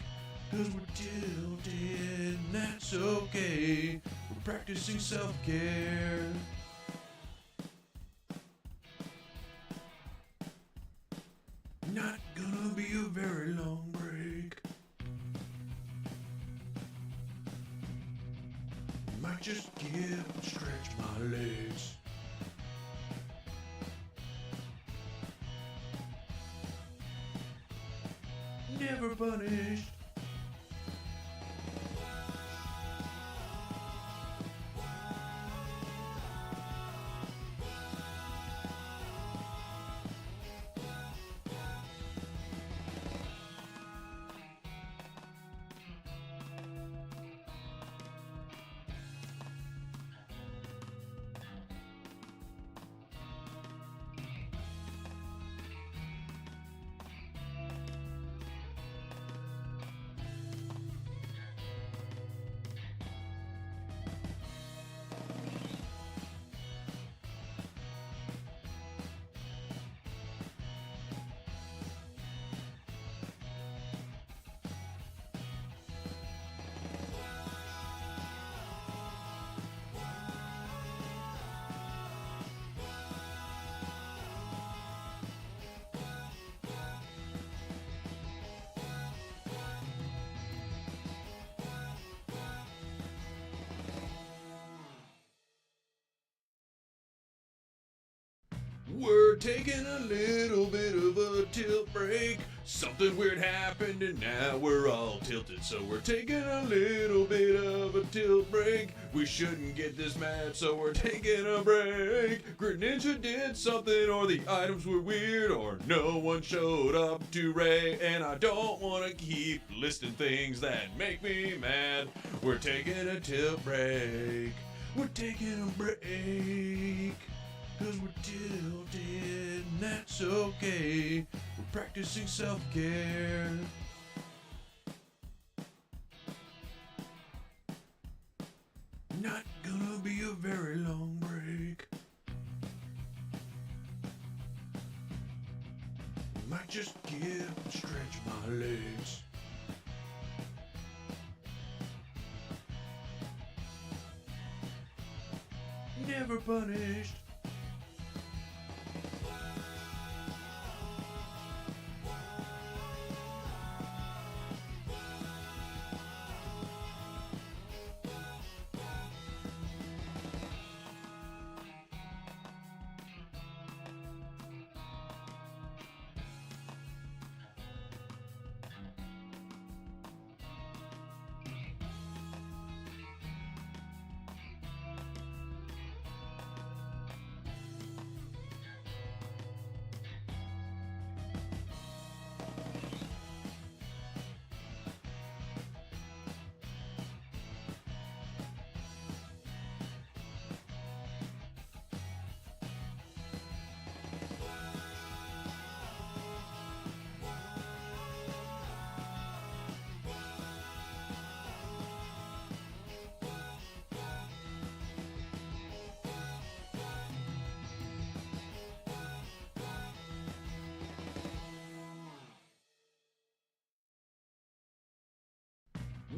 Cause we're tilted, and that's okay. We're practicing self-care. Not gonna be a very long break. Might just give and stretch my legs. Never punished. We're taking a little bit of a tilt break. Something weird happened and now we're all tilted. So we're taking a little bit of a tilt break. We shouldn't get this mad, so we're taking a break. Greninja did something, or the items were weird, or no one showed up to Ray. And I don't want to keep listing things that make me mad. We're taking a tilt break. We're taking a break. Cause we're tilted, and that's okay. We're practicing self-care. Not gonna be a very long break. Might just get stretch my legs. Never punished.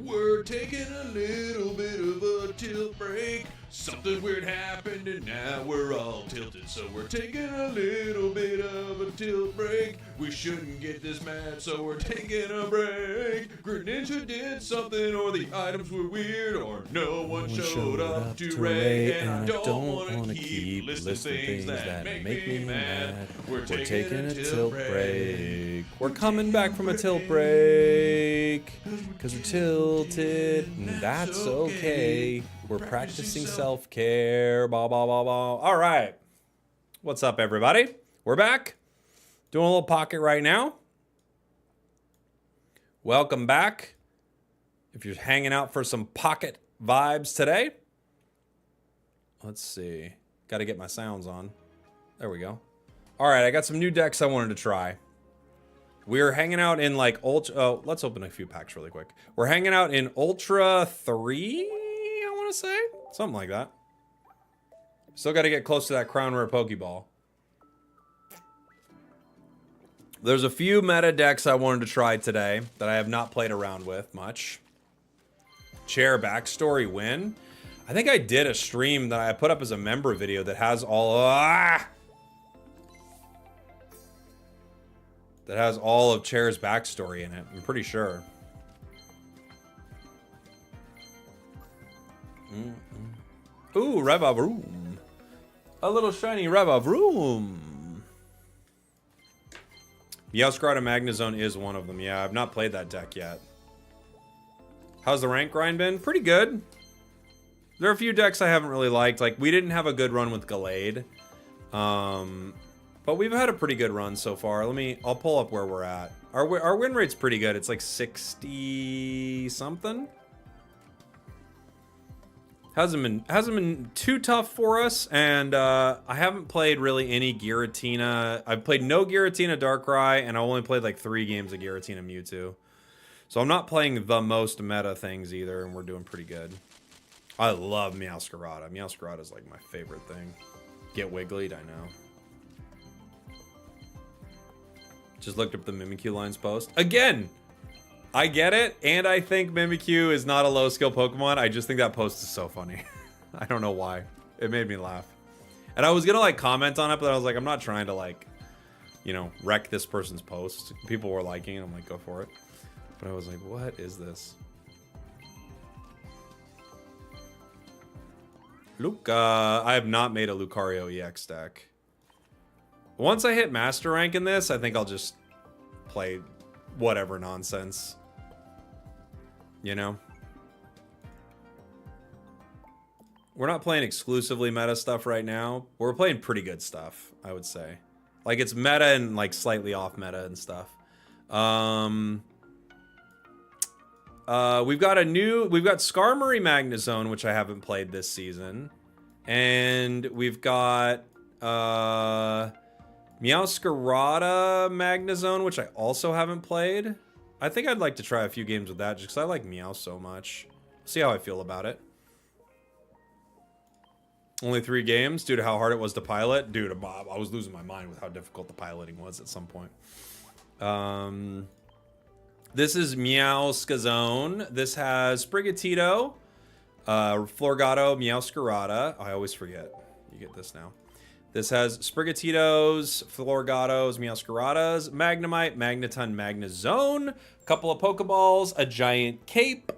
We're taking a little bit of a tilt break. Something weird happened and now we're all tilted. So we're taking a little bit of a tilt break. We shouldn't get this mad, so we're taking a break. Greninja did something, or the items were weird, or no one showed up to Ray. And I don't want to keep listing things that make me mad. We're taking a tilt break. We're coming back from a tilt break. Because we're tilted, and that's okay. We're practicing self-care. Ba ba ba ba. All right. What's up, everybody? We're back. Doing a little pocket right now. Welcome back. If you're hanging out for some pocket vibes today. Let's see. Got to get my sounds on. There we go. All right, I got some new decks I wanted to try. We're hanging out in like Ultra... Oh, let's open a few packs really quick. We're hanging out in Ultra 3, I want to say. Something like that. Still got to get close to that Crown Rare Pokeball. There's a few meta decks I wanted to try today that I have not played around with much. Chair backstory win. I think I did a stream that I put up as a member video that has all... that has all of Chair's backstory in it. I'm pretty sure. Ooh, Revavroom. A little shiny Revavroom. Meowscarada Magnezone is one of them. Yeah, I've not played that deck yet. How's the rank grind been? Pretty good. There are a few decks I haven't really liked. Like, we didn't have a good run with Gallade. But we've had a pretty good run so far. I'll pull up where we're at. Our win rate's pretty good. It's like 60 something. Hasn't been too tough for us, and I haven't played really any Giratina. I've played no Giratina Darkrai, and I only played like 3 games of Giratina Mewtwo. So I'm not playing the most meta things either, and we're doing pretty good. I love Meowscarada. Meowscarada is like my favorite thing. Get Wigglied, I know. Just looked up the Mimikyu lines post. Again! I get it, and I think Mimikyu is not a low-skill Pokemon. I just think that post is so funny. I don't know why. It made me laugh. And I was gonna, like, comment on it, but I was like, I'm not trying to, like, you know, wreck this person's post. People were liking it. I'm like, go for it. But I was like, what is this? I have not made a Lucario EX deck. Once I hit master rank in this, I think I'll just play whatever nonsense. You know? We're not playing exclusively meta stuff right now. We're playing pretty good stuff, I would say. Like, it's meta and, like, slightly off meta and stuff. We've got Skarmory Magnezone, which I haven't played this season. And we've got, Meowscarada Magnezone, which I also haven't played. I think I'd like to try a few games with that, just because I like Meow so much. See how I feel about it. Only 3 games due to how hard it was to pilot. Dude, I was losing my mind with how difficult the piloting was at some point. This is Meowscarada. This has Sprigatito, Florgato, Meowscarada. I always forget. You get this now. This has Sprigatitos, Florgatos, Meowscaradas, Magnemite, Magneton, Magnezone, a couple of Pokeballs, a giant cape,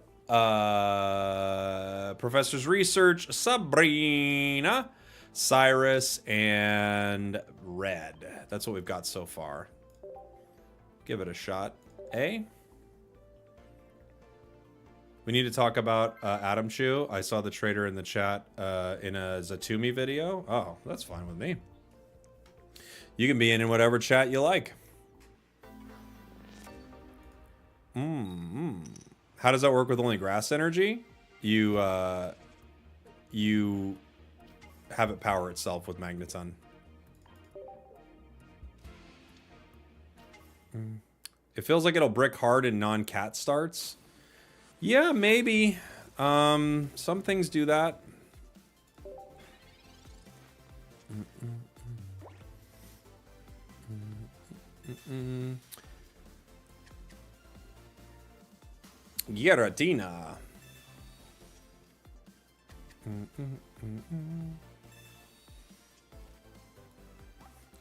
Professor's Research, Sabrina, Cyrus, and Red. That's what we've got so far. Give it a shot. Eh? We need to talk about Adam Chew. I saw the trader in the chat in a Zatumi video. Oh, that's fine with me. You can be in whatever chat you like. How does that work with only grass energy? You have it power itself with Magneton. It feels like it'll brick hard in non-cat starts. Yeah, maybe. Some things do that. Giratina.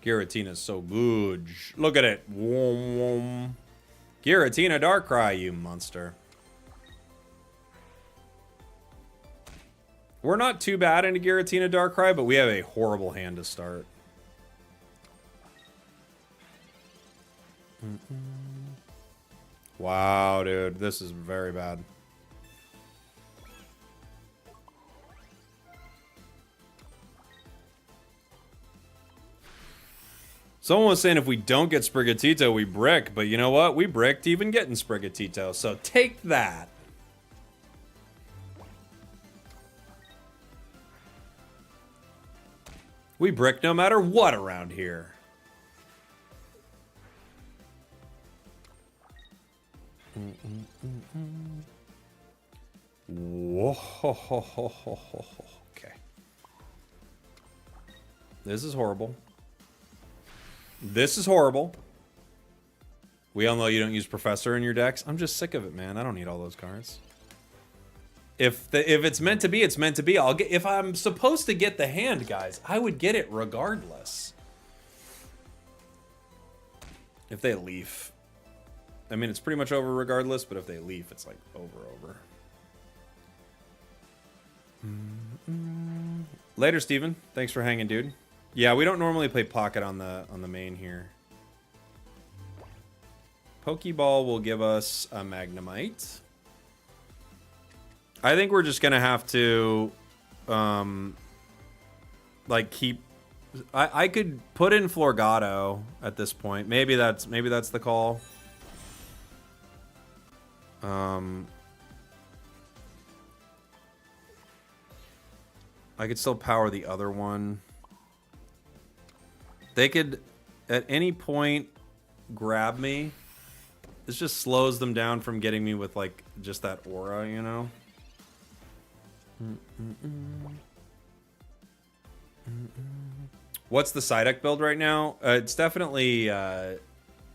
Giratina's so good. Look at it. Giratina Darkrai, you monster. We're not too bad into Giratina Darkrai, but we have a horrible hand to start. Wow, dude. This is very bad. Someone was saying if we don't get Sprigatito, we brick. But you know what? We bricked even getting Sprigatito. So take that. We brick no matter what around here. Whoa. Okay. This is horrible. This is horrible. We all know you don't use Professor in your decks. I'm just sick of it, man. I don't need all those cards. If it's meant to be, it's meant to be. I'll get. If I'm supposed to get the hand, guys, I would get it regardless. If they leaf, I mean, it's pretty much over regardless. But if they leaf, it's like over. Later, Steven. Thanks for hanging, dude. Yeah, we don't normally play Pocket on the main here. Pokeball will give us a Magnemite. I think we're just gonna have to, like keep. I could put in Florgato at this point. Maybe that's the call. I could still power the other one. They could, at any point, grab me. This just slows them down from getting me with, like, just that aura, you know? What's the Psyduck build right now? It's definitely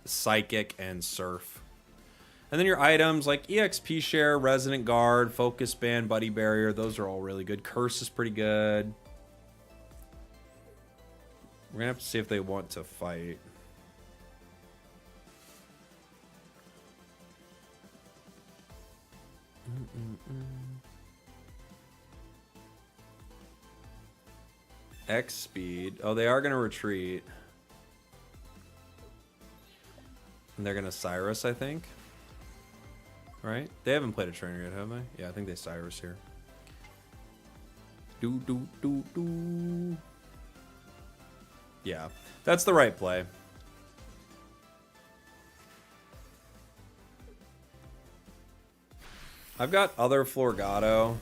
Psychic and Surf. And then your items like EXP Share, Resonant Guard, Focus Band, Buddy Barrier. Those are all really good. Curse is pretty good. We're going to have to see if they want to fight. X speed. Oh, they are going to retreat. And they're gonna Cyrus, I think. Right? They haven't played a trainer yet, have they? Yeah, I think they Cyrus here. Do. Yeah, that's the right play. I've got other Florgato.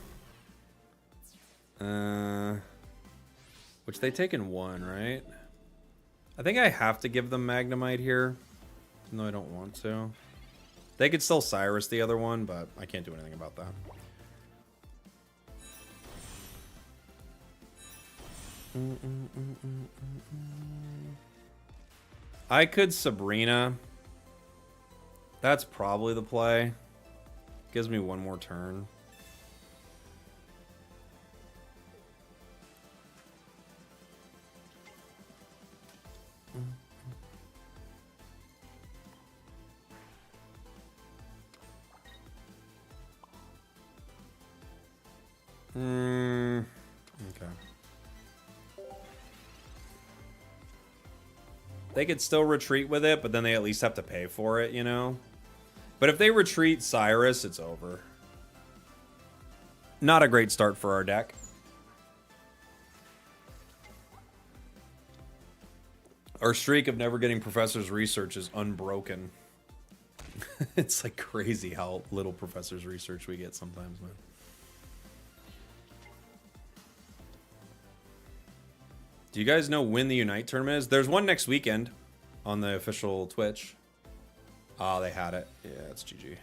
Which they take in one, right? I think I have to give them Magnemite here. Even though I don't want to. They could still Cyrus the other one, but I can't do anything about that. I could Sabrina. That's probably the play. Gives me one more turn. Okay. They could still retreat with it, but then they at least have to pay for it, you know? But if they retreat Cyrus, it's over. Not a great start for our deck. Our streak of never getting Professor's Research is unbroken. It's like crazy how little Professor's Research we get sometimes, man. Do you guys know when the Unite tournament is? There's one next weekend on the official Twitch. Oh, they had it. Yeah, it's GG.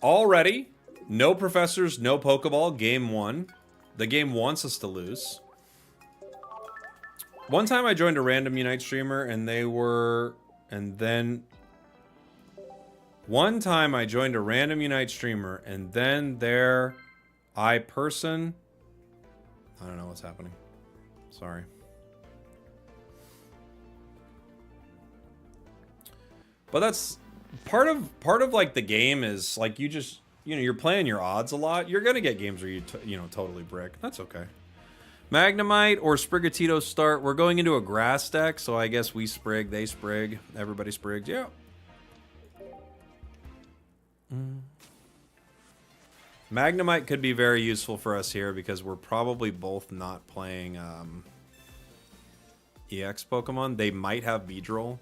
Already, no professors, no Pokeball. Game 1. The game wants us to lose. One time I joined a random Unite streamer and they were... And then... One time I joined a random Unite streamer and then their person... I don't know what's happening. Sorry. But that's part of like the game is like you just, you know, you're playing your odds a lot. You're going to get games where you totally brick. That's okay. Magnemite or Sprigatito start. We're going into a grass deck, so I guess we sprig, they sprig, everybody sprigs. Yeah. Magnemite could be very useful for us here because we're probably both not playing EX Pokemon. They might have Beedrill.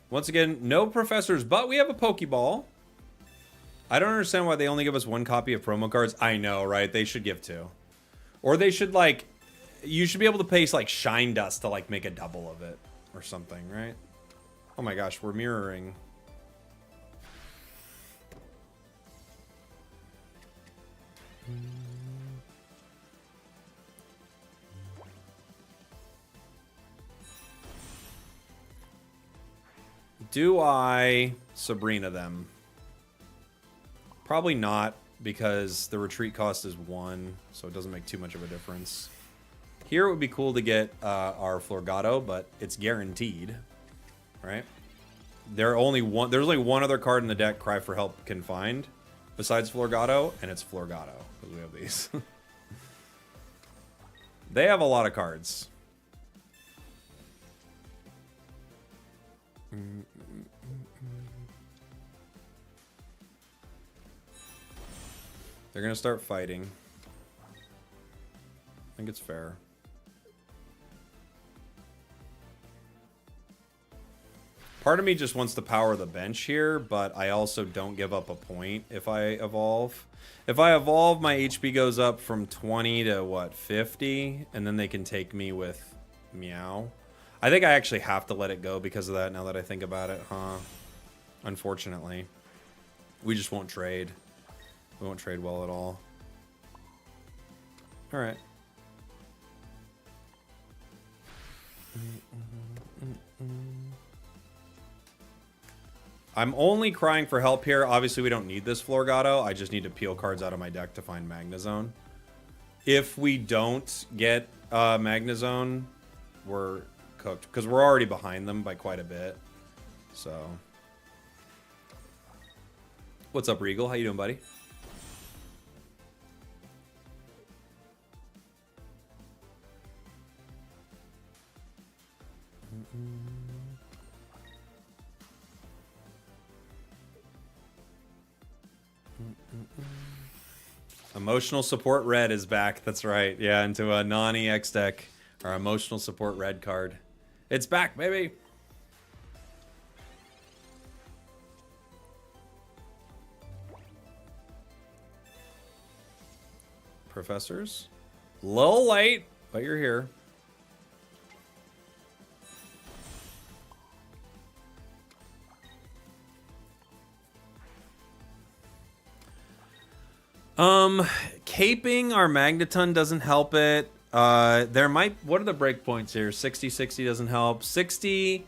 Once again, no professors, but we have a Pokeball. I don't understand why they only give us one copy of promo cards. I know, right? They should give two. Or they should, like... You should be able to paste, like, Shine Dust to, like, make a double of it. Or something, right? Oh my gosh, we're mirroring. Do I Sabrina them? Probably not, because the retreat cost is 1, so it doesn't make too much of a difference. Here it would be cool to get our Florgato, but it's guaranteed, right? There's only one other card in the deck Cry for Help can find, besides Florgato, and it's Florgato, because we have these. They have a lot of cards. They're going to start fighting. I think it's fair. Part of me just wants to power the bench here, but I also don't give up a point if I evolve. If I evolve, my HP goes up from 20 to, what, 50? And then they can take me with Meow. I think I actually have to let it go because of that now that I think about it, huh? Unfortunately. We just won't trade. We won't trade well at all. Alright. I'm only crying for help here. Obviously, we don't need this Florgato. I just need to peel cards out of my deck to find Magnezone. If we don't get Magnezone, we're cooked. Because we're already behind them by quite a bit. So. What's up, Regal? How you doing, buddy? Emotional support red is back. That's right. Yeah, into a non-EX deck. Our emotional support red card. It's back, baby. Professors. Little late, but you're here. Caping our Magneton doesn't help it. There might... What are the breakpoints here? 60, 60 doesn't help. 60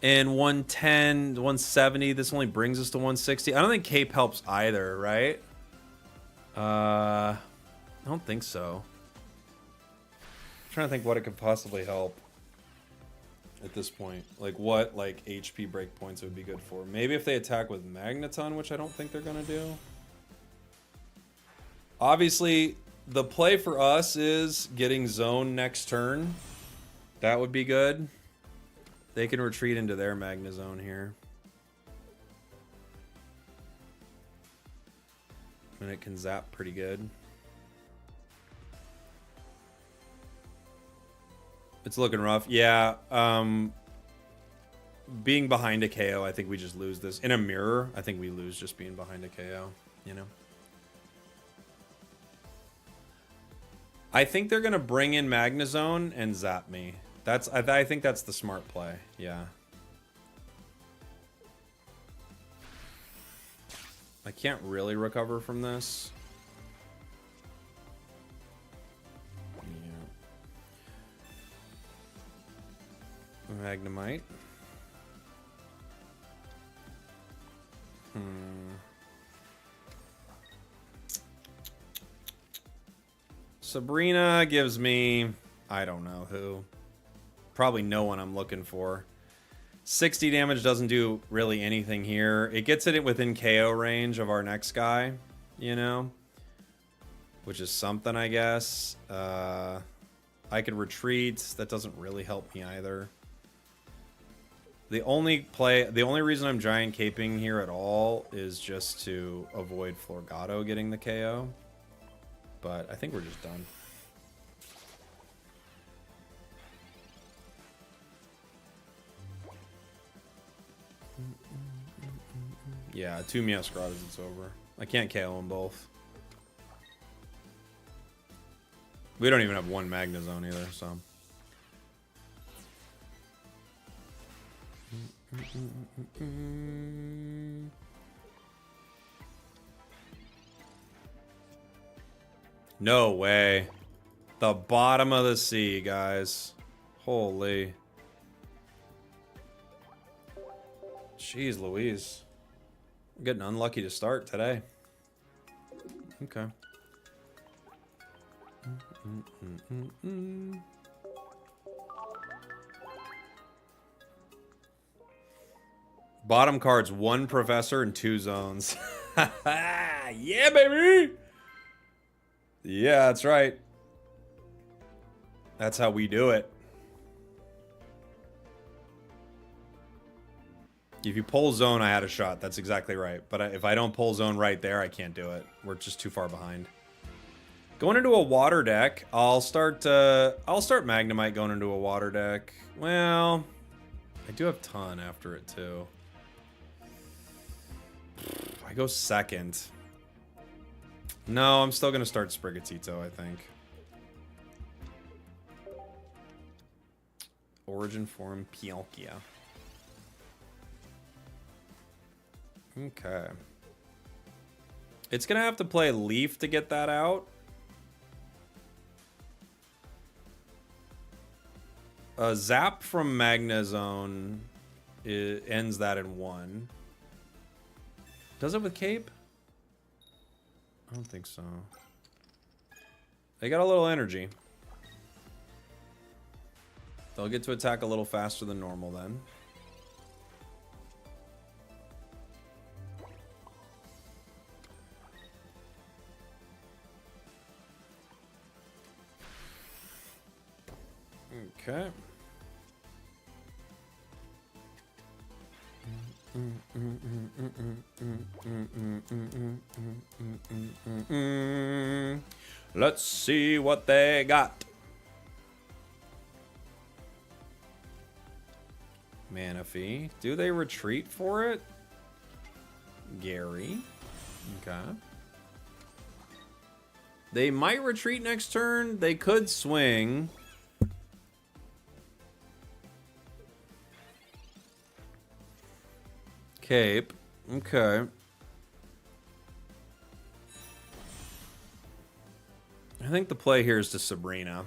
and 110, 170. This only brings us to 160. I don't think Cape helps either, right? I don't think so. I'm trying to think what it could possibly help at this point. Like, what, like, HP breakpoints would be good for. Maybe if they attack with Magneton, which I don't think they're going to do. Obviously, the play for us is getting Zone next turn. That would be good. They can retreat into their Magnezone here. And it can zap pretty good. It's looking rough. Yeah. Being behind a KO, I think we just lose this. In a mirror, I think we lose just being behind a KO, you know? I think they're going to bring in Magnezone and zap me. I think that's the smart play. Yeah. I can't really recover from this. Yeah. Magnemite. Sabrina gives me, I don't know who. Probably no one I'm looking for. 60 damage doesn't do really anything here. It gets it within KO range of our next guy, you know? Which is something, I guess. I could retreat. That doesn't really help me either. The only reason I'm giant caping here at all is just to avoid Florgato getting the KO. But I think we're just done. Yeah, 2 Meowscaradas, it's over. I can't KO them both. We don't even have 1 Magnezone either, so... No way. The bottom of the sea, guys. Holy. Jeez Louise. I'm getting unlucky to start today. Okay. Bottom card's 1 Professor and 2 Zones. Yeah, baby! Yeah, that's right. That's how we do it. If you pull Zone, I had a shot. That's exactly right. But if I don't pull Zone right there, I can't do it. We're just too far behind. Going into a water deck, I'll start Magnemite going into a water deck. Well, I do have Ton after it too. I go second. No, I'm still gonna start Sprigatito, I think. Origin form Pialkia. Okay. It's gonna have to play Leaf to get that out. A Zap from Magnezone ends that in 1. Does it with Cape? I don't think so. They got a little energy. They'll get to attack a little faster than normal then. Okay. Let's see what they got. Manaphy. Do they retreat for it? Gary. Okay. They might retreat next turn. They could swing. Cape. Okay. I think the play here is to Sabrina.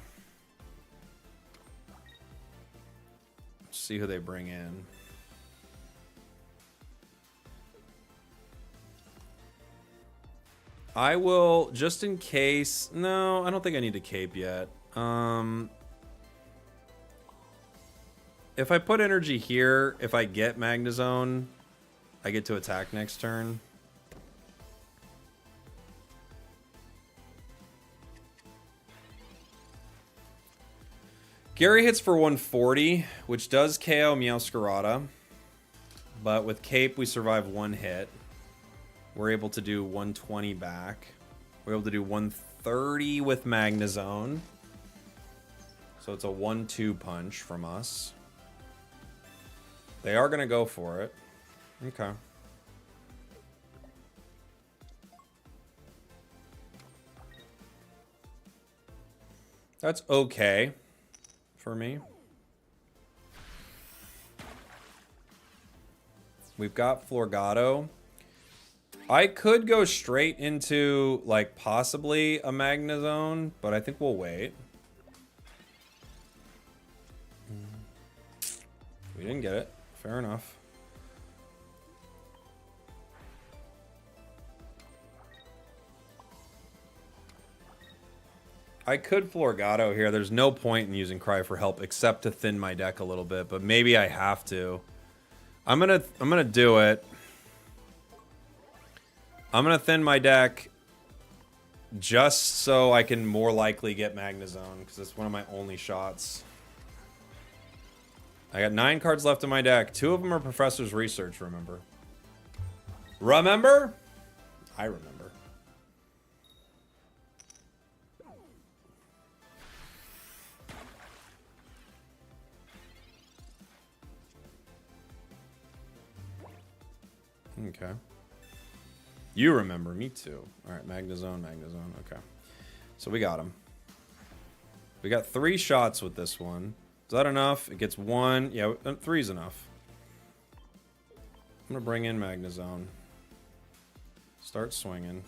Let's see who they bring in. I will, just in case... No, I don't think I need to cape yet. If I put energy here, if I get Magnezone, I get to attack next turn. Gary hits for 140, which does KO Meowscarada. But with Cape, we survive one hit. We're able to do 120 back. We're able to do 130 with Magnezone. So it's a 1-2 punch from us. They are going to go for it. Okay. That's okay for me. We've got Florgato. I could go straight into, like, possibly a Magnezone, but I think we'll wait. We didn't get it. Fair enough. I could Florgato here. There's no point in using Cry for Help except to thin my deck a little bit, but maybe I have to. I'm gonna do it. I'm gonna thin my deck just so I can more likely get Magnezone, because it's one of my only shots. I got 9 cards left in my deck. 2 of them are Professor's Research, remember? Remember? I remember. Okay. You remember, me too. Alright, Magnezone, Magnezone, okay. So we got him. We got 3 shots with this one. Is that enough? It gets 1. Yeah, 3 is enough. I'm gonna bring in Magnezone. Start swinging.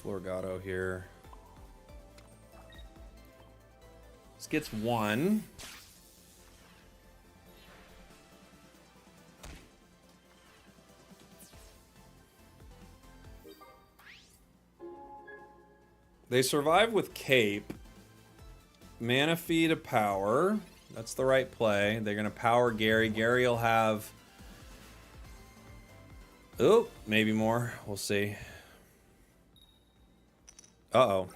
Florgato here. This gets 1. They survive with Cape. Manaphy to power. That's the right play. They're going to power Gary. Gary will have... Oh, maybe more. We'll see. Uh-oh.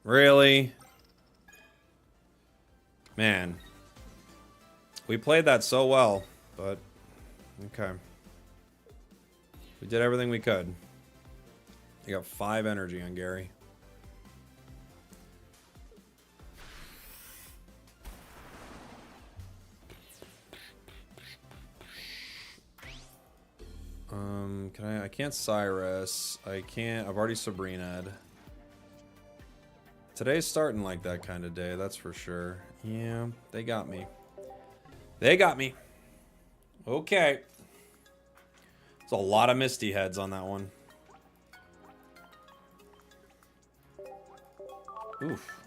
Really? Man. We played that so well, but... Okay. We did everything we could. You got 5 energy on Gary. I can't Cyrus. I can't. I've already Sabrina'd. Today's starting like that kind of day, that's for sure. Yeah, they got me. They got me. Okay. There's a lot of Misty heads on that one. Oof.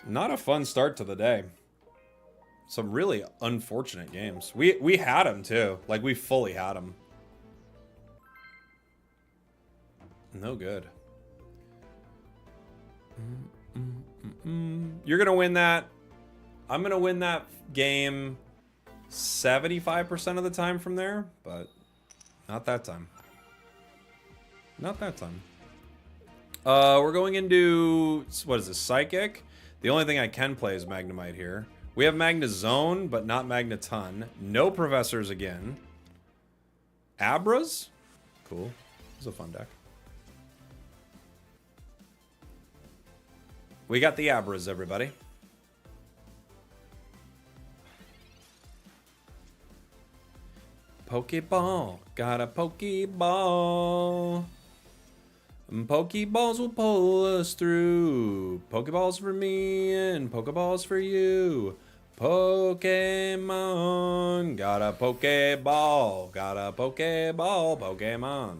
Not a fun start to the day. Some really unfortunate games. We had them too. Like, we fully had them. No good. You're gonna win that. I'm gonna win that game 75% of the time from there, but not that time. Not that time. We're going into, what is this, Psychic? The only thing I can play is Magnemite here. We have Magnezone, but not Magneton. No Professors again. Abras? Cool. This is a fun deck. We got the Abras, everybody. Pokeball. Got a Pokeball. Pokeballs will pull us through. Pokeballs for me and Pokeballs for you. Pokemon. Got a Pokeball. Got a Pokeball. Pokemon.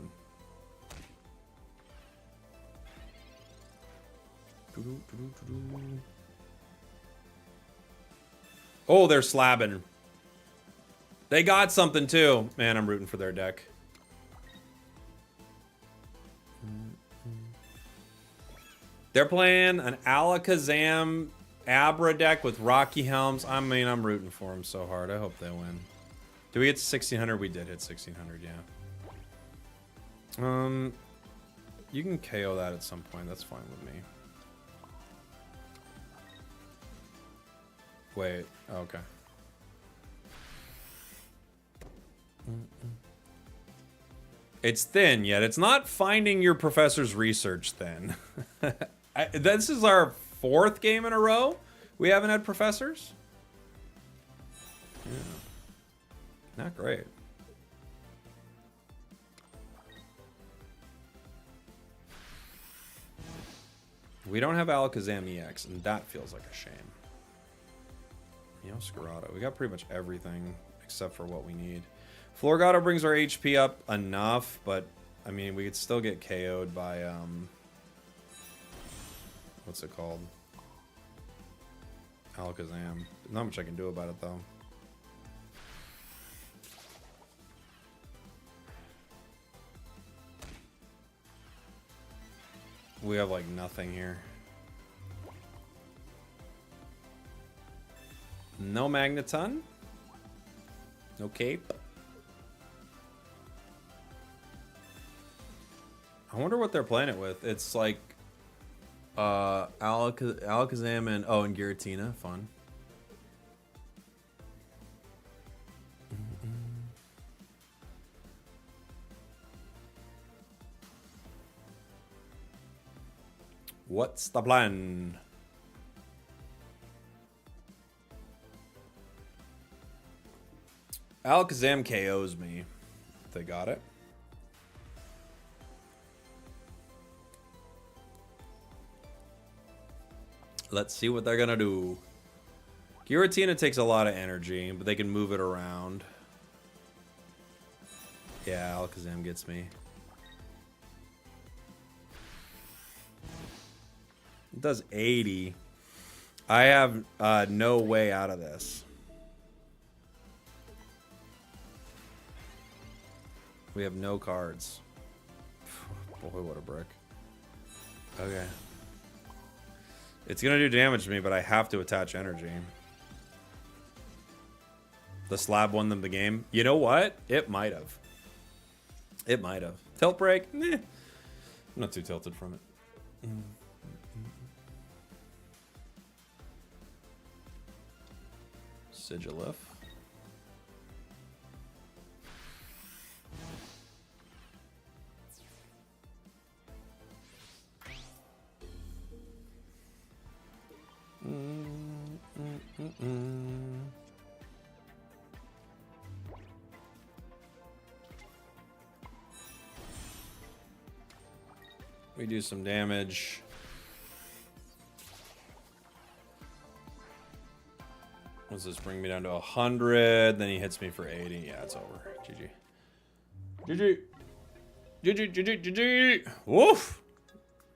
Oh, they're slabbing. They got something too. Man, I'm rooting for their deck. They're playing an Alakazam Abra deck with Rocky Helms. I mean, I'm rooting for them so hard. I hope they win. Did we get to 1600? We did hit 1600, yeah. You can KO that at some point. That's fine with me. Wait. Oh, okay. It's thin, yet it's not finding your professor's research thin. This is our 4th game in a row. We haven't had professors. Yeah. Not great. We don't have Alakazam EX, and that feels like a shame. Meowscarada. We got pretty much everything except for what we need. Floragato brings our HP up enough, but I mean, we could still get KO'd by what's it called? Alakazam. Not much I can do about it though. We have like nothing here. No Magneton. No Cape. I wonder what they're playing it with. It's like Alakazam and and Giratina. Fun. What's the plan? Alakazam KOs me. If they got it. Let's see what they're gonna do. Giratina takes a lot of energy, but they can move it around. Yeah, Alakazam gets me. It does 80. I have no way out of this. We have no cards. Boy, what a brick. Okay. It's gonna do damage to me, but I have to attach energy. The slab won them the game. You know what? It might have. It might have. Tilt break? Eh. I'm not too tilted from it. Sigilif. We do some damage. What's this bring me down to 100? Then he hits me for 80. Yeah, it's over. GG. GG. GG, GG, GG. Woof.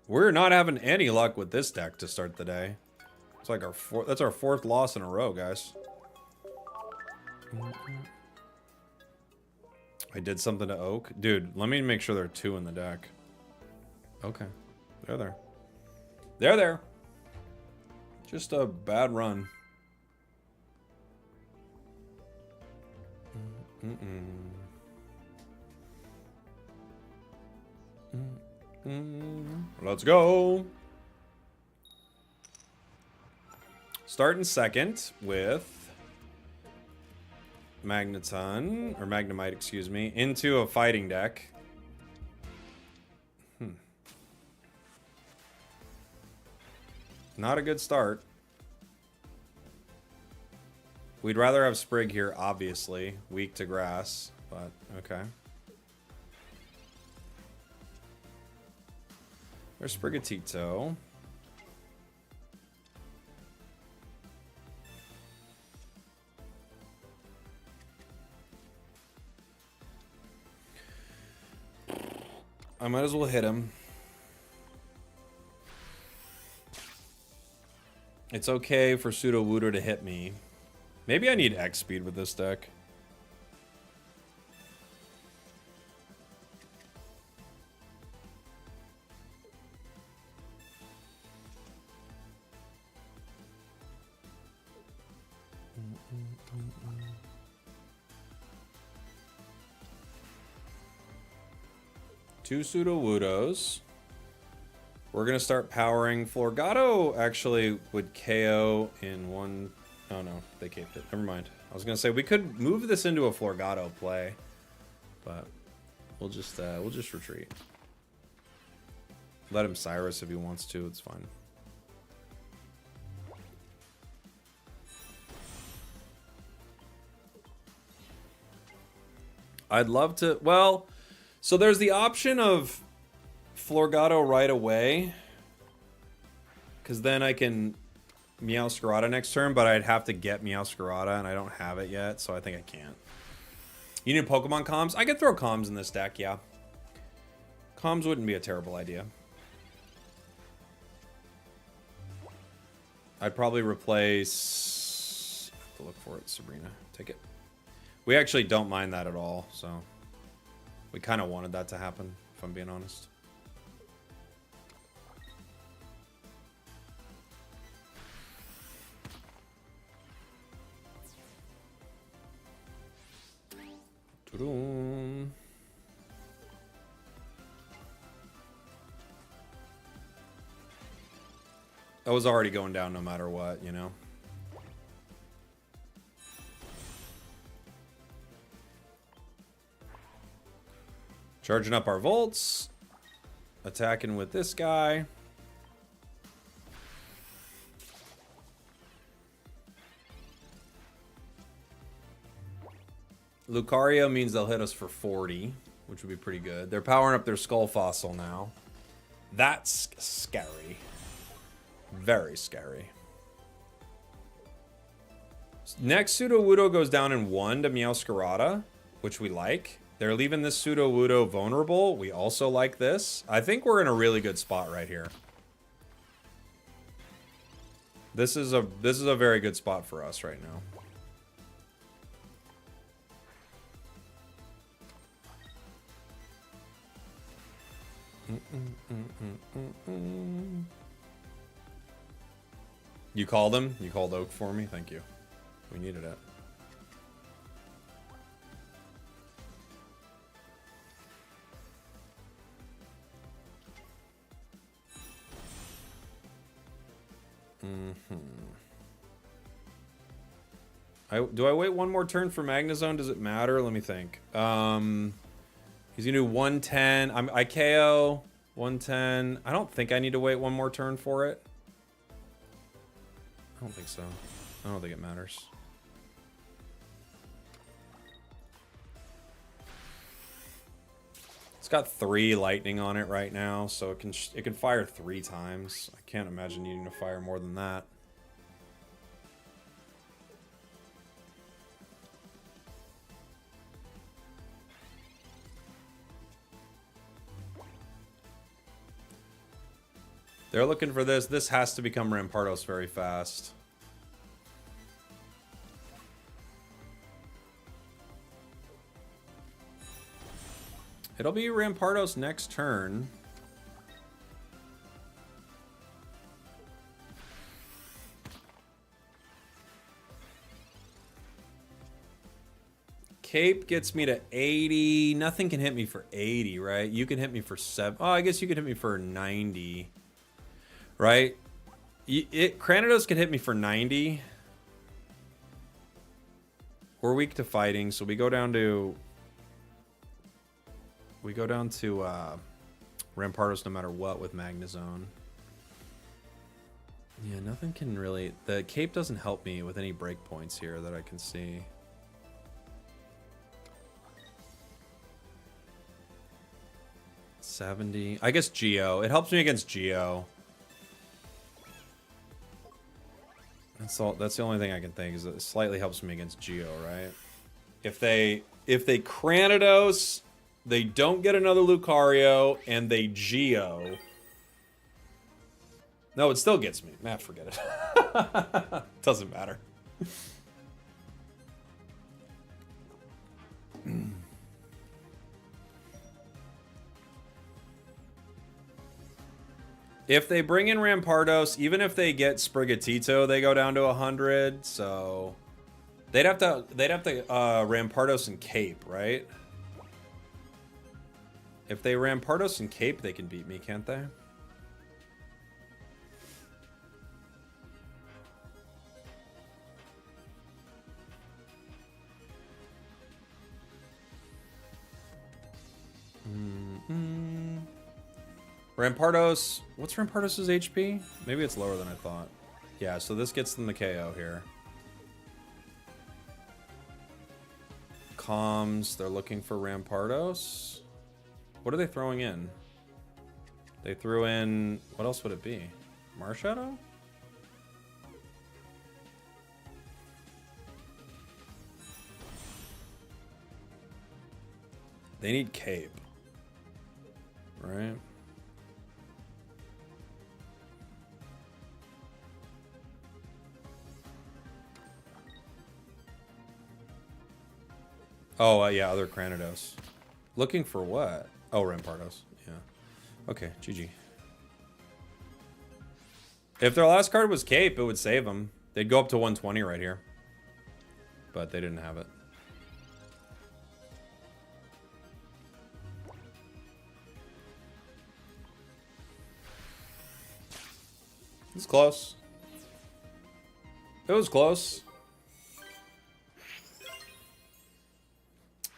We're not having any luck with this deck to start the day. It's like that's our 4th loss in a row, guys. I did something to Oak. Dude, let me make sure there are 2 in the deck. Okay. They're there. They're there. Just a bad run. Let's go. Starting second with Magneton, or Magnemite, excuse me, into a fighting deck. Not a good start. We'd rather have Sprig here, obviously. Weak to grass, but okay. There's Sprigatito. I might as well hit him. It's okay for Sudowoodo to hit me. Maybe I need X speed with this deck. Two Sudowoodos. We're going to start powering. Florgato actually would KO in one... Oh, no. They caped it. Never mind. I was going to say, we could move this into a Florgato play. But we'll just retreat. Let him Cyrus if he wants to. It's fine. I'd love to... Well, so there's the option of Florgato right away, because then I can Meowscarada next turn, but I'd have to get Meowscarada, and I don't have it yet, so I think I can't. You need Pokemon comms? I could throw comms in this deck, yeah. Comms wouldn't be a terrible idea. I'd probably replace... I have to look for it, Sabrina. Take it. We actually don't mind that at all, so... We kind of wanted that to happen, if I'm being honest. I was already going down no matter what, you know? Charging up our volts. Attacking with this guy. Lucario means they'll hit us for 40, which would be pretty good. They're powering up their Skull Fossil now. That's scary. Very scary. Next, Sudowoodo goes down in 1 to Meowscarada, which we like. They're leaving this Sudowoodo vulnerable. We also like this. I think we're in a really good spot right here. This is a very good spot for us right now. You called him? You called Oak for me? Thank you. We needed it. Do I wait one more turn for Magnezone? Does it matter? Let me think. He's gonna do 110. I KO 110. I don't think I need to wait one more turn for it. I don't think so. I don't think it matters. It's got 3 lightning on it right now, so it can fire 3 times. I can't imagine needing to fire more than that. They're looking for this. This has to become Rampardos very fast. It'll be Rampardos next turn. Cape gets me to 80. Nothing can hit me for 80, right? You can hit me for 7. Oh, I guess you could hit me for 90. Right? Cranidos could hit me for 90. We're weak to fighting, so we go down to Rampardos no matter what with Magnezone. Yeah, nothing can really... The Cape doesn't help me with any breakpoints here that I can see. $70. I guess Geo. It helps me against Geo. That's the only thing I can think is it slightly helps me against Geo, right? If they Cranidos, they don't get another Lucario, and they Geo. No, it still gets me. Nah, forget it. Doesn't matter. If they bring in Rampardos, even if they get Sprigatito, they go down to 100. So they'd have to Rampardos and Cape, right? If they Rampardos and Cape, they can beat me, can't they? Rampardos, what's Rampardos' HP? Maybe it's lower than I thought. Yeah, so this gets them the KO here. Comms, they're looking for Rampardos. What are they throwing in? They threw in, what else would it be? Marshadow? They need Cape. Right? Oh, yeah, other Cranidos. Looking for what? Oh, Rampardos. Yeah. Okay, GG. If their last card was Cape, it would save them. They'd go up to 120 right here. But they didn't have it. It's close. It was close.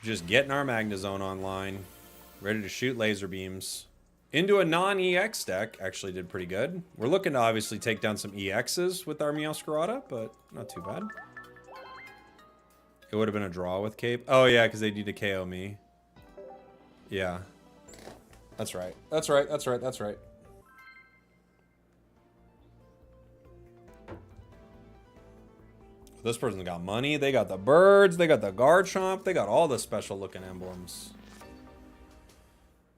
Just getting our Magnezone online. Ready to shoot laser beams. Into a non-EX deck. Actually did pretty good. We're looking to obviously take down some EXs with our Meowscarada, but not too bad. It would have been a draw with Cape. Oh yeah, because they need to KO me. Yeah. That's right. That's right. That's right. That's right. This person's got money. They got the birds. They got the Garchomp. They got all the special looking emblems.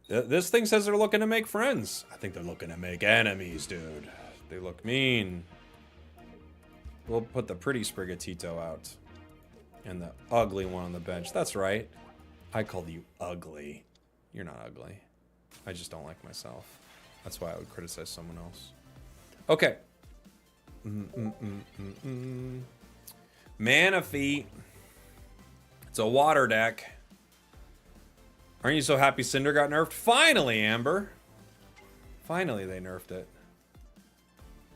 This thing says they're looking to make friends. I think they're looking to make enemies, dude. They look mean. We'll put the pretty Sprigatito out. And the ugly one on the bench. That's right. I called you ugly. You're not ugly. I just don't like myself. That's why I would criticize someone else. Okay. Manaphy. It's a water deck. Aren't you so happy Cinder got nerfed? Finally, Amber. Finally, they nerfed it.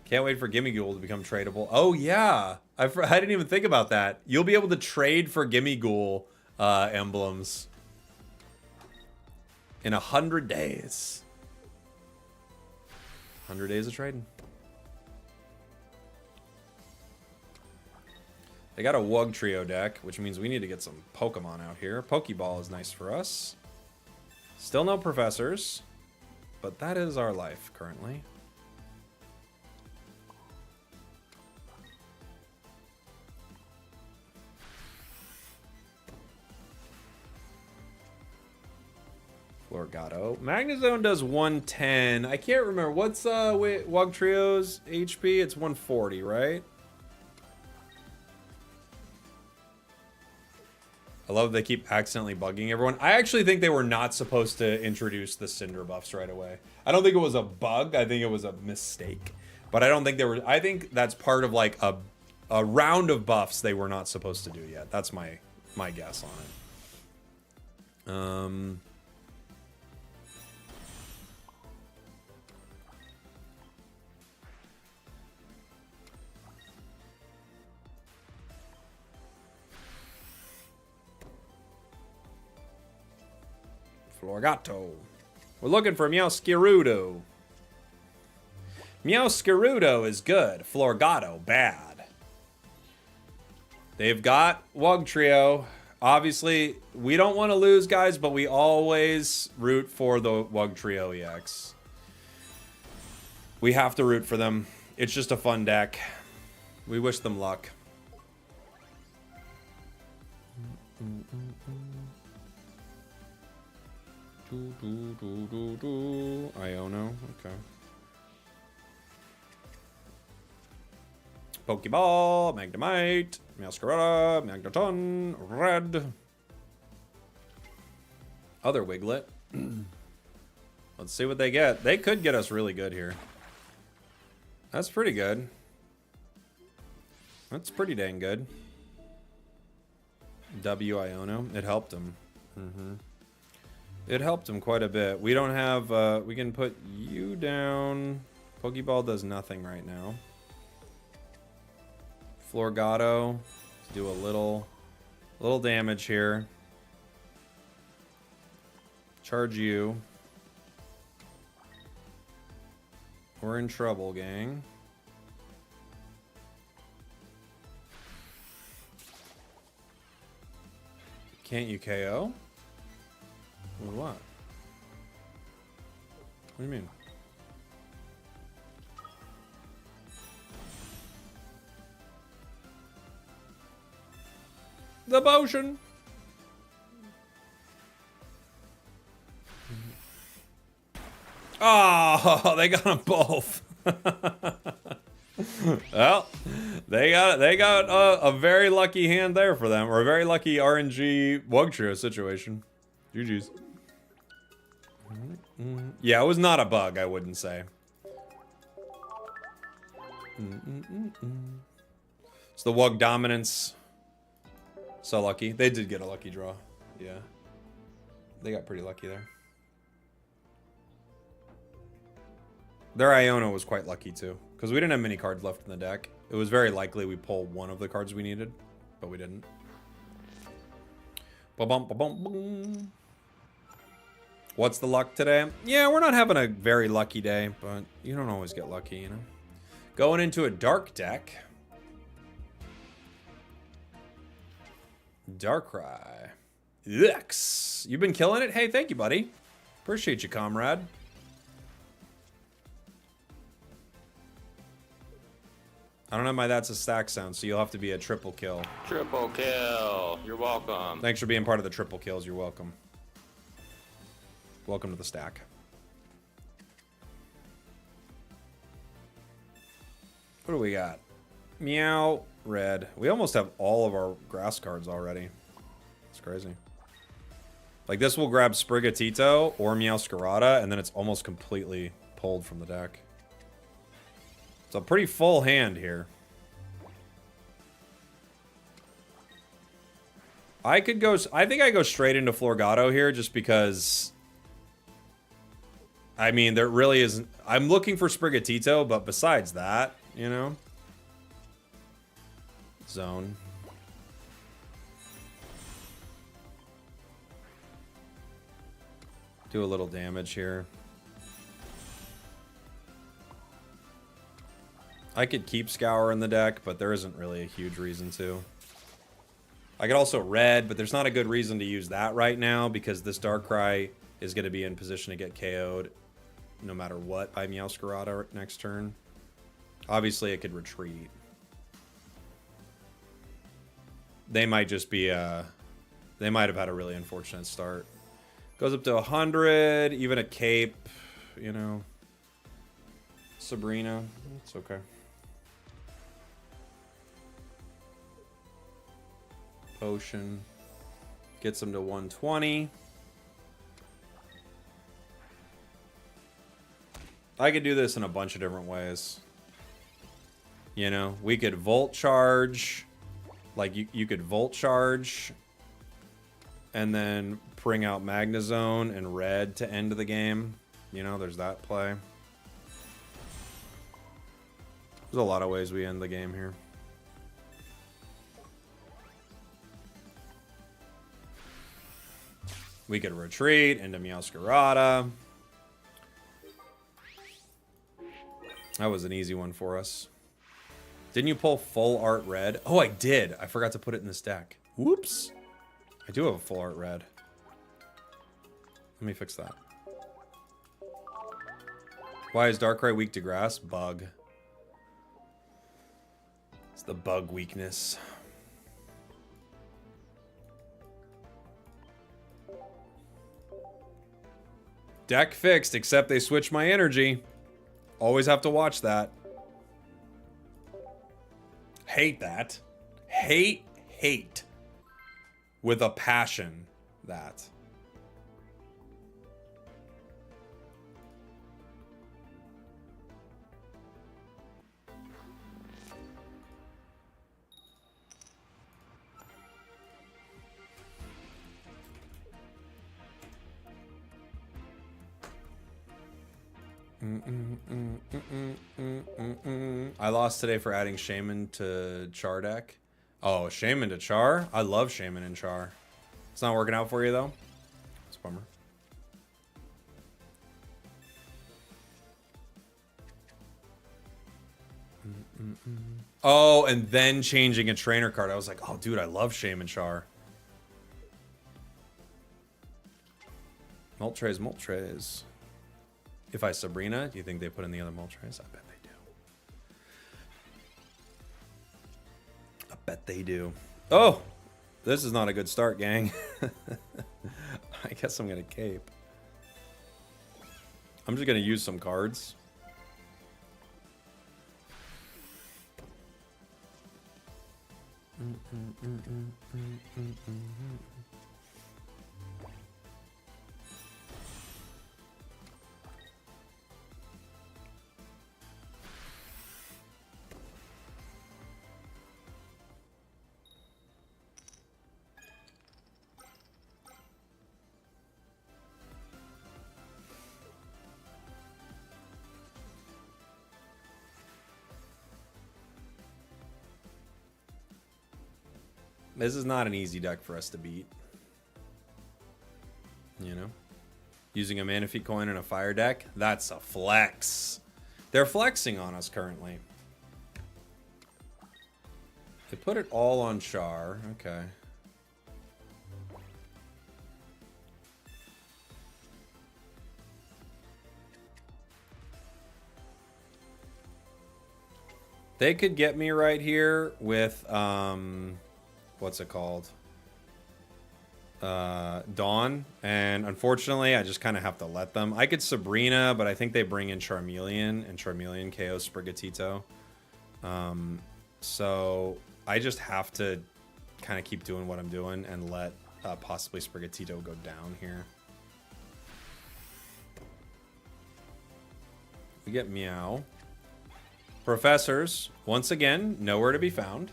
Can't wait for Gimmighoul to become tradable. Oh, yeah. I didn't even think about that. You'll be able to trade for Gimmighoul emblems in 100 days. 100 days of trading. They got a Wugtrio deck, which means we need to get some Pokemon out here. Pokeball is nice for us. Still no professors, but that is our life currently. Florgato. Magnezone does 110. I can't remember. What's Wugtrio's HP? It's 140, right? I love they keep accidentally bugging everyone. I actually think they were not supposed to introduce the Cinder buffs right away. I don't think it was a bug. I think it was a mistake. But I don't think they were... I think that's part of like a round of buffs they were not supposed to do yet. That's my guess on it. Florgato. We're looking for Meowscarada. Meowscarada is good. Florgato, bad. They've got Wugtrio. Obviously, we don't want to lose, guys, but we always root for the Wugtrio EX. We have to root for them. It's just a fun deck. We wish them luck. Iono, okay. Pokeball, Magnemite, Meowscarada, Magneton, Red. Other Wiglet. Let's see what they get. They could get us really good here. That's pretty good. That's pretty dang good. W Iono. It helped him. It helped him quite a bit. We don't have... we can put you down. Pokeball does nothing right now. Florgato. Do a little damage here. Charge you. We're in trouble, gang. Can't you KO? With what? What do you mean? The potion. Oh, they got them both. Well, they got a very lucky hand there for them, or a very lucky RNG Wugtrio situation. GG's. Yeah, it was not a bug, I wouldn't say. It's the Wug dominance. So lucky. They did get a lucky draw. Yeah. They got pretty lucky there. Their Iono was quite lucky too, because we didn't have many cards left in the deck. It was very likely we pull one of the cards we needed, but we didn't. Ba-bum, ba-bum, boom. What's the luck today? Yeah, we're not having a very lucky day, but you don't always get lucky, you know? Going into a dark deck. Darkrai. X. You've been killing it? Hey, thank you, buddy. Appreciate you, comrade. I don't have my that's a stack sound, so you'll have to be a triple kill. Triple kill. You're welcome. Thanks for being part of the triple kills. You're welcome. Welcome to the stack. What do we got? Meow, red. We almost have all of our grass cards already. It's crazy. Like, this will grab Sprigatito or Meowscarada, and then it's almost completely pulled from the deck. It's a pretty full hand here. I could go... I think I go straight into Florgato here just because... I mean, there really isn't... I'm looking for Sprigatito, but besides that, you know... Zone. Do a little damage here. I could keep Scour in the deck, but there isn't really a huge reason to. I could also red, but there's not a good reason to use that right now because this Darkrai is going to be in position to get KO'd no matter what by Meowscarada next turn. Obviously, it could retreat. They might just be, they might have had a really unfortunate start. Goes up to 100, even a cape, you know. Sabrina, it's okay. Potion. Gets him to 120. I could do this in a bunch of different ways. You know, we could Volt Charge. Like, you could Volt Charge. And then bring out Magnezone and red to end the game. You know, there's that play. There's a lot of ways we end the game here. We could retreat into Meowscarada. That was an easy one for us. Didn't you pull full art red? Oh, I did. I forgot to put it in this deck. Whoops. I do have a full art red. Let me fix that. Why is Darkrai weak to grass? Bug. It's the bug weakness. Deck fixed, except they switched my energy. Always have to watch that. Hate that. Hate. With a passion, that. I lost today for adding Shaman to Char deck. Oh, Shaman to Char? I love Shaman and Char. It's not working out for you, though? It's a bummer. Oh, and then changing a trainer card. I was like, oh, dude, I love Shaman Char. Moltres. If I Sabrina, do you think they put in the other Moltres? I bet they do. Oh, this is not a good start, gang. I guess I'm gonna cape. I'm just gonna use some cards. This is not an easy deck for us to beat. You know? Using a Manaphy coin in a fire deck? That's a flex. They're flexing on us currently. They put it all on Char. Okay. They could get me right here with, what's it called? Dawn. And unfortunately, I just kind of have to let them. I could Sabrina, but I think they bring in Charmeleon, and Charmeleon KOs Sprigatito. So I just have to kind of keep doing what I'm doing and let possibly Sprigatito go down here. We get Meow. Professors, once again, nowhere to be found.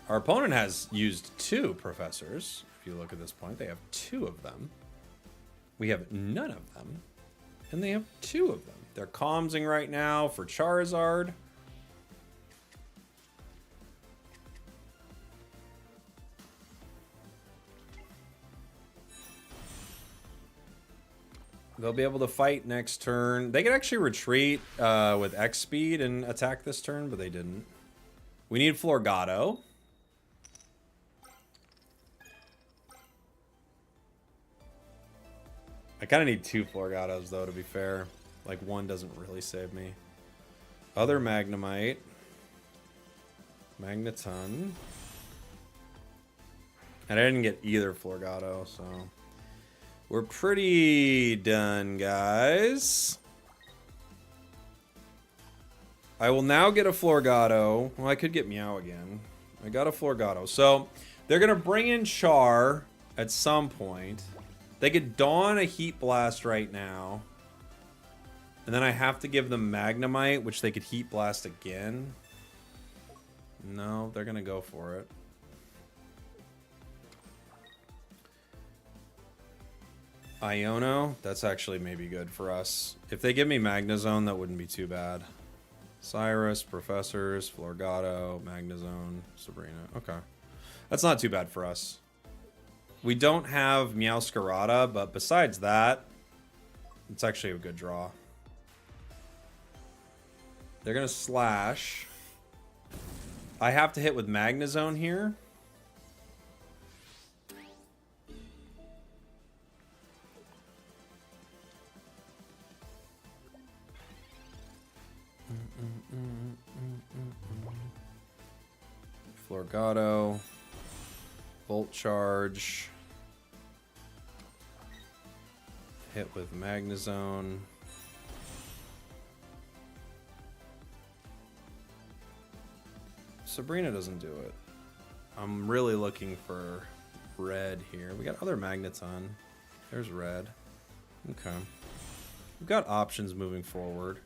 Our opponent has used 2 professors. If you look at this point, they have 2 of them. We have none of them. And they have 2 of them. They're calmsing right now for Charizard. They'll be able to fight next turn. They could actually retreat with X speed and attack this turn, but they didn't. We need Florgato. I kind of need 2 Florgatos, though, to be fair. Like, one doesn't really save me. Other Magnemite. Magneton. And I didn't get either Florgato, so... We're pretty done, guys. I will now get a Florgato. Well, I could get Meow again. I got a Florgato. So, they're going to bring in Char at some point. They could Dawn a Heat Blast right now. And then I have to give them Magnemite, which they could Heat Blast again. No, they're going to go for it. Iono, that's actually maybe good for us. If they give me Magnezone, that wouldn't be too bad. Cyrus, Professors, Florgato, Magnezone, Sabrina. Okay. That's not too bad for us. We don't have Meowscarada, but besides that, it's actually a good draw. They're going to slash. I have to hit with Magnezone here. Florgato. Volt Charge. Hit with Magnezone. Sabrina doesn't do it. I'm really looking for red here. We got other Magneton. There's red. Okay. We've got options moving forward.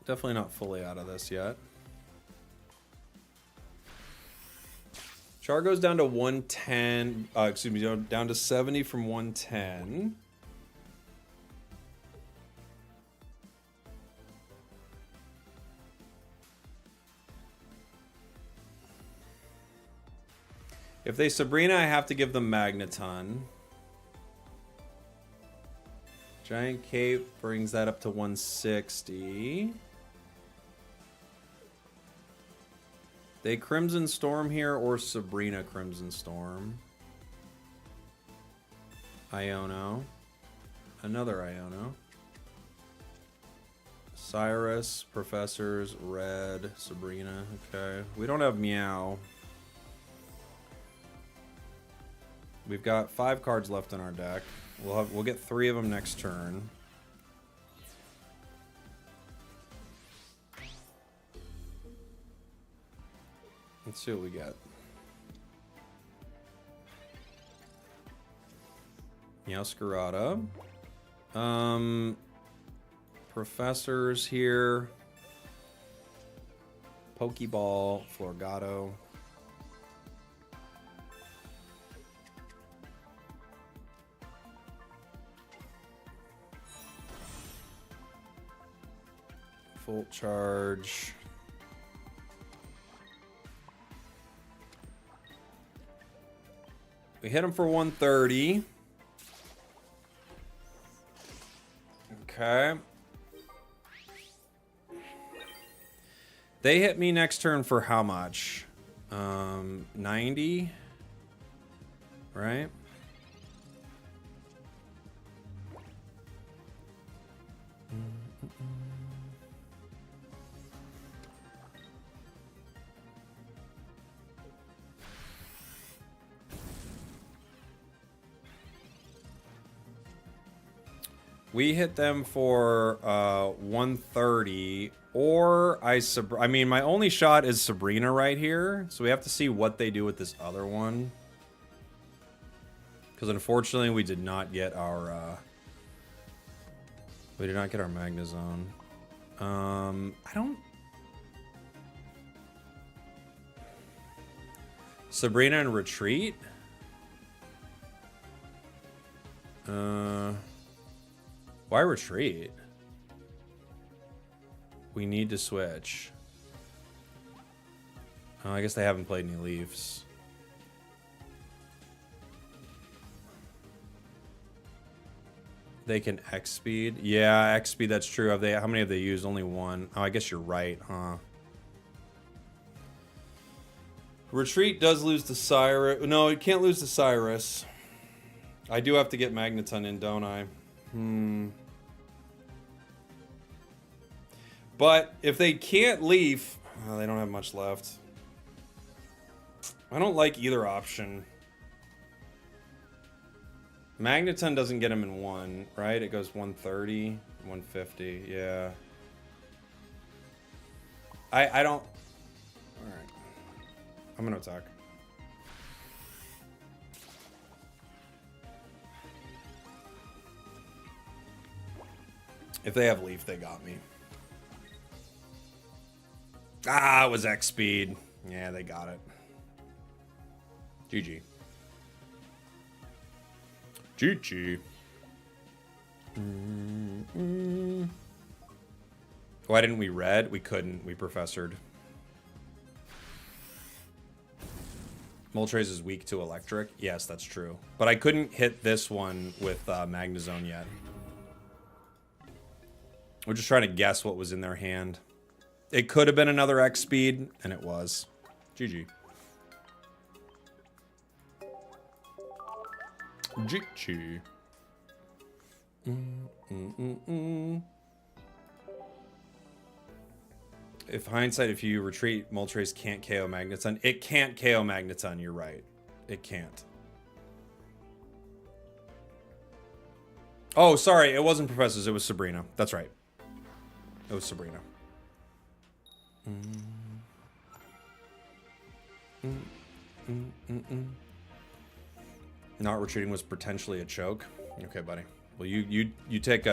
Definitely not fully out of this yet. Char goes down to 110. Excuse me, down to 70 from 110. If they Sabrina, I have to give them Magneton. Giant Cape brings that up to 160. They Crimson Storm here or Sabrina Crimson Storm. Iono. Another Iono. Cyrus, Professors, Red, Sabrina. Okay. We don't have Meow. We've got 5 cards left in our deck. We'll get 3 of them next turn. Let's see what we get. Meowscarada. Professors here. Pokeball, Florgato. Volt Charge. We hit him for 130. Okay. They hit me next turn for how much? 90? Right? We hit them for 130, or I mean, my only shot is Sabrina right here, so we have to see what they do with this other one. Because unfortunately, we did not get our Magnezone. I don't. Sabrina and Retreat. Why Retreat? We need to switch. Oh, I guess they haven't played any Leafs. They can X speed. Yeah, X speed. That's true. How many have they used? Only one. Oh, I guess you're right, huh? Retreat does lose to Cyrus. No, it can't lose to Cyrus. I do have to get Magneton in, don't I? But if they can't Leaf, oh, they don't have much left. I don't like either option. Magneton doesn't get him in 1, right? It goes 130, 150, yeah. I don't... Alright. I'm gonna attack. If they have Leaf, they got me. Ah, it was X speed. Yeah, they got it. GG. GG. Why didn't we red? We couldn't. We professored. Moltres is weak to electric. Yes, that's true. But I couldn't hit this one with Magnezone yet. We're just trying to guess what was in their hand. It could have been another X speed, and it was. GG. GG. If hindsight, if you retreat, Moltres can't KO Magneton. It can't KO Magneton, you're right. It can't. Oh, sorry, it wasn't Professors, it was Sabrina. That's right. It was Sabrina. Not retreating was potentially a choke. Okay, buddy. Well, you take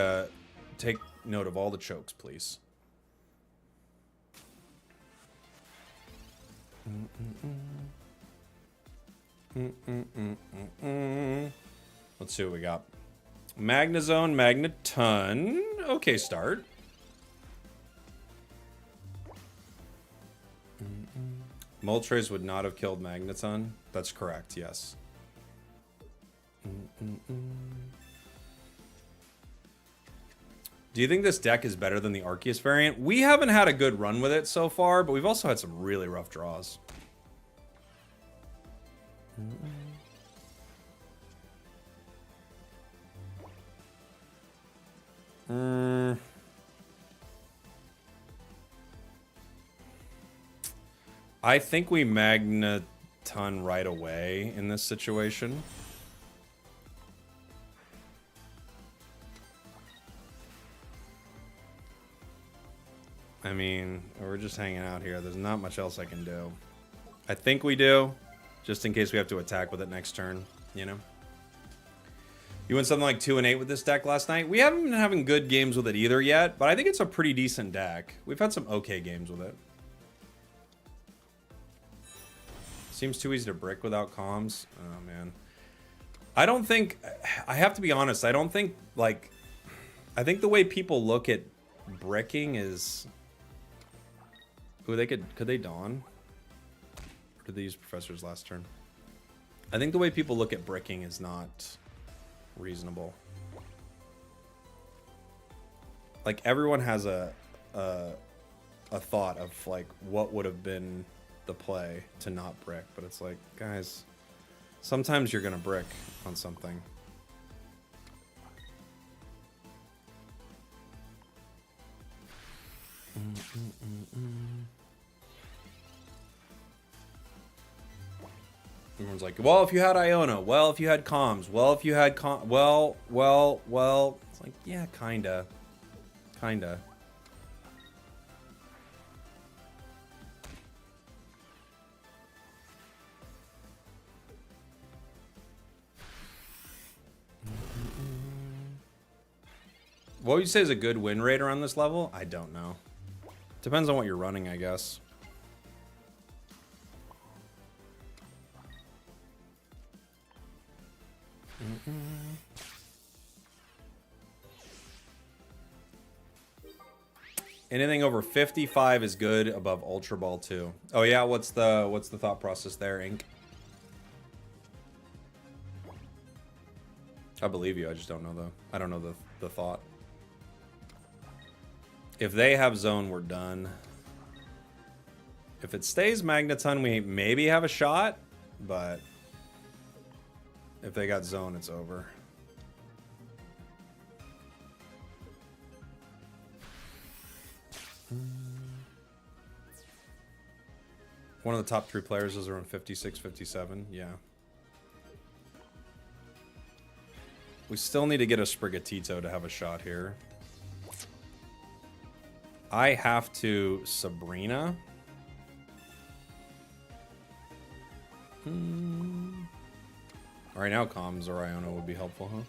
note of all the chokes, please. Let's see what we got. Magnezone, Magneton. Okay, start. Moltres would not have killed Magneton. That's correct, yes. Do you think this deck is better than the Arceus variant? We haven't had a good run with it so far, but we've also had some really rough draws. I think we Magneton right away in this situation. I mean, we're just hanging out here. There's not much else I can do. I think we do, just in case we have to attack with it next turn, you know? You went something like 2 and 8 with this deck last night. We haven't been having good games with it either yet, but I think it's a pretty decent deck. We've had some okay games with it. Seems too easy to brick without comms. Oh, man. I don't think... I have to be honest. I don't think, like... I think the way people look at bricking is... Ooh, they could they Dawn? Or did they use Professors last turn? I think the way people look at bricking is not reasonable. Like, everyone has a thought of, like, what would have been the play to not brick, but it's like, guys, sometimes you're gonna brick on something. Everyone's like, well, if you had Iona, well, if you had comms, well, if you had well, it's like, yeah, kinda. What would you say is a good win rate around this level? I don't know. Depends on what you're running, I guess. Anything over 55 is good above Ultra Ball 2. Oh yeah, what's the thought process there, Ink? I believe you, I just don't know I don't know the thought. If they have zone, we're done. If it stays Magneton, we maybe have a shot, but if they got zone, it's over. One of the top 3 players is around 56, 57. Yeah. We still need to get a Sprigatito to have a shot here. I have to Sabrina. Right now, comms or Iona would be helpful, huh?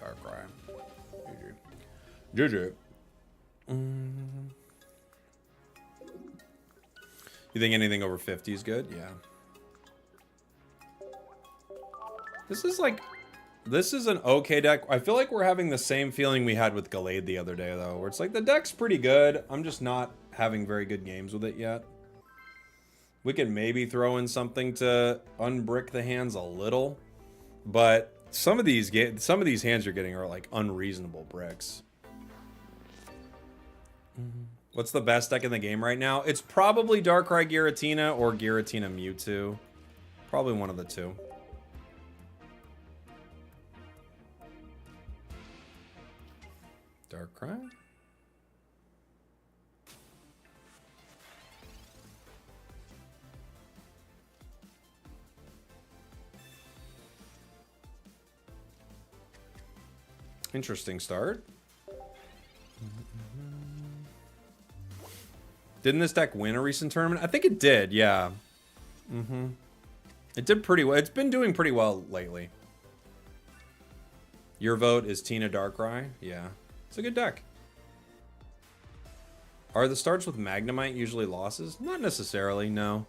Darkrai. GG. You think anything over 50 is good? Yeah. This is like This is an okay deck. I feel like we're having the same feeling we had with Gallade the other day, though, where it's like the deck's pretty good. I'm just not having very good games with it yet. We can maybe throw in something to unbrick the hands a little, but some of these hands you're getting are like unreasonable bricks. What's the best deck in the game right now? It's probably Darkrai Giratina or Giratina Mewtwo. Probably one of the two. Darkrai? Interesting start. Didn't this deck win a recent tournament? I think it did, yeah. It did pretty well. It's been doing pretty well lately. Your vote is Tina Darkrai? Yeah. It's a good deck. Are the starts with Magnemite usually losses? Not necessarily, no.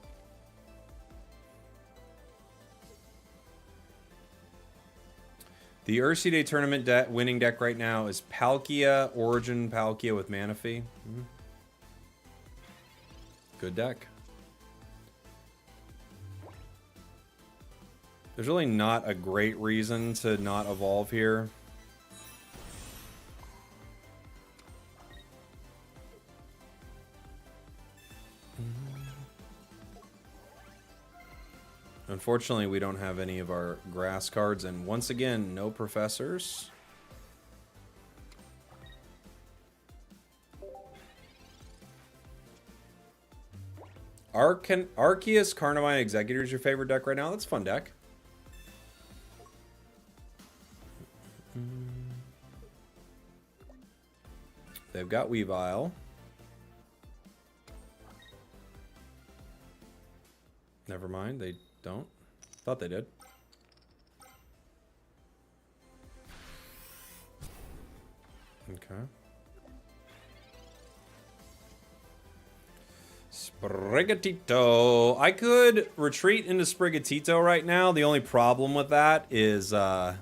The Ursi Day tournament winning deck right now is Palkia, Origin Palkia with Manaphy. Good deck. There's really not a great reason to not evolve here. Unfortunately, we don't have any of our grass cards, and once again, no professors. Arceus Carnivine Executor is your favorite deck right now? That's a fun deck. They've got Weavile. Never mind, they don't. Thought they did. Okay. Sprigatito. I could retreat into Sprigatito right now. The only problem with that is I'm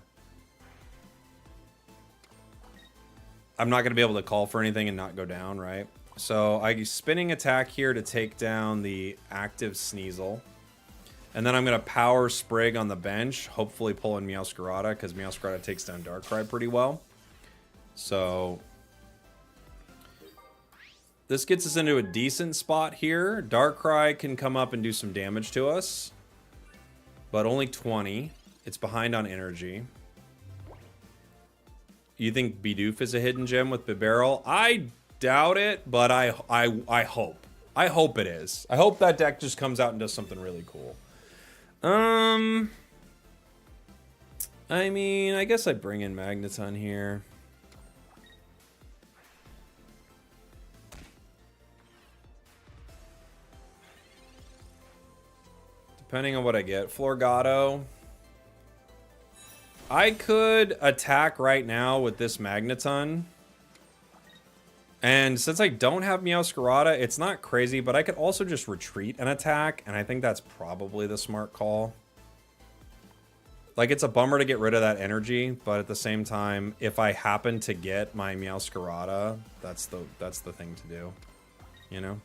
not going to be able to call for anything and not go down, right? So I spinning attack here to take down the active Sneasel. And then I'm going to power Sprig on the bench, hopefully pull in Meowscarada, because Meowscarada takes down Darkrai pretty well. So this gets us into a decent spot here. Darkrai can come up and do some damage to us, but only 20. It's behind on energy. You think Bidoof is a hidden gem with Bibarel? I doubt it, but I hope. I hope it is. I hope that deck just comes out and does something really cool. I mean, I guess I'd bring in Magneton here. Depending on what I get. Florgato. I could attack right now with this Magneton. And since I don't have Meowscarada, it's not crazy, but I could also just retreat and attack, and I think that's probably the smart call. Like, it's a bummer to get rid of that energy, but at the same time, if I happen to get my Meowscarada, that's the thing to do, you know?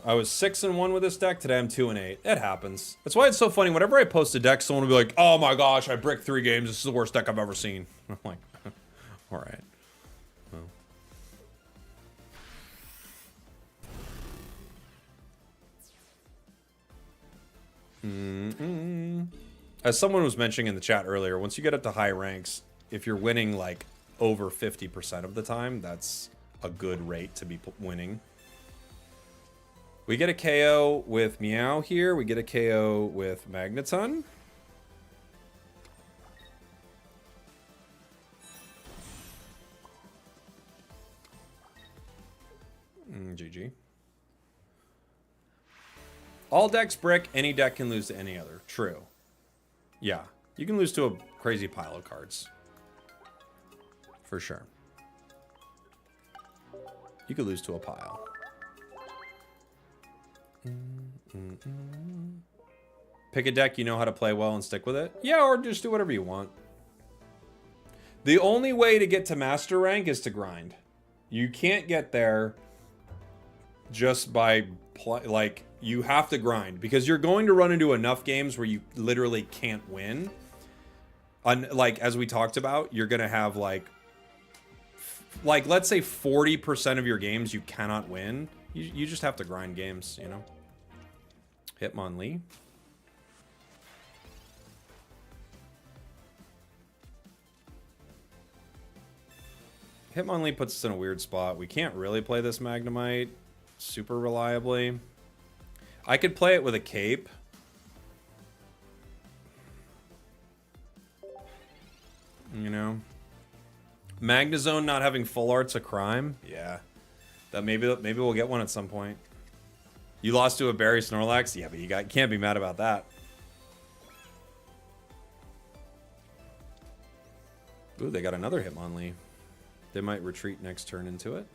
I was 6-1 with this deck. Today I'm 2-8. It happens. That's why it's so funny. Whenever I post a deck, someone will be like, "Oh my gosh, I bricked 3 games. This is the worst deck I've ever seen." I'm like, all right. Well. As someone was mentioning in the chat earlier, once you get up to high ranks, if you're winning like over 50% of the time, that's a good rate to be winning. We get a KO with Meow here. We get a KO with Magneton. GG. All decks brick. Any deck can lose to any other. True. Yeah. You can lose to a crazy pile of cards. For sure. You could lose to a pile. Pick a deck you know how to play well and stick with it. Yeah, or just do whatever you want. The only way to get to master rank is to grind. You can't get there just by like, you have to grind because you're going to run into enough games where you literally can't win. Like, as we talked about, you're going to have like let's say 40% of your games you cannot win. You just have to grind games, you know. Hitmonlee. Hitmonlee puts us in a weird spot. We can't really play this Magnemite super reliably. I could play it with a cape. You know? Magnezone not having full art's a crime. Yeah. That maybe we'll get one at some point. You lost to a Berry Snorlax? Yeah, but you can't be mad about that. Ooh, they got another Hitmonlee. They might retreat next turn into it.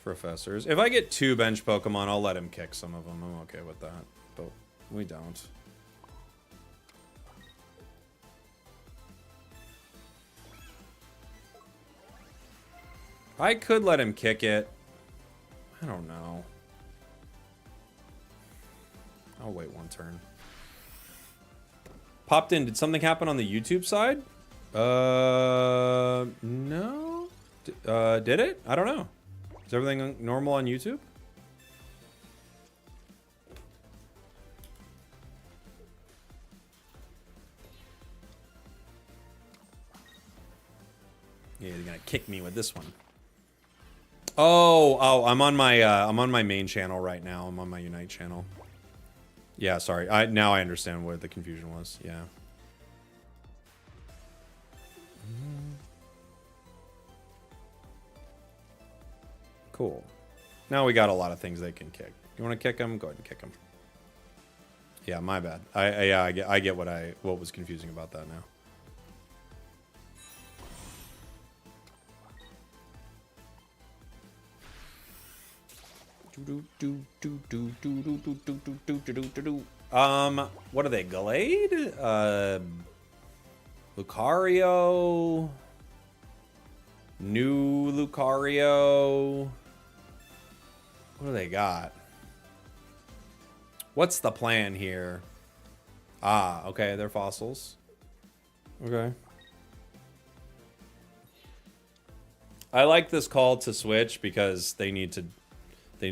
Professors. If I get 2 bench Pokemon, I'll let him kick some of them. I'm okay with that. But we don't. I could let him kick it. I don't know. I'll wait one turn. Popped in. Did something happen on the YouTube side? No. Did it? I don't know. Is everything normal on YouTube? Yeah, you're gonna kick me with this one. Oh, I'm on my main channel right now. I'm on my Unite channel. Yeah, sorry. Now I understand what the confusion was. Yeah. Cool. Now we got a lot of things they can kick. You want to kick them? Go ahead and kick them. Yeah, my bad. I get what was confusing about that now. What are they? Glade? Lucario? New Lucario? What do they got? What's the plan here? Ah, okay, they're fossils. Okay. I like this call to switch because they need to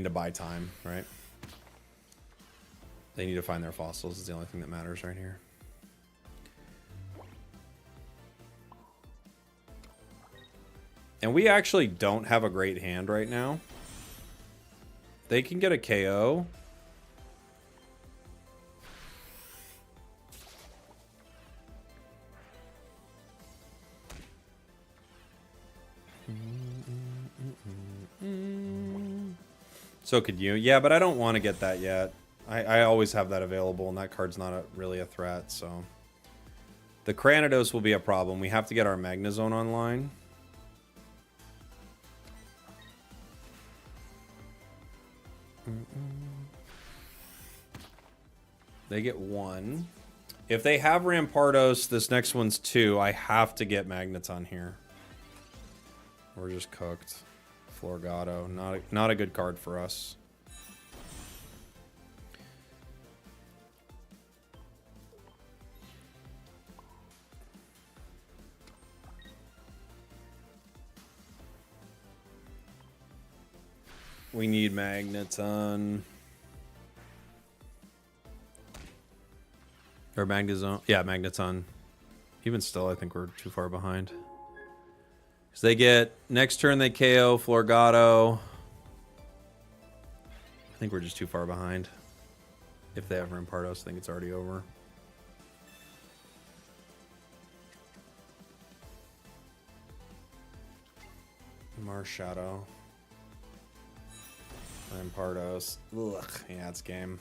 buy time, right? They need to find their fossils. Is the only thing that matters right here. And we actually don't have a great hand right now. They can get a KO. So could you. Yeah, but I don't want to get that yet. I always have that available, and that card's not really a threat, so. The Cranidos will be a problem. We have to get our Magnezone online. They get 1. If they have Rampardos, this next one's 2. I have to get Magneton here. We're just cooked. Florgato, not a good card for us. We need Magneton. Or Magnezone. Yeah, Magneton. Even still, I think we're too far behind. So they get, next turn they KO Florgato. I think we're just too far behind. If they have Rampardos, I think it's already over. Marshadow. Rampardos. Ugh, yeah, it's game.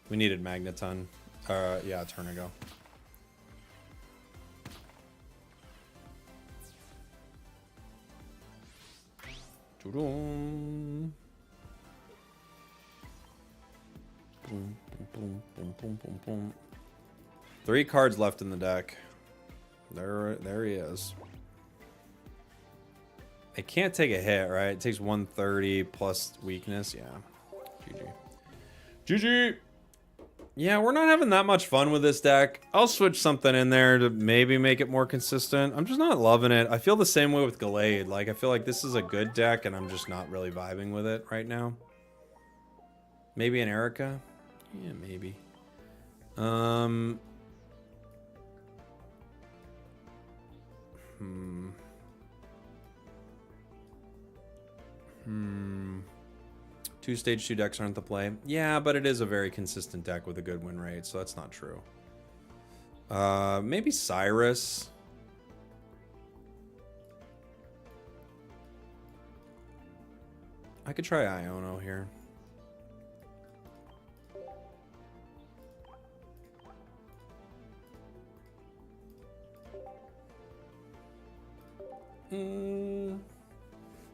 We needed Magneton. Yeah, a turn ago. Boom, boom, boom, boom, boom, boom, boom. 3 cards left in the deck. There he is. It can't take a hit, right? It takes 130 plus weakness. Yeah. GG. GG! Yeah, we're not having that much fun with this deck. I'll switch something in there to maybe make it more consistent. I'm just not loving it. I feel the same way with Gallade. Like, I feel like this is a good deck, and I'm just not really vibing with it right now. Maybe an Erica? Yeah, maybe. Two-stage 2 decks aren't the play. Yeah, but it is a very consistent deck with a good win rate, so that's not true. Maybe Cyrus. I could try Iono here.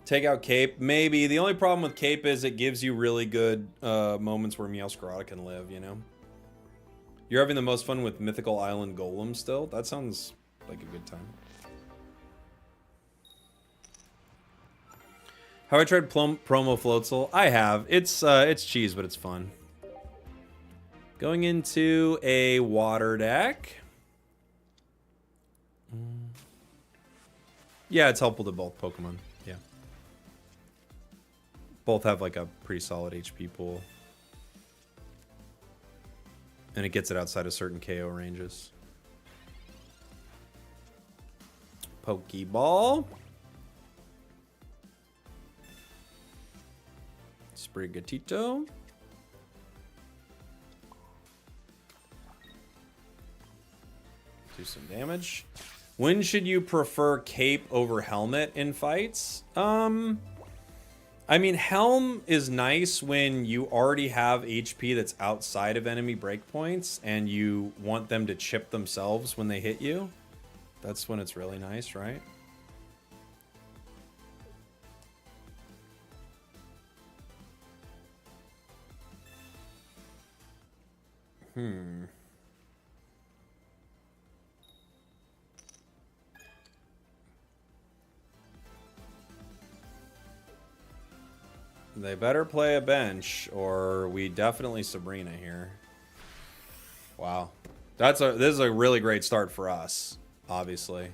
Take out Cape. Maybe. The only problem with Cape is it gives you really good moments where Meowscarada can live, you know? You're having the most fun with Mythical Island Golem still? That sounds like a good time. Have I tried Promo Floatzel? I have. It's cheese, but it's fun. Going into a water deck. Yeah, it's helpful to both Pokemon. Yeah. Both have like a pretty solid HP pool. And it gets it outside of certain KO ranges. Pokeball. Sprigatito. Do some damage. When should you prefer Cape over Helmet in fights? I mean, Helm is nice when you already have HP that's outside of enemy breakpoints and you want them to chip themselves when they hit you. That's when it's really nice, right? They better play a bench, or we definitely Sabrina here. Wow, this is a really great start for us, obviously.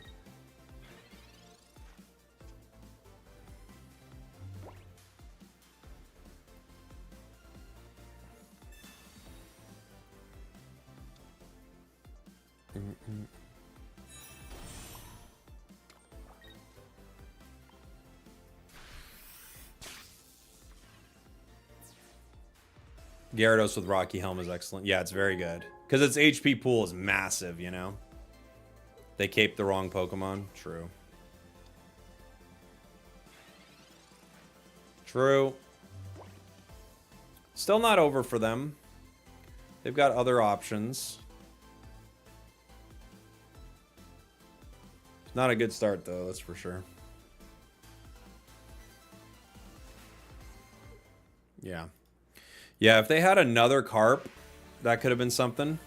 Gyarados with Rocky Helm is excellent. Yeah, it's very good. Because its HP pool is massive, you know? They caped the wrong Pokemon. True. True. Still not over for them. They've got other options. It's not a good start, though, that's for sure. Yeah. Yeah, if they had another Carp, that could have been something.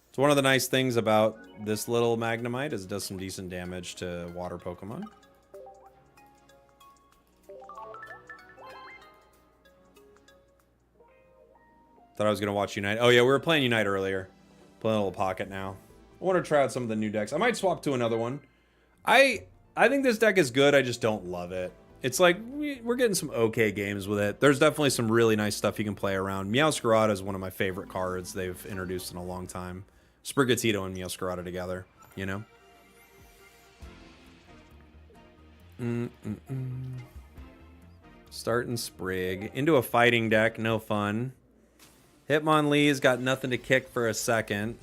It's one of the nice things about this little Magnemite is it does some decent damage to water Pokemon. Thought I was going to watch Unite. Oh yeah, we were playing Unite earlier. Playing a little Pocket now. I want to try out some of the new decks. I might swap to another one. I think this deck is good, I just don't love it. It's like, we're getting some okay games with it. There's definitely some really nice stuff you can play around. Meowscarada is one of my favorite cards they've introduced in a long time. Sprigatito and Meowscarada together, you know? Starting Sprig. Into a fighting deck, no fun. Hitmonlee's got nothing to kick for a second.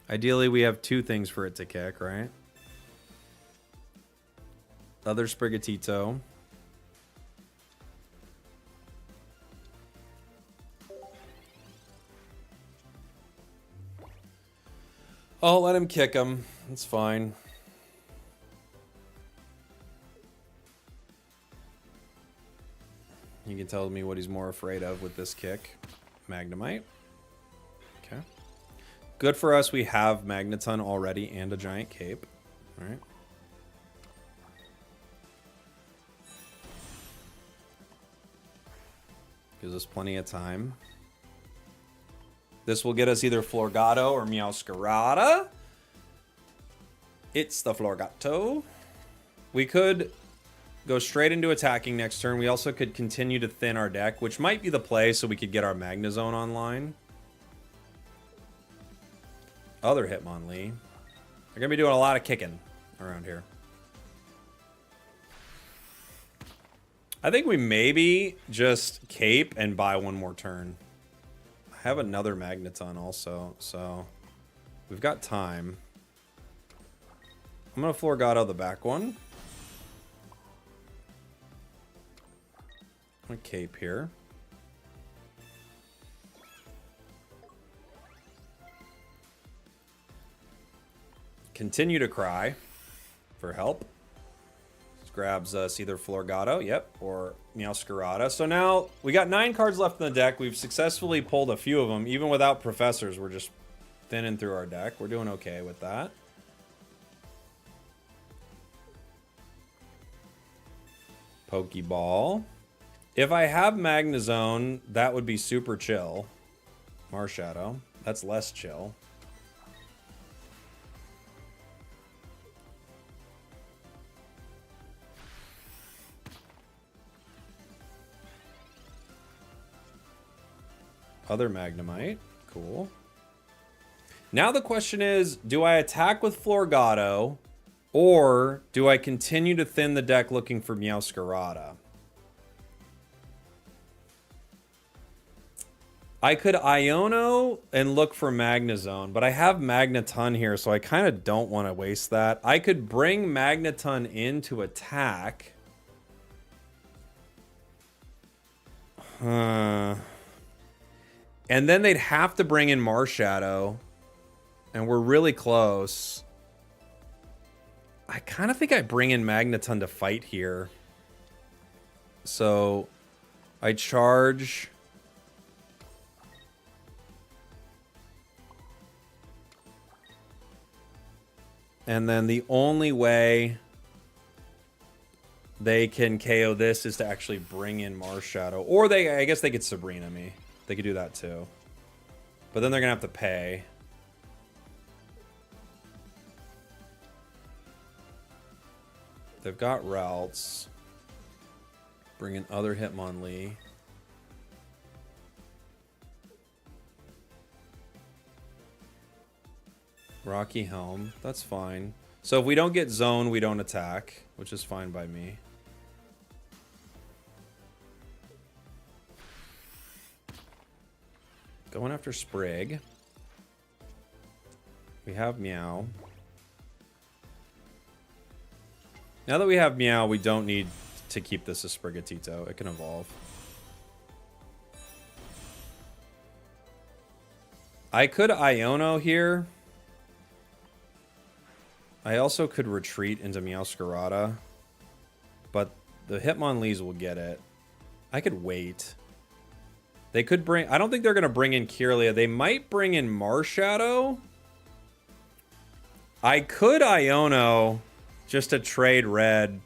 Ideally, we have 2 things for it to kick, right? Other Sprigatito. I'll let him kick him. It's fine. He can tell me what he's more afraid of with this kick. Magnemite. Okay. Good for us. We have Magneton already and a giant cape. All right. Gives us plenty of time. This will get us either Florgato or Meowscarada. It's the Florgato. We could go straight into attacking next turn. We also could continue to thin our deck, which might be the play so we could get our Magnezone online. Other Hitmonlee. They're going to be doing a lot of kicking around here. I think we maybe just cape and buy one more turn. I have another Magneton also, so we've got time. I'm going to Florgato the back one. I'm going to cape here. Continue to cry for help. Grabs us either Florgato, yep, or Meowscarada. So now we got 9 cards left in the deck. We've successfully pulled a few of them. Even without professors, we're just thinning through our deck. We're doing okay with that. Pokeball. If I have Magnezone, that would be super chill. Marshadow. That's less chill. Other Magnemite. Cool. Now the question is, do I attack with Florgato, or do I continue to thin the deck looking for Meowscarada? I could Iono and look for Magnezone, but I have Magneton here, so I kind of don't want to waste that. I could bring Magneton in to attack. And then they'd have to bring in Marshadow. And we're really close. I kind of think I bring in Magneton to fight here. So I charge. And then the only way they can KO this is to actually bring in Marshadow. Or I guess they could Sabrina me. They could do that too. But then they're going to have to pay. They've got routes. Bring in other Hitmonlee. Rocky Helm. That's fine. So if we don't get zone, we don't attack, which is fine by me. Going after Sprig. We have Meow. Now that we have Meow, we don't need to keep this as Sprigatito. It can evolve. I could Iono here. I also could retreat into Meowscarada. But the Hitmonlees will get it. I could wait. They could bring... I don't think they're going to bring in Kirlia. They might bring in Marshadow. I could Iono just to trade red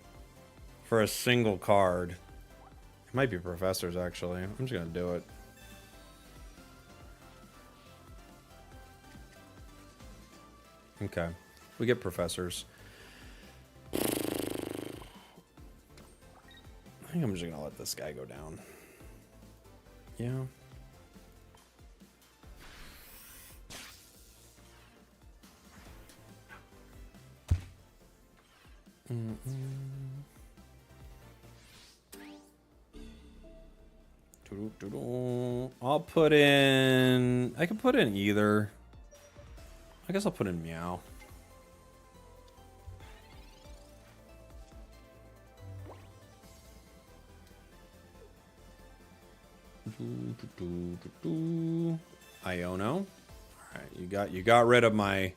for a single card. It might be Professors, actually. I'm just going to do it. Okay. We get Professors. I think I'm just going to let this guy go down. Yeah. I'll put in... I can put in either. I guess I'll put in Meow. Iono. Alright, you got rid of my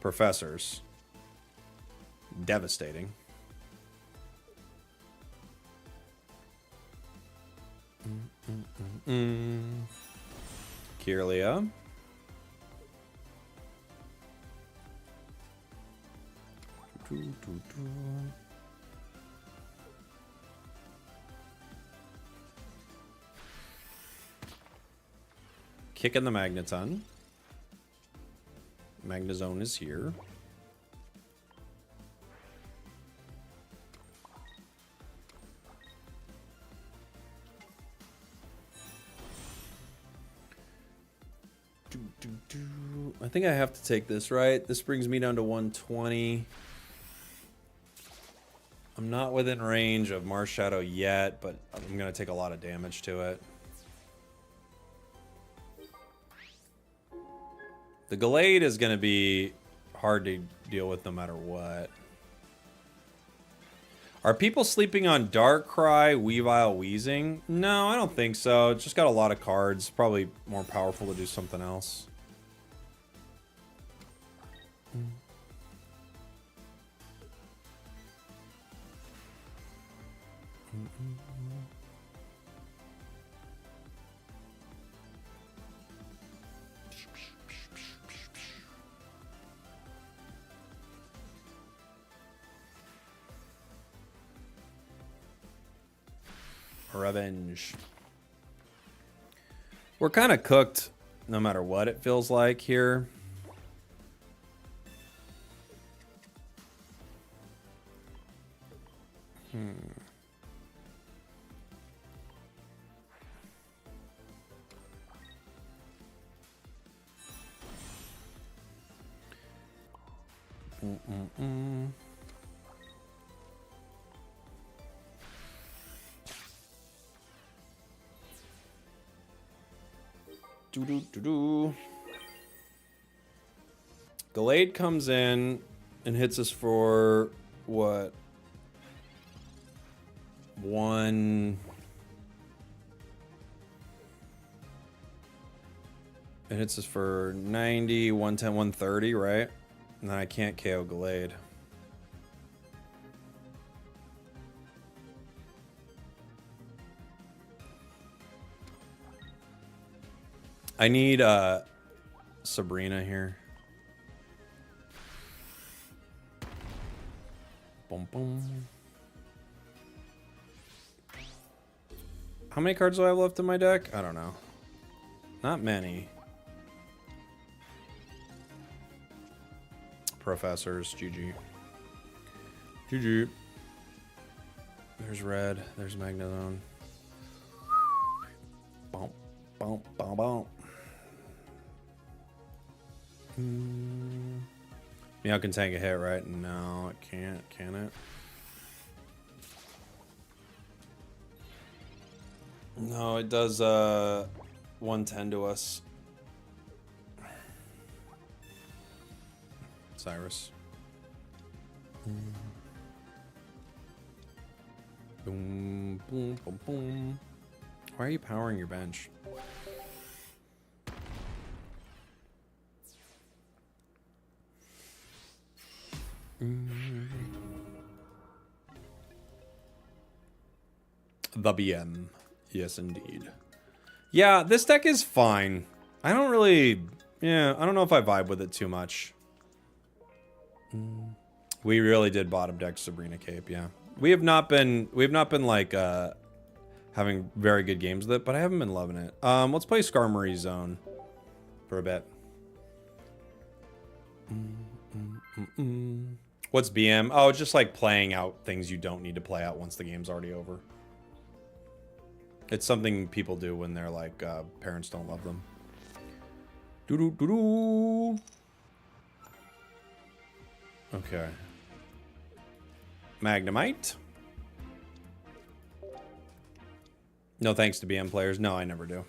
Professors. Devastating. Kirlia. Kicking the Magneton. Magnezone is here. I think I have to take this, right? This brings me down to 120. I'm not within range of Marshadow yet, but I'm going to take a lot of damage to it. The Gallade is going to be hard to deal with no matter what. Are people sleeping on Darkrai, Weavile, Weezing? No, I don't think so. It's just got a lot of cards. Probably more powerful to do something else. Revenge. We're kind of cooked no matter what it feels like here. Gallade comes in and hits us for what? One. It hits us for 90, 110, 130, right? And then I can't KO Gallade. I need Sabrina here. Boom, boom. How many cards do I have left in my deck? I don't know. Not many. Professors, GG. GG. There's red. There's Magnezone. Bump, bump, bump, bump. Meow can tank a hit, right? No, it can't. Can it? No, it does 110 to us. Cyrus. Boom, boom, boom, boom. Why are you powering your bench? The BM. Yes, indeed. Yeah, this deck is fine. I don't really... Yeah, I don't know if I vibe with it too much. We really did bottom deck Sabrina Cape, yeah. We have not been like having very good games with it, but I haven't been loving it. Let's play Skarmory Zone for a bit. What's BM? Oh, it's just like playing out things you don't need to play out once the game's already over. It's something people do when they're like parents don't love them. Doo-doo-doo-doo. Okay. Magnemite. No thanks to BM players. No, I never do.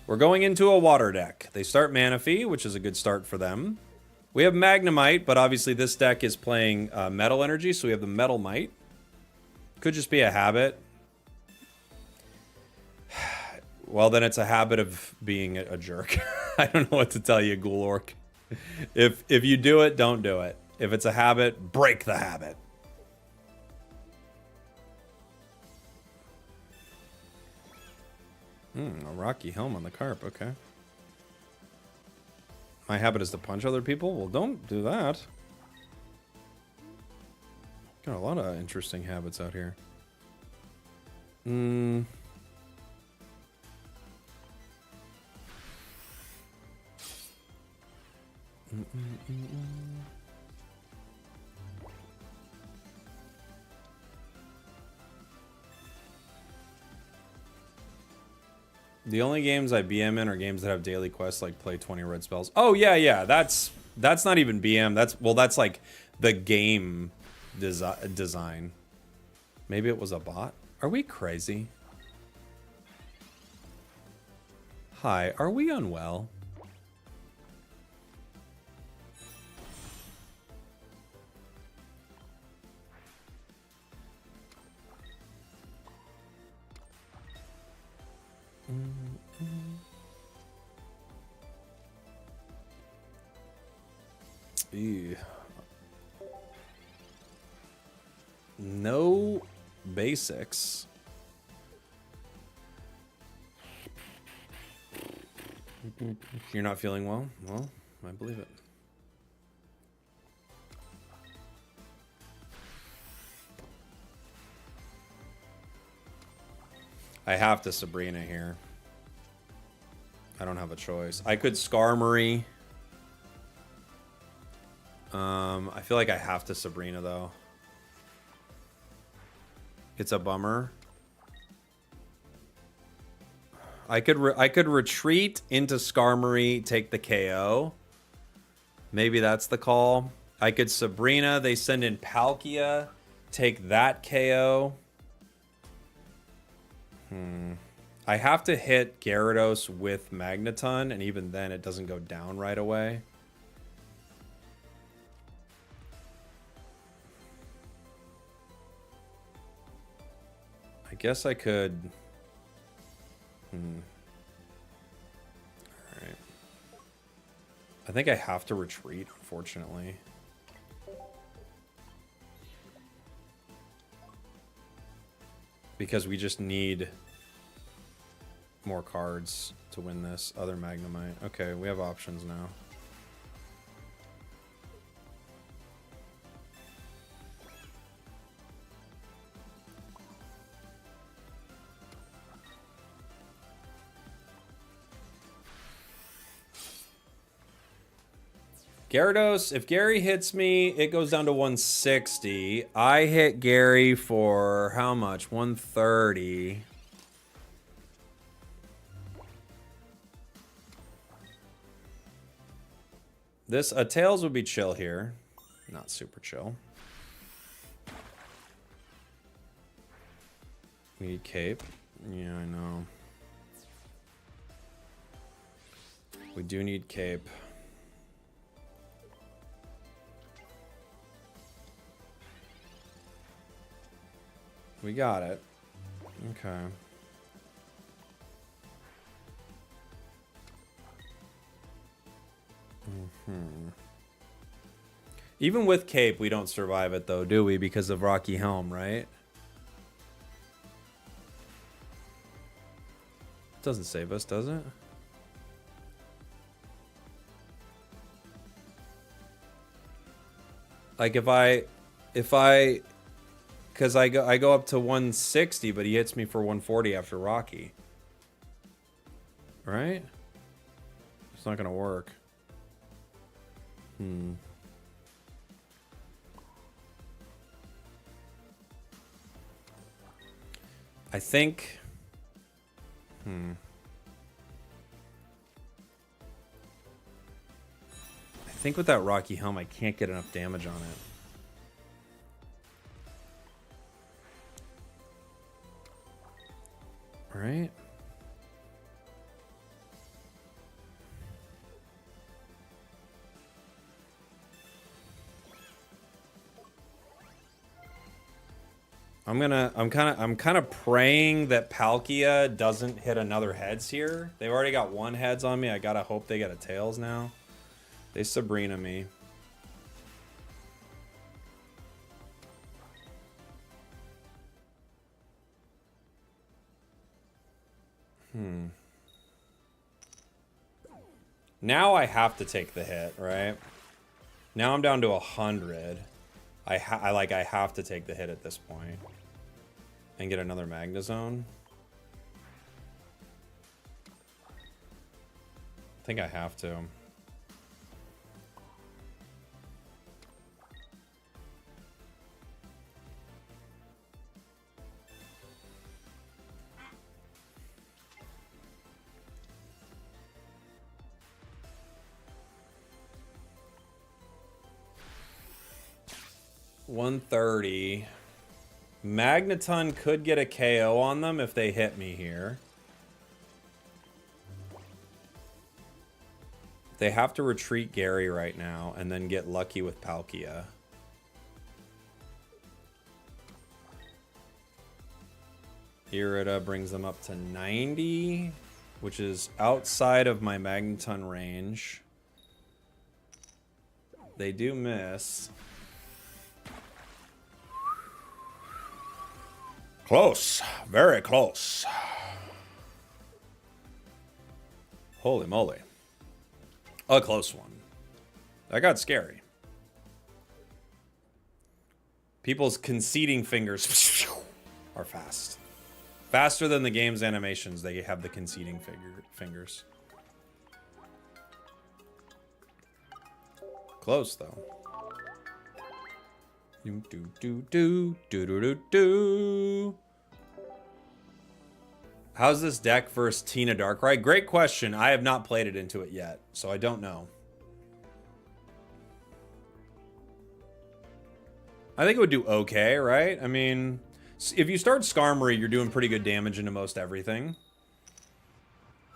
We're going into a water deck. They start Manaphy, which is a good start for them. We have Magnemite, but obviously this deck is playing Metal Energy, so we have the Metal Mite. Could just be a habit. Well, then it's a habit of being a jerk. I don't know what to tell you, Ghoul Orc. If you do it, don't do it. If it's a habit, break the habit. A rocky helm on the carp, okay. My habit is to punch other people? Well, don't do that. Got a lot of interesting habits out here. The only games I BM in are games that have daily quests, like play 20 red spells. Oh yeah, that's not even BM. That's like the game design. Maybe it was a bot. Are we crazy? Hi, are we unwell? Ew. No basics. You're not feeling well? Well, I believe it. I have to Sabrina here. I don't have a choice. I could Skarmory. I feel like I have to Sabrina though. It's a bummer. I could retreat into Skarmory, take the KO. Maybe that's the call. I could Sabrina. They send in Palkia, take that KO. I have to hit Gyarados with Magneton, and even then it doesn't go down right away. I guess I could... Alright. I think I have to retreat, unfortunately. Because we just need more cards to win this. Other Magnemite. Okay, we have options now. Gyarados, if Gary hits me, it goes down to 160. I hit Gary for how much? 130. This, a Tails would be chill here. Not super chill. We need Cape. Yeah, I know. We do need Cape. We got it. Okay. Even with Cape, we don't survive it though, do we? Because of Rocky Helm, right? Doesn't save us, does it? Like if I because I go up to 160, but he hits me for 140 after Rocky. Right? It's not gonna work. I think... I think with that Rocky Helm, I can't get enough damage on it. Right? I'm kind of praying that Palkia doesn't hit another heads here. They've already got one heads on me. I gotta hope they get a tails now. They Sabrina me. Now I have to take the hit, right? Now I'm down to 100. I have to take the hit at this point. And get another Magnezone. I think I have to. $130. Magneton could get a KO on them if they hit me here. They have to retreat Gary right now and then get lucky with Palkia. Irida brings them up to 90, which is outside of my Magneton range. They do miss. Close. Very close. Holy moly. A close one. That got scary. People's conceding fingers are fast. Faster than the game's animations, they have the conceding fingers. Close, though. Do do do do do do do. How's this deck versus Tina Darkrai? Great question. I have not played it into it yet, so I don't know. I think it would do okay, right? I mean, if you start Skarmory, you're doing pretty good damage into most everything.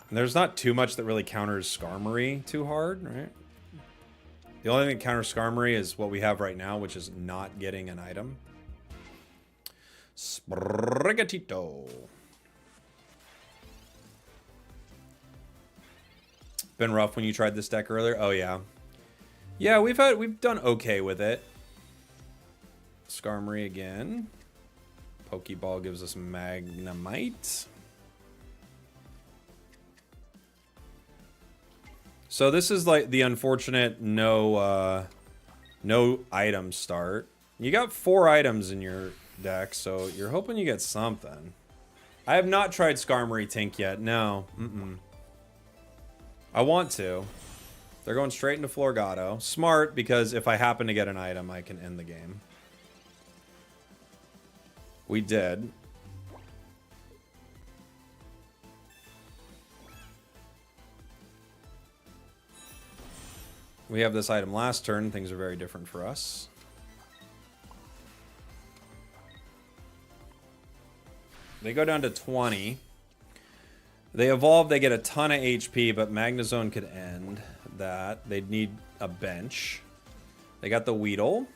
And there's not too much that really counters Skarmory too hard, right? The only thing that counters Skarmory is what we have right now, which is not getting an item. Sprigatito. Been rough when you tried this deck earlier? Oh yeah. Yeah, we've done okay with it. Skarmory again. Pokeball gives us Magnemite. So this is like the unfortunate no item start. You got 4 items in your deck, so you're hoping you get something. I have not tried Skarmory Tink yet. No. I want to. They're going straight into Florgato. Smart, because if I happen to get an item, I can end the game. We did. We have this item last turn. Things are very different for us. They go down to 20. They evolve, they get a ton of HP, but Magnezone could end that. They'd need a bench. They got the Weedle.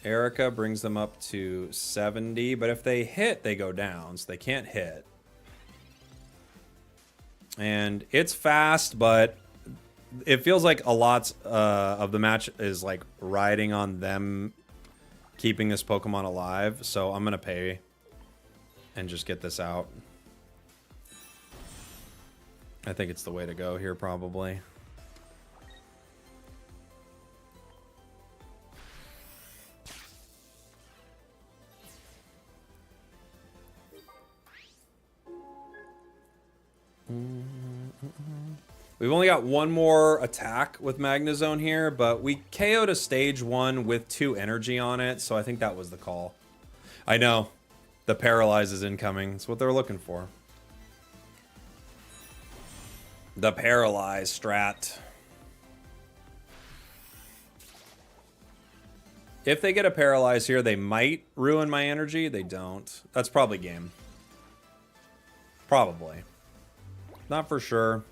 Erica brings them up to 70, but if they hit, they go down, so they can't hit. And it's fast, but it feels like a lot of the match is like riding on them keeping this Pokemon alive. So I'm going to pay and just get this out. I think it's the way to go here, probably. We've only got one more attack with Magnezone here, but we KO'd a stage 1 with 2 energy on it, so I think that was the call. I know. The Paralyze is incoming. It's what they're looking for. The Paralyze strat. If they get a Paralyze here, they might ruin my energy. They don't. That's probably game. Probably. Not for sure.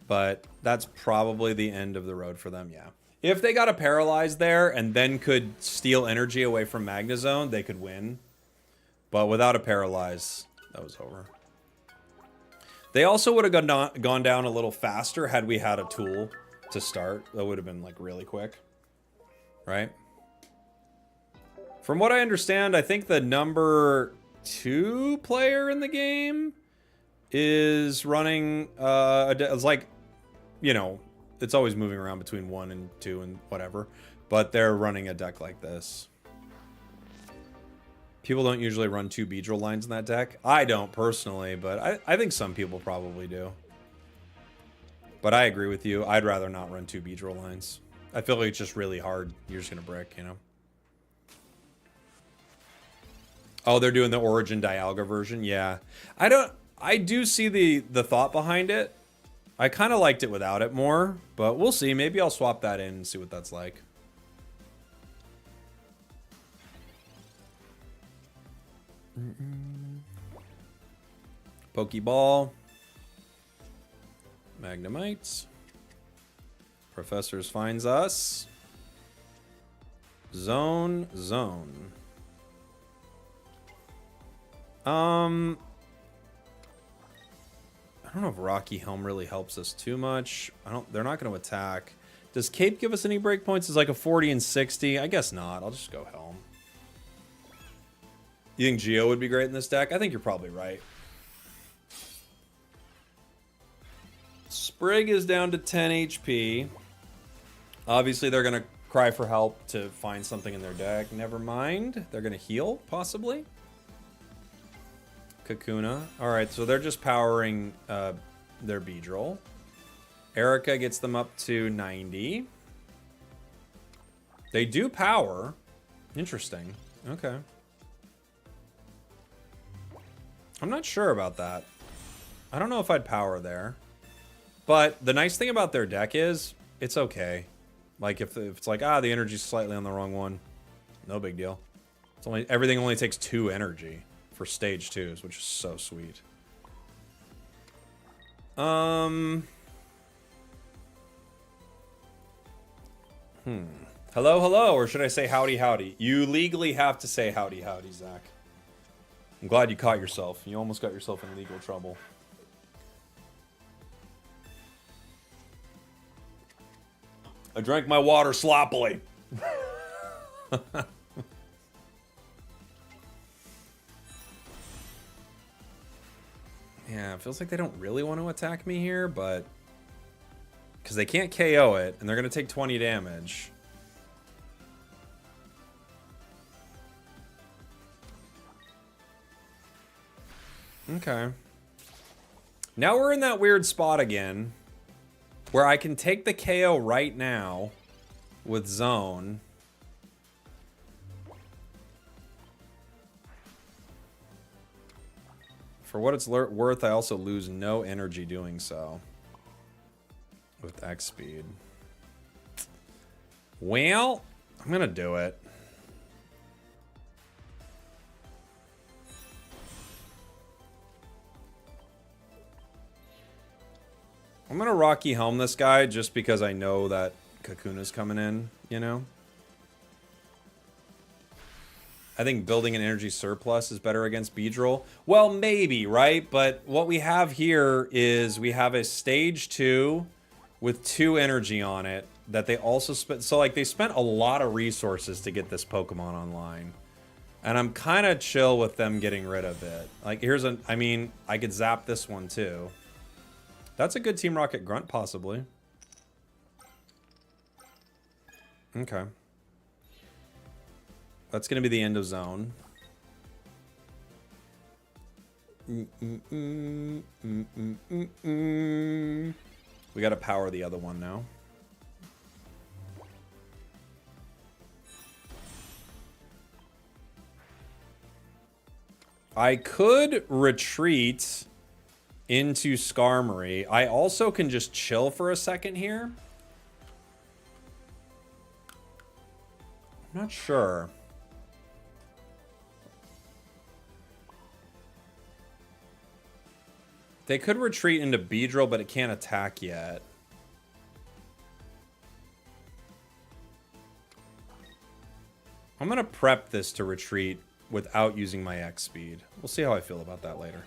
But that's probably the end of the road for them, yeah. If they got a Paralyze there and then could steal energy away from Magnezone, they could win. But without a Paralyze, that was over. They also would have gone down a little faster had we had a tool to start. That would have been like really quick. Right? From what I understand, I think the number 2 player in the game is running, it's like, you know, it's always moving around between 1 and 2 and whatever, but they're running a deck like this. People don't usually run 2 Beedrill lines in that deck. I don't personally, but I think some people probably do. But I agree with you. I'd rather not run 2 Beedrill lines. I feel like it's just really hard. You're just going to brick, you know? Oh, they're doing the Origin Dialga version? Yeah. I do see the thought behind it. I kind of liked it without it more, but we'll see. Maybe I'll swap that in and see what that's like. Pokeball. Magnemite. Professors finds us. Zone. I don't know if Rocky Helm really helps us too much. They're not going to attack. Does Cape give us any breakpoints? It's like a 40 and 60. I guess not. I'll just go Helm. You think Geo would be great in this deck? I think you're probably right. Sprig is down to 10 HP. Obviously, they're going to cry for help to find something in their deck. Never mind. They're going to heal, possibly. Kakuna. Alright, so they're just powering their Beedrill. Erica gets them up to 90. They do power. Interesting. Okay. I'm not sure about that. I don't know if I'd power there. But the nice thing about their deck is, it's okay. Like, if it's like, the energy's slightly on the wrong one, no big deal. It's everything only takes 2 energy for stage 2s, which is so sweet. Hello, or should I say howdy, howdy? You legally have to say howdy, howdy, Zach. I'm glad you caught yourself. You almost got yourself in legal trouble. I drank my water sloppily. Yeah, it feels like they don't really want to attack me here, but... because they can't KO it, and they're going to take 20 damage. Okay. Now we're in that weird spot again, where I can take the KO right now with Zone. For what it's worth, I also lose no energy doing so. With X speed. Well, I'm gonna do it. I'm gonna Rocky Helm this guy just because I know that Kakuna's coming in, you know? I think building an energy surplus is better against Beedrill. Well, maybe, right? But what we have here is we have a stage 2 with 2 energy on it that they also spent. So, like, they spent a lot of resources to get this Pokemon online. And I'm kind of chill with them getting rid of it. Like, I mean, I could zap this one too. That's a good Team Rocket Grunt, possibly. Okay. That's going to be the end of Zone. We got to power the other one now. I could retreat into Skarmory. I also can just chill for a second here. I'm not sure. They could retreat into Beedrill, but it can't attack yet. I'm going to prep this to retreat without using my X speed. We'll see how I feel about that later.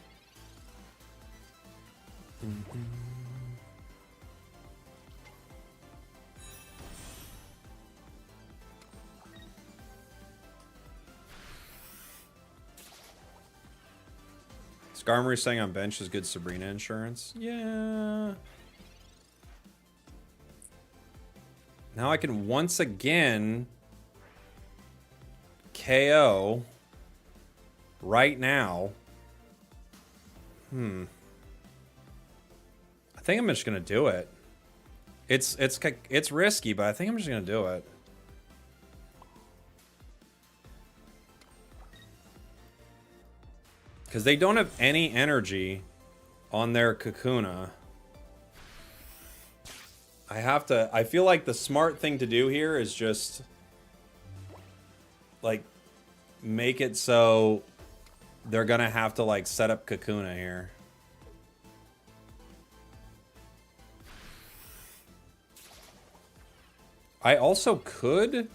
Skarmory staying on bench is good Sabrina insurance. Yeah. Now I can once again KO right now. I think I'm just gonna do it. It's risky, but I think I'm just gonna do it. Because they don't have any energy on their Kakuna. I feel like the smart thing to do here is just, like, make it so they're gonna have to, like, set up Kakuna here. I also could...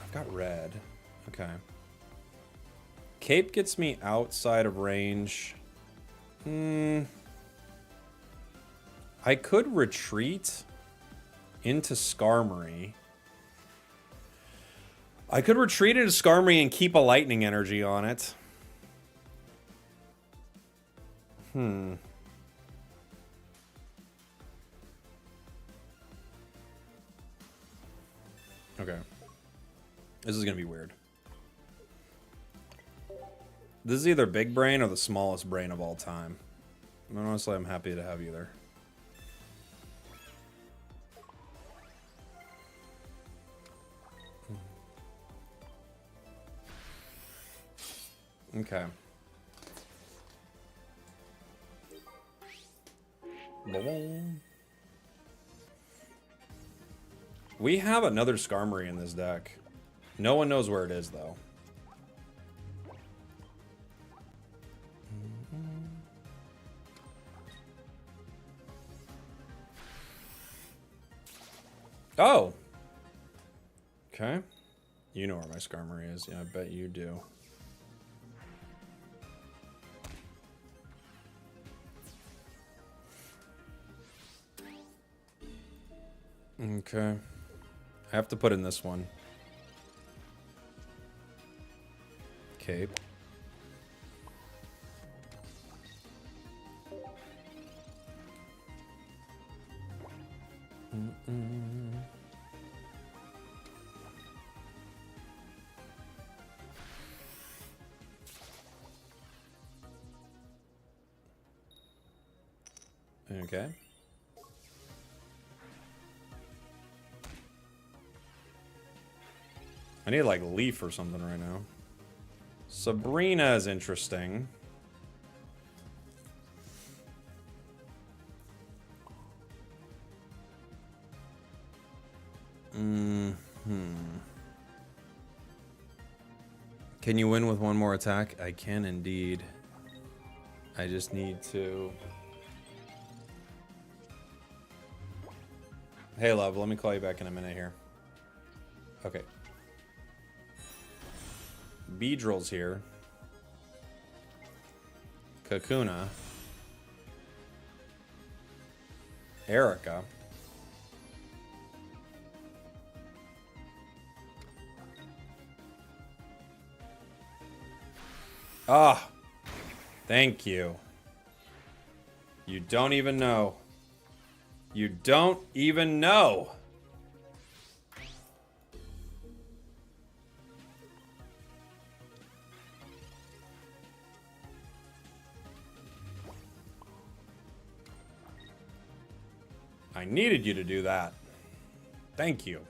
I've got red. Okay. Cape gets me outside of range. I could retreat into Skarmory. I could retreat into Skarmory and keep a lightning energy on it. Okay. This is gonna be weird. This is either big brain or the smallest brain of all time. And honestly, I'm happy to have either. Okay. We have another Skarmory in this deck. No one knows where it is, though. Oh! Okay. You know where my Skarmory is. Yeah, I bet you do. Okay. I have to put in this one. Cape. Okay. I need like leaf or something right now. Sabrina is interesting. Can you win with one more attack? I can indeed. I just need to... Hey, love, let me call you back in a minute here. Okay. Beedrill's here. Kakuna. Erica. Ah! Thank you. You don't even know. You don't even know. I needed you to do that. Thank you.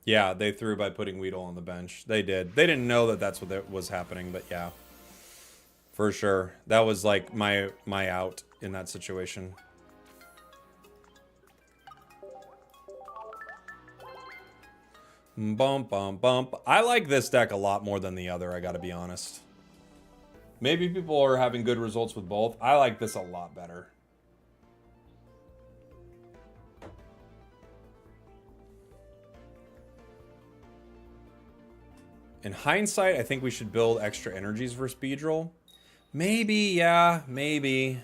Yeah, they threw by putting Weedle on the bench. They did. They didn't know that that's what was happening, but yeah. For sure. That was like my out in that situation. Bump, bump, bump. I like this deck a lot more than the other, I gotta be honest. Maybe people are having good results with both. I like this a lot better. In hindsight, I think we should build extra energies for Speedrill. Maybe, yeah, maybe.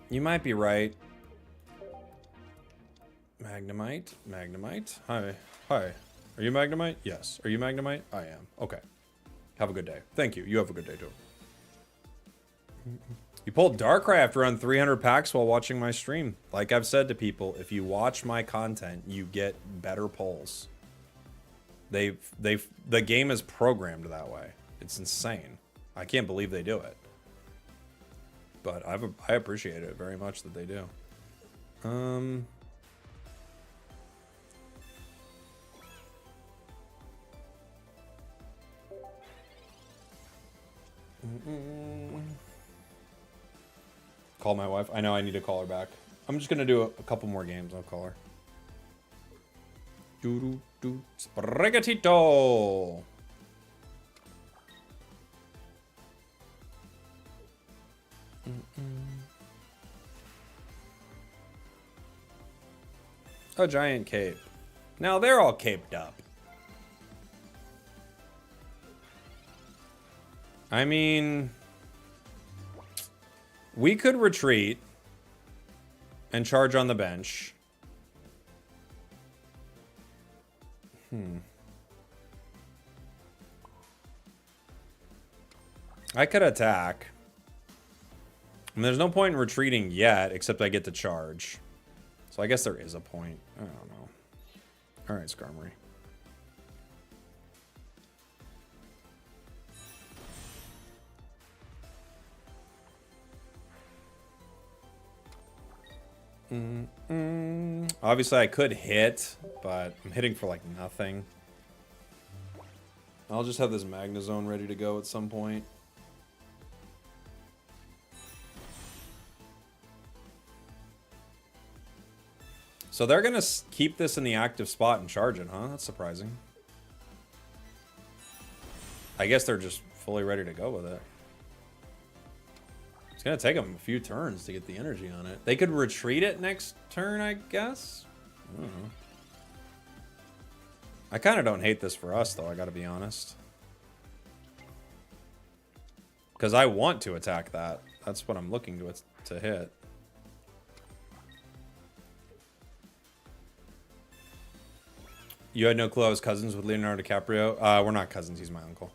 You might be right. Magnemite, Magnemite. Hi, hi. Are you Magnemite? Yes. Are you Magnemite? I am. Okay. Have a good day. Thank you. You have a good day too. You pulled Darkrai after run 300 packs while watching my stream. Like I've said to people, if you watch my content, you get better pulls. The game is programmed that way. It's insane. I can't believe they do it. But I appreciate it very much that they do. Call my wife. I know I need to call her back. I'm just gonna do a couple more games. I'll call her. Do Sprigatito. A giant cape. Now they're all caped up. I mean, we could retreat and charge on the bench. I could attack. And there's no point in retreating yet, except I get to charge. So I guess there is a point. I don't know. Alright, Skarmory. Obviously, I could hit, but I'm hitting for like nothing. I'll just have this Magnezone ready to go at some point. So they're gonna keep this in the active spot and charge it, huh? That's surprising. I guess they're just fully ready to go with it. It's gonna take them a few turns to get the energy on it. They could retreat it next turn, I guess. I don't know. I kind of don't hate this for us, though, I gotta be honest. Because I want to attack that. That's what I'm looking to hit. You had no clue I was cousins with Leonardo DiCaprio? We're not cousins, he's my uncle.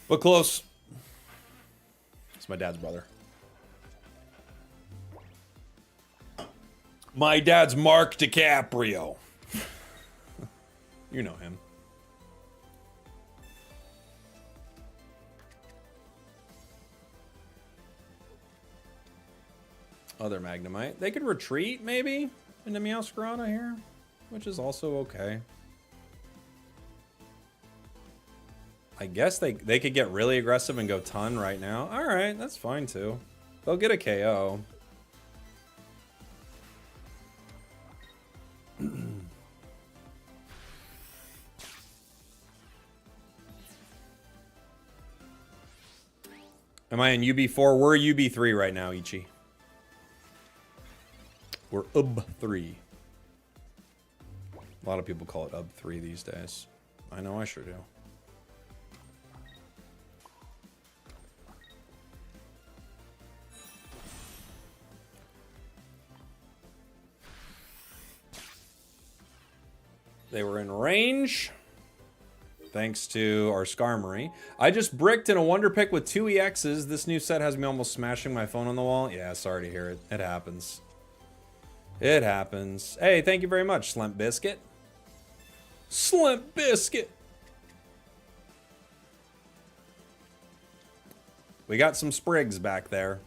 But close. It's my dad's brother. My dad's Mark DiCaprio. You know him. Other Magnemite. They could retreat, maybe, into Meowscarada here, which is also okay. I guess they could get really aggressive and go ton right now. All right, that's fine too. They'll get a KO. Am I in UB4? We're UB3 right now, Ichi. We're UB3. A lot of people call it UB3 these days. I know I sure do. They were in range. Thanks to our Skarmory. I just bricked in a Wonder Pick with 2 EXs. This new set has me almost smashing my phone on the wall. Yeah, sorry to hear it. It happens. It happens. Hey, thank you very much, Slimp Biscuit. Slimp Biscuit. We got some sprigs back there.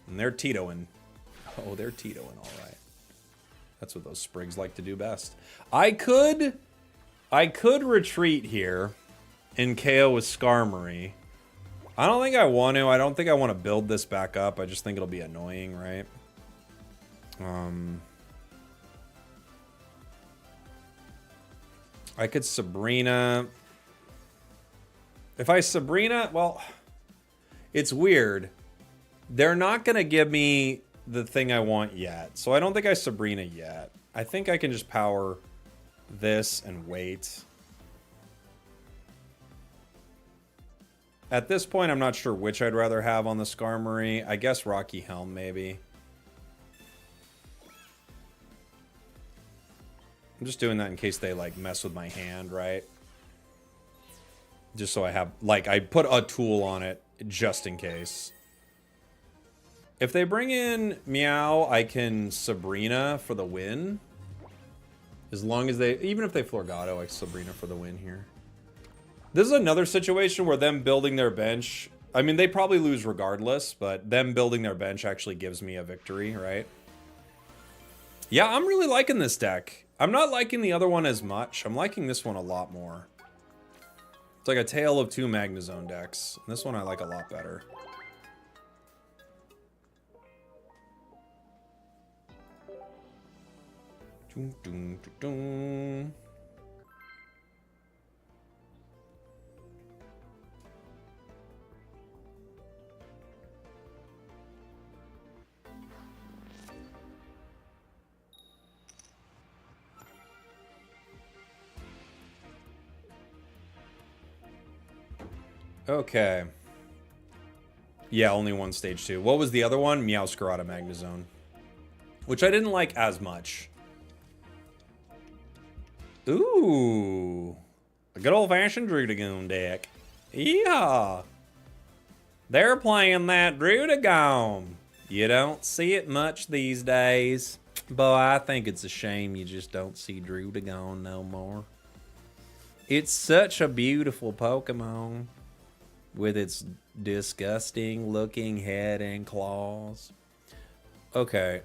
And they're Titoing. Oh, they're Titoing, all right. That's what those sprigs like to do best. I could retreat here and KO with Skarmory. I don't think I want to. I don't think I want to build this back up. I just think it'll be annoying, right? I could Sabrina. If I Sabrina, well, it's weird. They're not going to give me the thing I want yet. So I don't think I Sabrina yet. I think I can just power this and wait. At this point, I'm not sure which I'd rather have on the Skarmory. I guess Rocky Helm, maybe. I'm just doing that in case they, like, mess with my hand, right? Just so I have, like, I put a tool on it just in case. If they bring in Meow, I can Sabrina for the win. As long as they, even if they Florgato, I Sabrina for the win here. This is another situation where them building their bench, I mean, they probably lose regardless, but them building their bench actually gives me a victory, right? Yeah, I'm really liking this deck. I'm not liking the other one as much. I'm liking this one a lot more. It's like a tale of two Magnezone decks. And this one I like a lot better. Dun, dun, dun, dun. Okay. Yeah, only one stage 2. What was the other one? Meowscarada Magnezone. Which I didn't like as much. Ooh. A good old-fashioned Druddigon deck. Yeah. They're playing that Druddigon. You don't see it much these days. Boy, I think it's a shame you just don't see Druddigon no more. It's such a beautiful Pokemon. With its disgusting looking head and claws. Okay,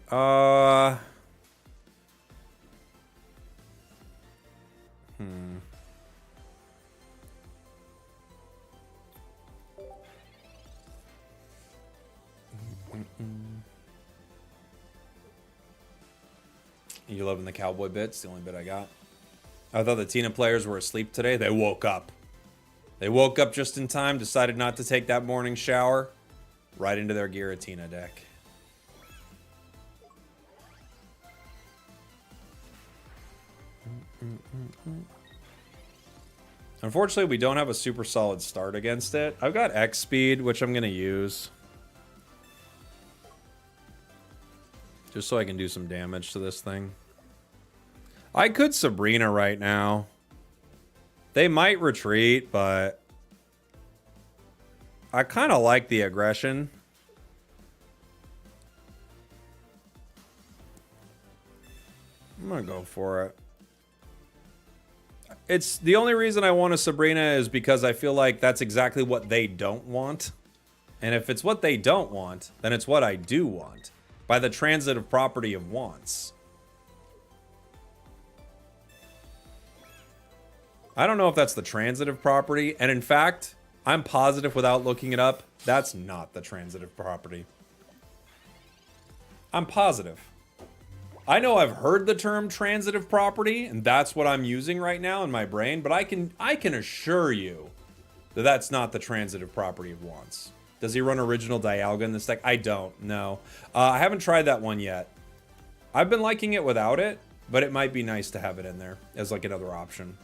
You loving the cowboy bits? The only bit I got. I thought the Tina players were asleep today. They woke up. They woke up just in time, decided not to take that morning shower. Right into their Giratina deck. Unfortunately, we don't have a super solid start against it. I've got X speed, which I'm going to use. Just so I can do some damage to this thing. I could Sabrina right now. They might retreat, but I kind of like the aggression. I'm going to go for it. It's the only reason I want a Sabrina is because I feel like that's exactly what they don't want. And if it's what they don't want, then it's what I do want. By the transitive property of wants. I don't know if that's the transitive property, and in fact, I'm positive without looking it up, that's not the transitive property. I'm positive. I know I've heard the term transitive property, and that's what I'm using right now in my brain, but I can assure you that that's not the transitive property of wants. Does he run original Dialga in this deck? I don't, no. I haven't tried that one yet. I've been liking it without it, but it might be nice to have it in there as like another option.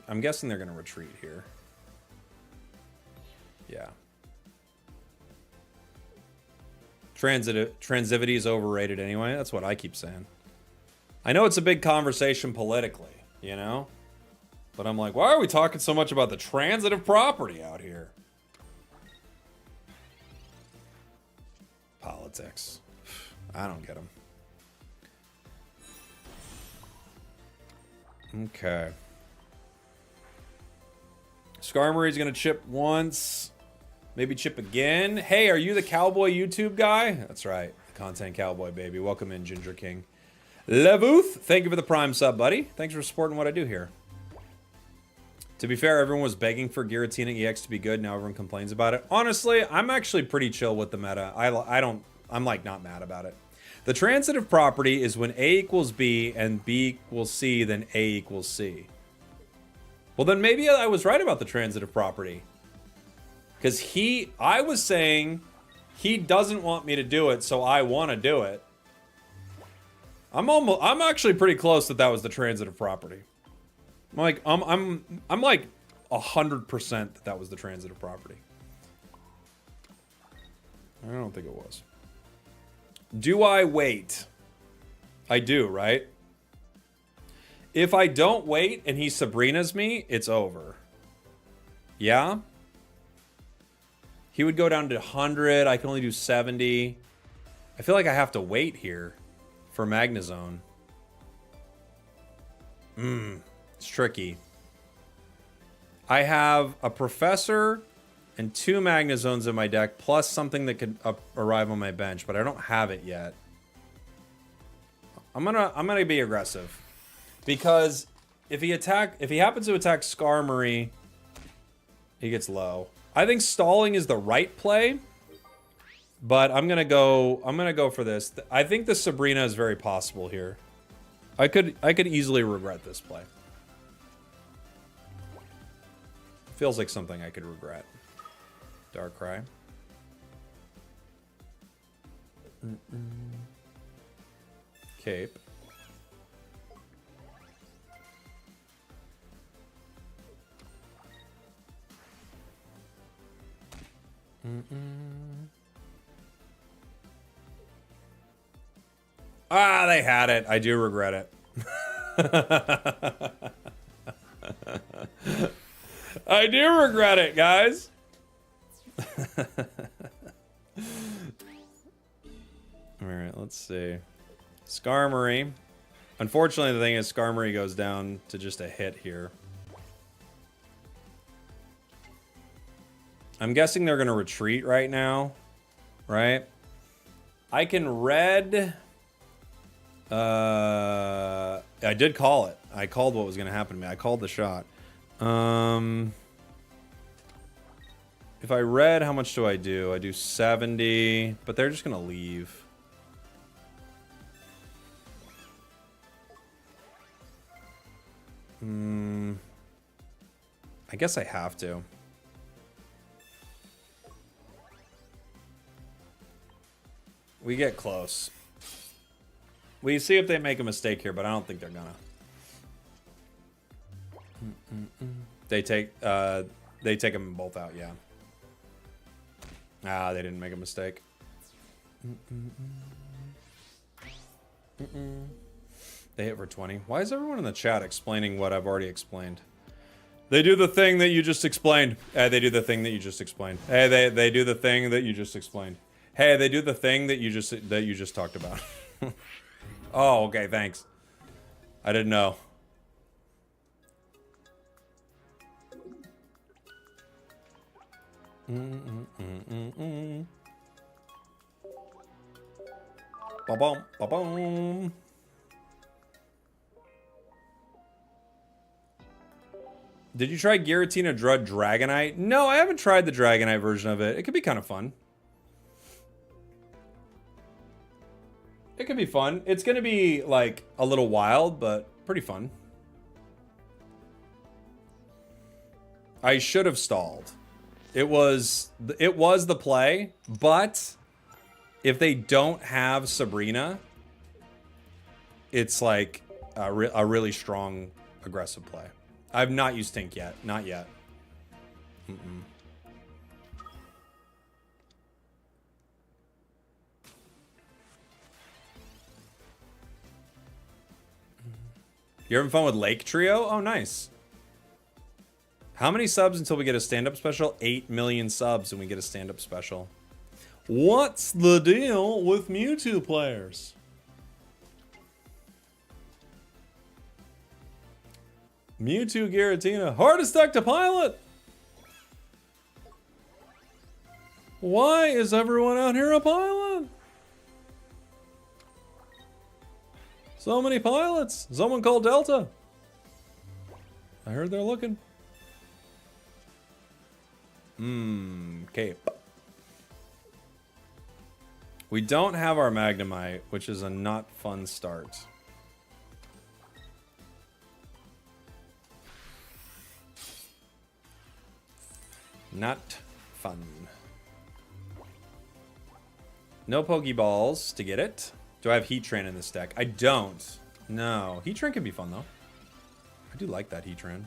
I'm guessing they're going to retreat here. Yeah. Transivity is overrated anyway. That's what I keep saying. I know it's a big conversation politically, you know? But I'm like, why are we talking so much about the transitive property out here? Politics. I don't get them. Okay. Skarmory's gonna chip once. Maybe chip again. Hey, are you the cowboy YouTube guy? That's right. Content cowboy, baby. Welcome in, Ginger King. Levuth, thank you for the prime sub, buddy. Thanks for supporting what I do here. To be fair, everyone was begging for Giratina EX to be good. Now everyone complains about it. Honestly, I'm actually pretty chill with the meta. I'm like not mad about it. The transitive property is when A equals B and B equals C, then A equals C. Well, then maybe I was right about the transitive property. Because I was saying he doesn't want me to do it, so I want to do it. I'm actually pretty close that was the transitive property. I'm like 100% that was the transitive property. I don't think it was. Do I wait? I do, right? If I don't wait and he Sabrina's me, it's over. Yeah? He would go down to 100. I can only do 70. I feel like I have to wait here for Magnezone. It's tricky. I have a Professor and 2 Magnezones in my deck, plus something that could arrive on my bench, but I don't have it yet. I'm gonna be aggressive, because if he happens to attack Skarmory, he gets low. I think stalling is the right play, but I'm gonna go for this. I think the Sabrina is very possible here. I could easily regret this play. Feels like something I could regret. Darkrai. Cape. Ah, they had it. I do regret it. I do regret it, guys. Alright, let's see. Skarmory. Unfortunately, the thing is Skarmory goes down to just a hit here. I'm guessing they're going to retreat right now. Right? I can red... I did call it. I called what was going to happen to me. I called the shot. If I red, how much do? I do 70, but they're just going to leave. I guess I have to. We get close. We see if they make a mistake here, but I don't think they're gonna. They take them both out, yeah. Ah, they didn't make a mistake. They hit for 20. Why is everyone in the chat explaining what I've already explained? They do the thing that you just explained. Hey, they do the thing that you just explained. Hey, they do the thing that you just explained. Hey, they do the thing that you just talked about. Oh, okay, thanks. I didn't know. Ba-bum, ba-bum. Did you try Giratina Dragonite? No, I haven't tried the Dragonite version of it. It could be kind of fun. It could be fun. It's going to be, like, a little wild, but pretty fun. I should have stalled. It was the play, but if they don't have Sabrina, it's like a really strong, aggressive play. I've not used Tink yet. Not yet. You're having fun with Lake Trio? Oh, nice. How many subs until we get a stand-up special? 8 million subs and we get a stand-up special. What's the deal with Mewtwo players? Mewtwo Giratina. Hardest deck to pilot! Why is everyone out here a pilot? So many pilots. Someone called Delta. I heard they're looking. Cape. We don't have our Magnemite, which is a not fun start. Not Fun. No Pokeballs to get it. Do I have Heatran in this deck? I don't. No. Heatran could be fun, though. I do like that Heatran.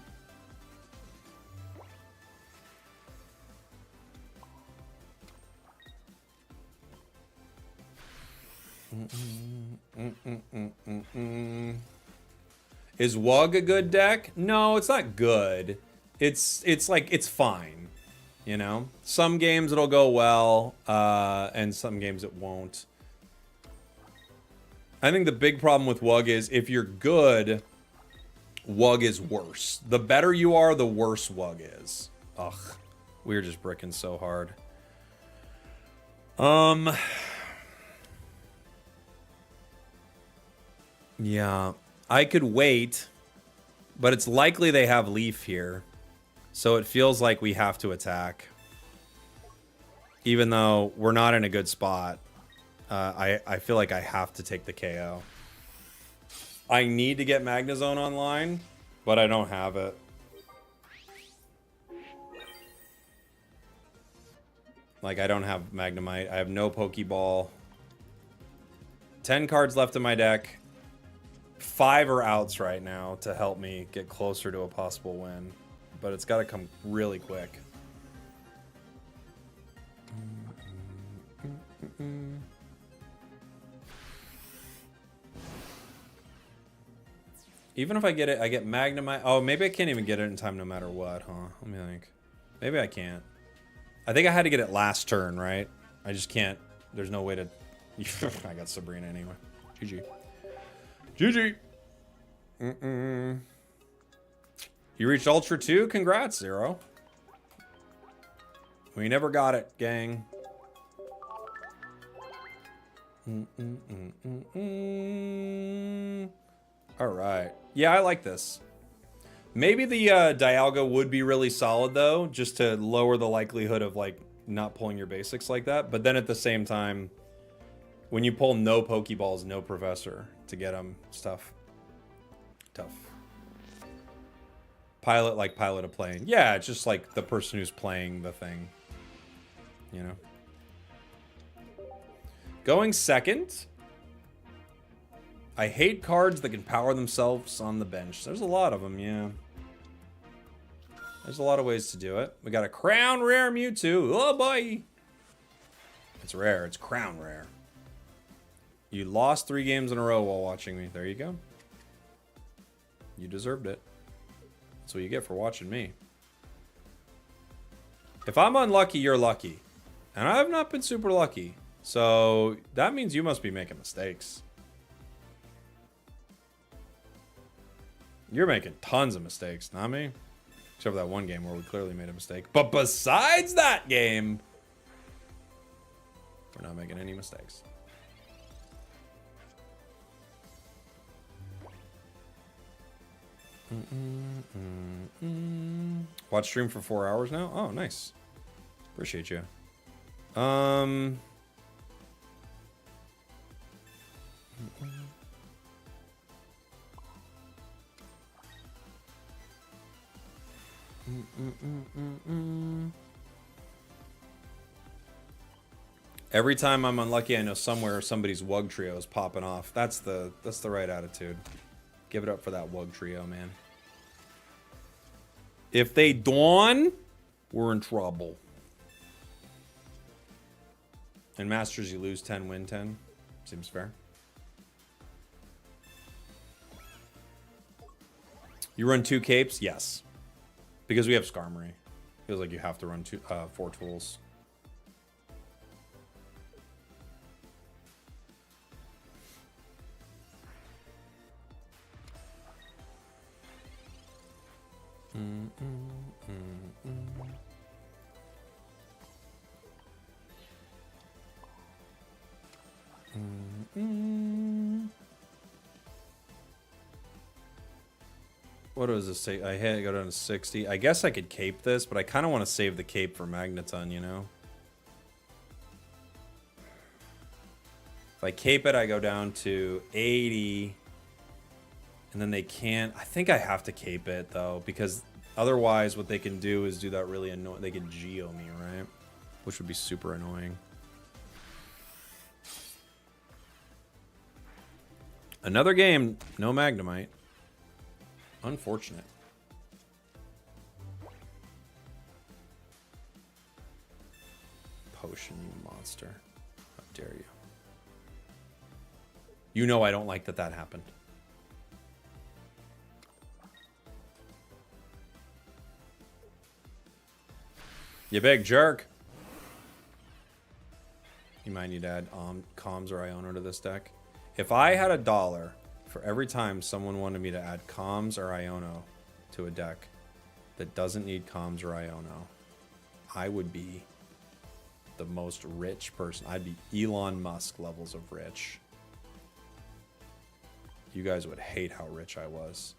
Is Wug a good deck? No, it's not good. It's like, it's fine. You know? Some games it'll go well, and some games it won't. I think the big problem with Wug is if you're good, Wug is worse. The better you are, the worse Wug is. Ugh. We were just bricking so hard. Yeah. I could wait, but it's likely they have Leaf here. So it feels like we have to attack. Even though we're not in a good spot. I feel like I have to take the KO. I need to get Magnezone online, but I don't have it. Like, I don't have Magnemite. I have no Pokeball. 10 cards left in my deck. 5 are outs right now to help me get closer to a possible win. But it's got to come really quick. Even if I get it, I get Magnemite. Oh, maybe I can't even get it in time no matter what, huh? Let me think. Maybe I can't. I think I had to get it last turn, right? I just can't. There's no way to... I got Sabrina anyway. GG. GG! You reached Ultra 2? Congrats, Zero. We never got it, gang. Alright. Yeah, I like this. Maybe the Dialga would be really solid, though, just to lower the likelihood of, like, not pulling your basics like that. But then at the same time, when you pull no Pokeballs, no Professor to get them, it's tough. Tough. Pilot like pilot a plane. Yeah, it's just like the person who's playing the thing. You know? Going second. I hate cards that can power themselves on the bench. There's a lot of them, yeah. There's a lot of ways to do it. We got a Crown Rare Mewtwo. Oh, boy. It's rare. It's Crown Rare. You lost 3 games in a row while watching me. There you go. You deserved it. That's what you get for watching me. If I'm unlucky, you're lucky. And I have not been super lucky. So that means you must be making mistakes. You're making tons of mistakes, not me. Except for that one game where we clearly made a mistake. But besides that game, we're not making any mistakes. Watch stream for 4 hours now? Oh, nice. Appreciate you. Every time I'm unlucky, I know somewhere somebody's Wugtrio is popping off. That's the right attitude. Give it up for that Wugtrio, man. If they dawn, we're in trouble. In Masters, you lose 10, win 10. Seems fair. You run 2 capes? Yes. Because we have Skarmory. Feels like you have to run 4 tools. What does this say? I had to go down to 60. I guess I could cape this, but I kind of want to save the cape for Magneton, you know? If I cape it, I go down to 80. And then they can't... I think I have to cape it, though, because otherwise what they can do is do that really annoying... They can Geo me, right? which would be super annoying. Another game, no Magnemite. Unfortunate. Potion, you monster. How dare you. You know I don't like that that happened. You big jerk. You might need to add comms or Iono to this deck. If I had $1 for every time someone wanted me to add comms or Iono to a deck that doesn't need comms or Iono, I would be the most rich person. I'd be Elon Musk levels of rich. You guys would hate how rich I was.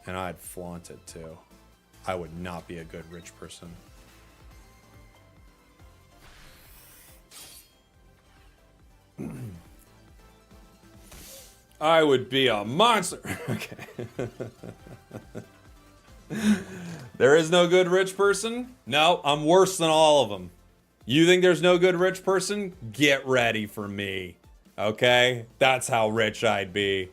And I'd flaunt it too. I would not be a good rich person. I would be a monster. Okay. There is no good rich person? No, I'm worse than all of them. You think there's no good rich person? Get ready for me. Okay? That's how rich I'd be.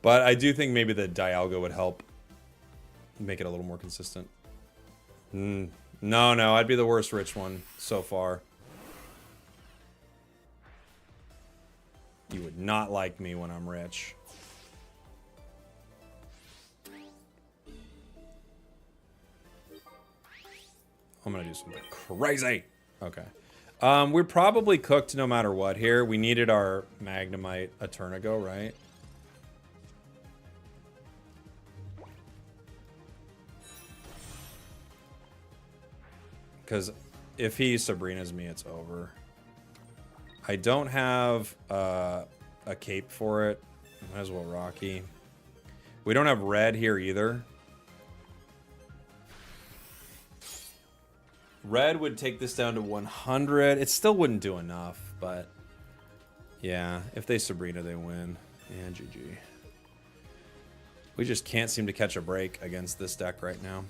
But I do think maybe the Dialga would help make it a little more consistent. No, I'd be the worst rich one so far. You would not like me when I'm rich. I'm gonna do something crazy. Okay. We're probably cooked no matter what here. We needed our Magnemite a turn ago, right? Because if he Sabrina's me, it's over. I don't have a cape for it. Might as well Rocky. We don't have red here either. Red would take this down to 100. It still wouldn't do enough, but yeah, if they Sabrina, they win. And GG. We just can't seem to catch a break against this deck right now.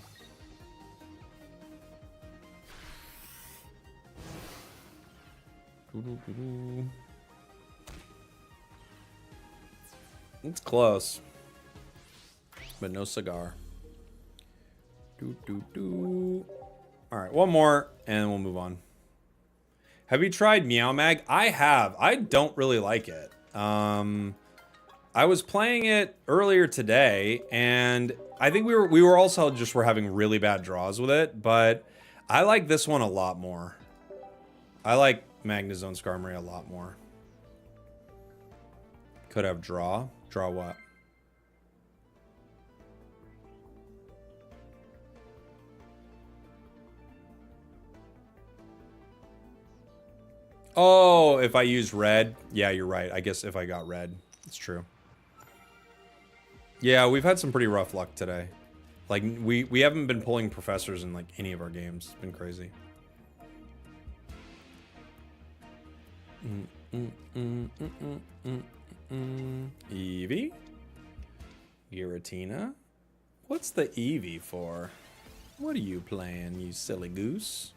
It's close, but no cigar. All right, one more, and we'll move on. Have you tried Meow Mag? I have. I don't really like it. I was playing it earlier today, and I think we were also just having really bad draws with it, but I like this one a lot more. I like Magnezone Skarmory a lot more. Could have draw. Draw what? Oh, if I use red. Yeah, you're right. I guess if I got red. It's true. Yeah, we've had some pretty rough luck today. Like, we haven't been pulling professors in, like, any of our games. It's been crazy. Eevee? Giratina? What's the Eevee for? What are you playing, you silly goose?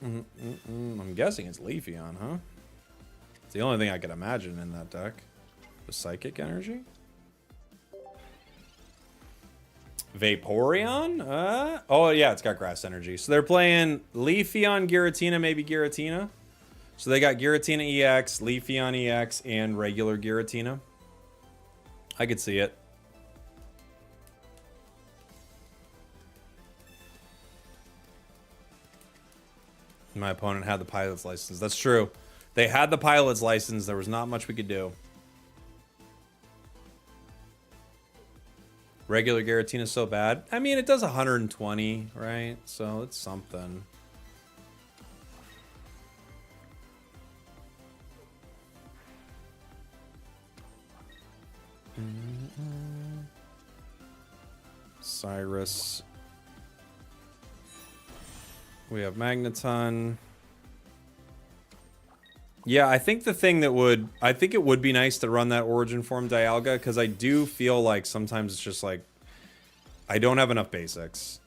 I'm guessing it's Leafeon, huh? It's the only thing I could imagine in that deck. The Psychic Energy? Vaporeon? Oh, yeah, it's got Grass Energy. So they're playing Leafeon, Giratina, maybe Giratina. So they got Giratina EX, Leafeon EX, and regular Giratina. I could see it. My opponent had the pilot's license. That's true. They had the pilot's license. There was not much we could do. Regular Giratina's so bad. I mean, it does 120, right? So it's something. Cyrus. We have Magneton. Yeah, I think the thing that would... I think it would be nice to run that Origin Form Dialga, because I do feel like sometimes it's just like... I don't have enough basics.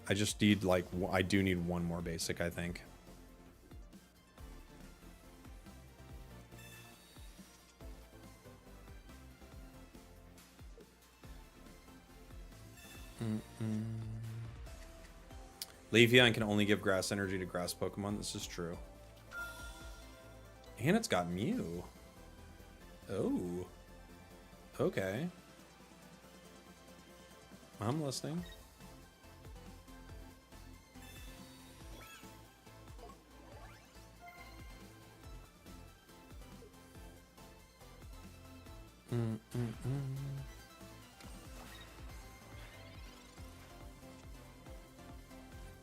I just need, like... I do need one more basic, I think. Leafeon can only give grass energy to grass Pokemon. This is true. And it's got Mew. Oh. Okay. I'm listening.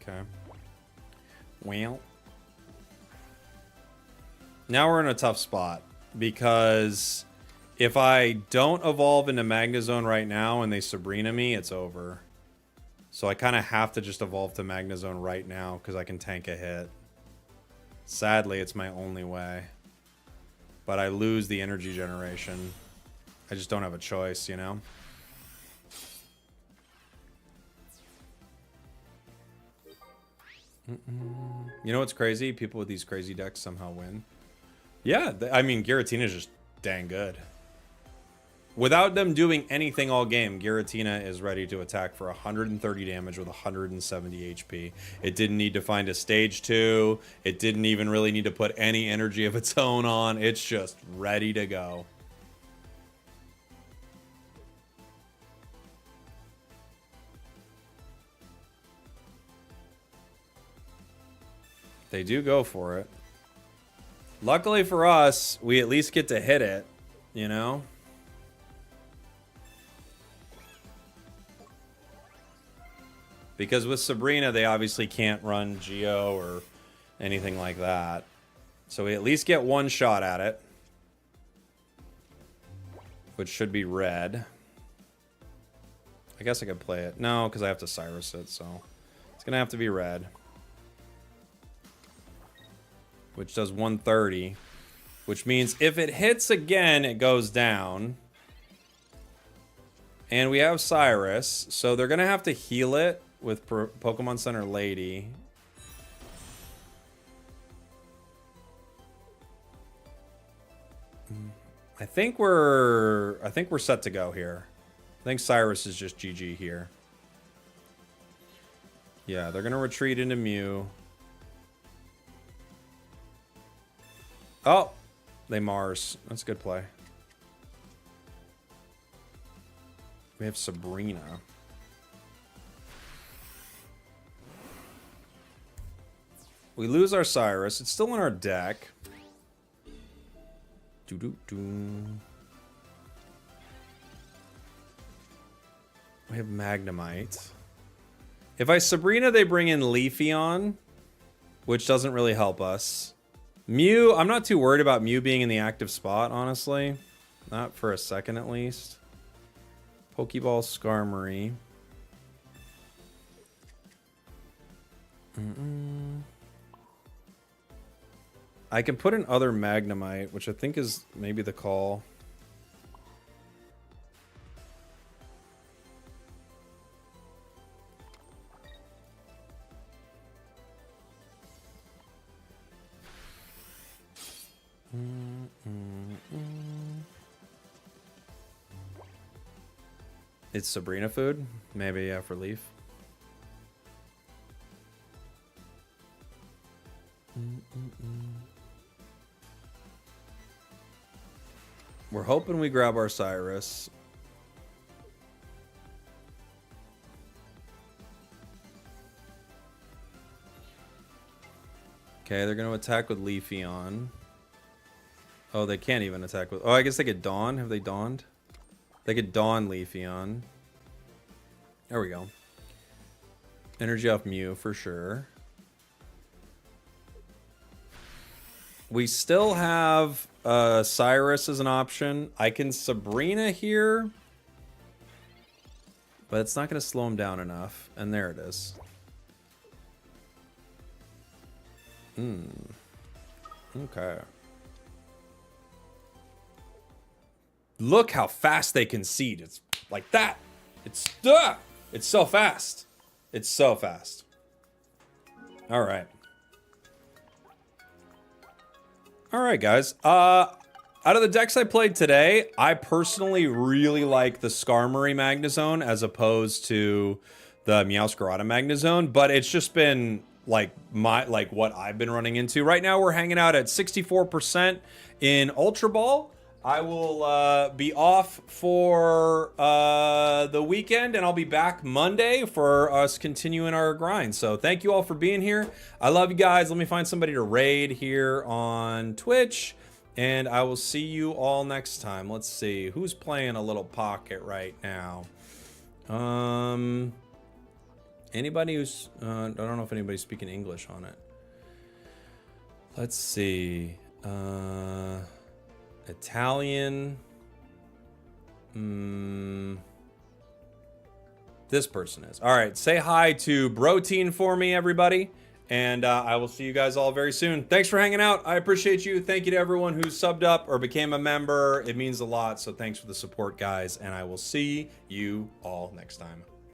Okay. Well. Now we're in a tough spot, because if I don't evolve into Magnezone right now and they Sabrina me, it's over. So I kind of have to just evolve to Magnezone right now because I can tank a hit. Sadly, it's my only way. But I lose the energy generation. I just don't have a choice, you know? You know what's crazy? People with these crazy decks somehow win. Yeah, I mean, Giratina's just dang good. Without them doing anything all game, Giratina is ready to attack for 130 damage with 170 HP. It didn't need to find a stage 2. It didn't even really need to put any energy of its own on. It's just ready to go. They do go for it. Luckily for us, we at least get to hit it, you know? Because with Sabrina, they obviously can't run Geo or anything like that. So we at least get one shot at it. Which should be red. I guess I could play it. No, because I have to Cyrus it, so... It's going to have to be red. Which does 130. Which means if it hits again, it goes down. And we have Cyrus, so they're going to have to heal it with Pokemon Center Lady. I think we're set to go here. I think Cyrus is just GG here. Yeah, they're going to retreat into Mew. Oh, they Mars. That's a good play. We have Sabrina. We lose our Cyrus. It's still in our deck. Doo-doo-doo. We have Magnemite. If I Sabrina, they bring in Leafeon, which doesn't really help us. Mew, I'm not too worried about Mew being in the active spot, honestly. Not for a second, at least. Pokeball Skarmory. I can put in other Magnemite, which I think is maybe the call. It's Sabrina food? Maybe, yeah, for Leaf. We're hoping we grab our Cyrus. Okay, they're going to attack with Leafeon. Oh, they can't even attack with... Oh, I guess they could Dawn. Have they dawned? They could Dawn Leafeon. There we go. Energy off Mew for sure. We still have Cyrus as an option. I can Sabrina here. But it's not going to slow him down enough. And there it is. Okay. look how fast they can seed. It's like that. It's so fast. It's so fast. All right. All right, guys. Out of the decks I played today, I personally really like the Skarmory Magnezone as opposed to the Meowscarada Magnezone, but it's just been like what I've been running into. Right now we're hanging out at 64% in Ultra Ball. I will be off for the weekend, and I'll be back Monday for us continuing our grind. So thank you all for being here. I love you guys. Let me find somebody to raid here on Twitch, and I will see you all next time. Let's see. Who's playing a little pocket right now? Anybody who's... I don't know if anybody's speaking English on it. Let's see. Italian. This person is. All right, say hi to Broteen for me, everybody. And I will see you guys all very soon. Thanks for hanging out. I appreciate you. Thank you to everyone who subbed up or became a member. It means a lot. So thanks for the support, guys. And I will see you all next time.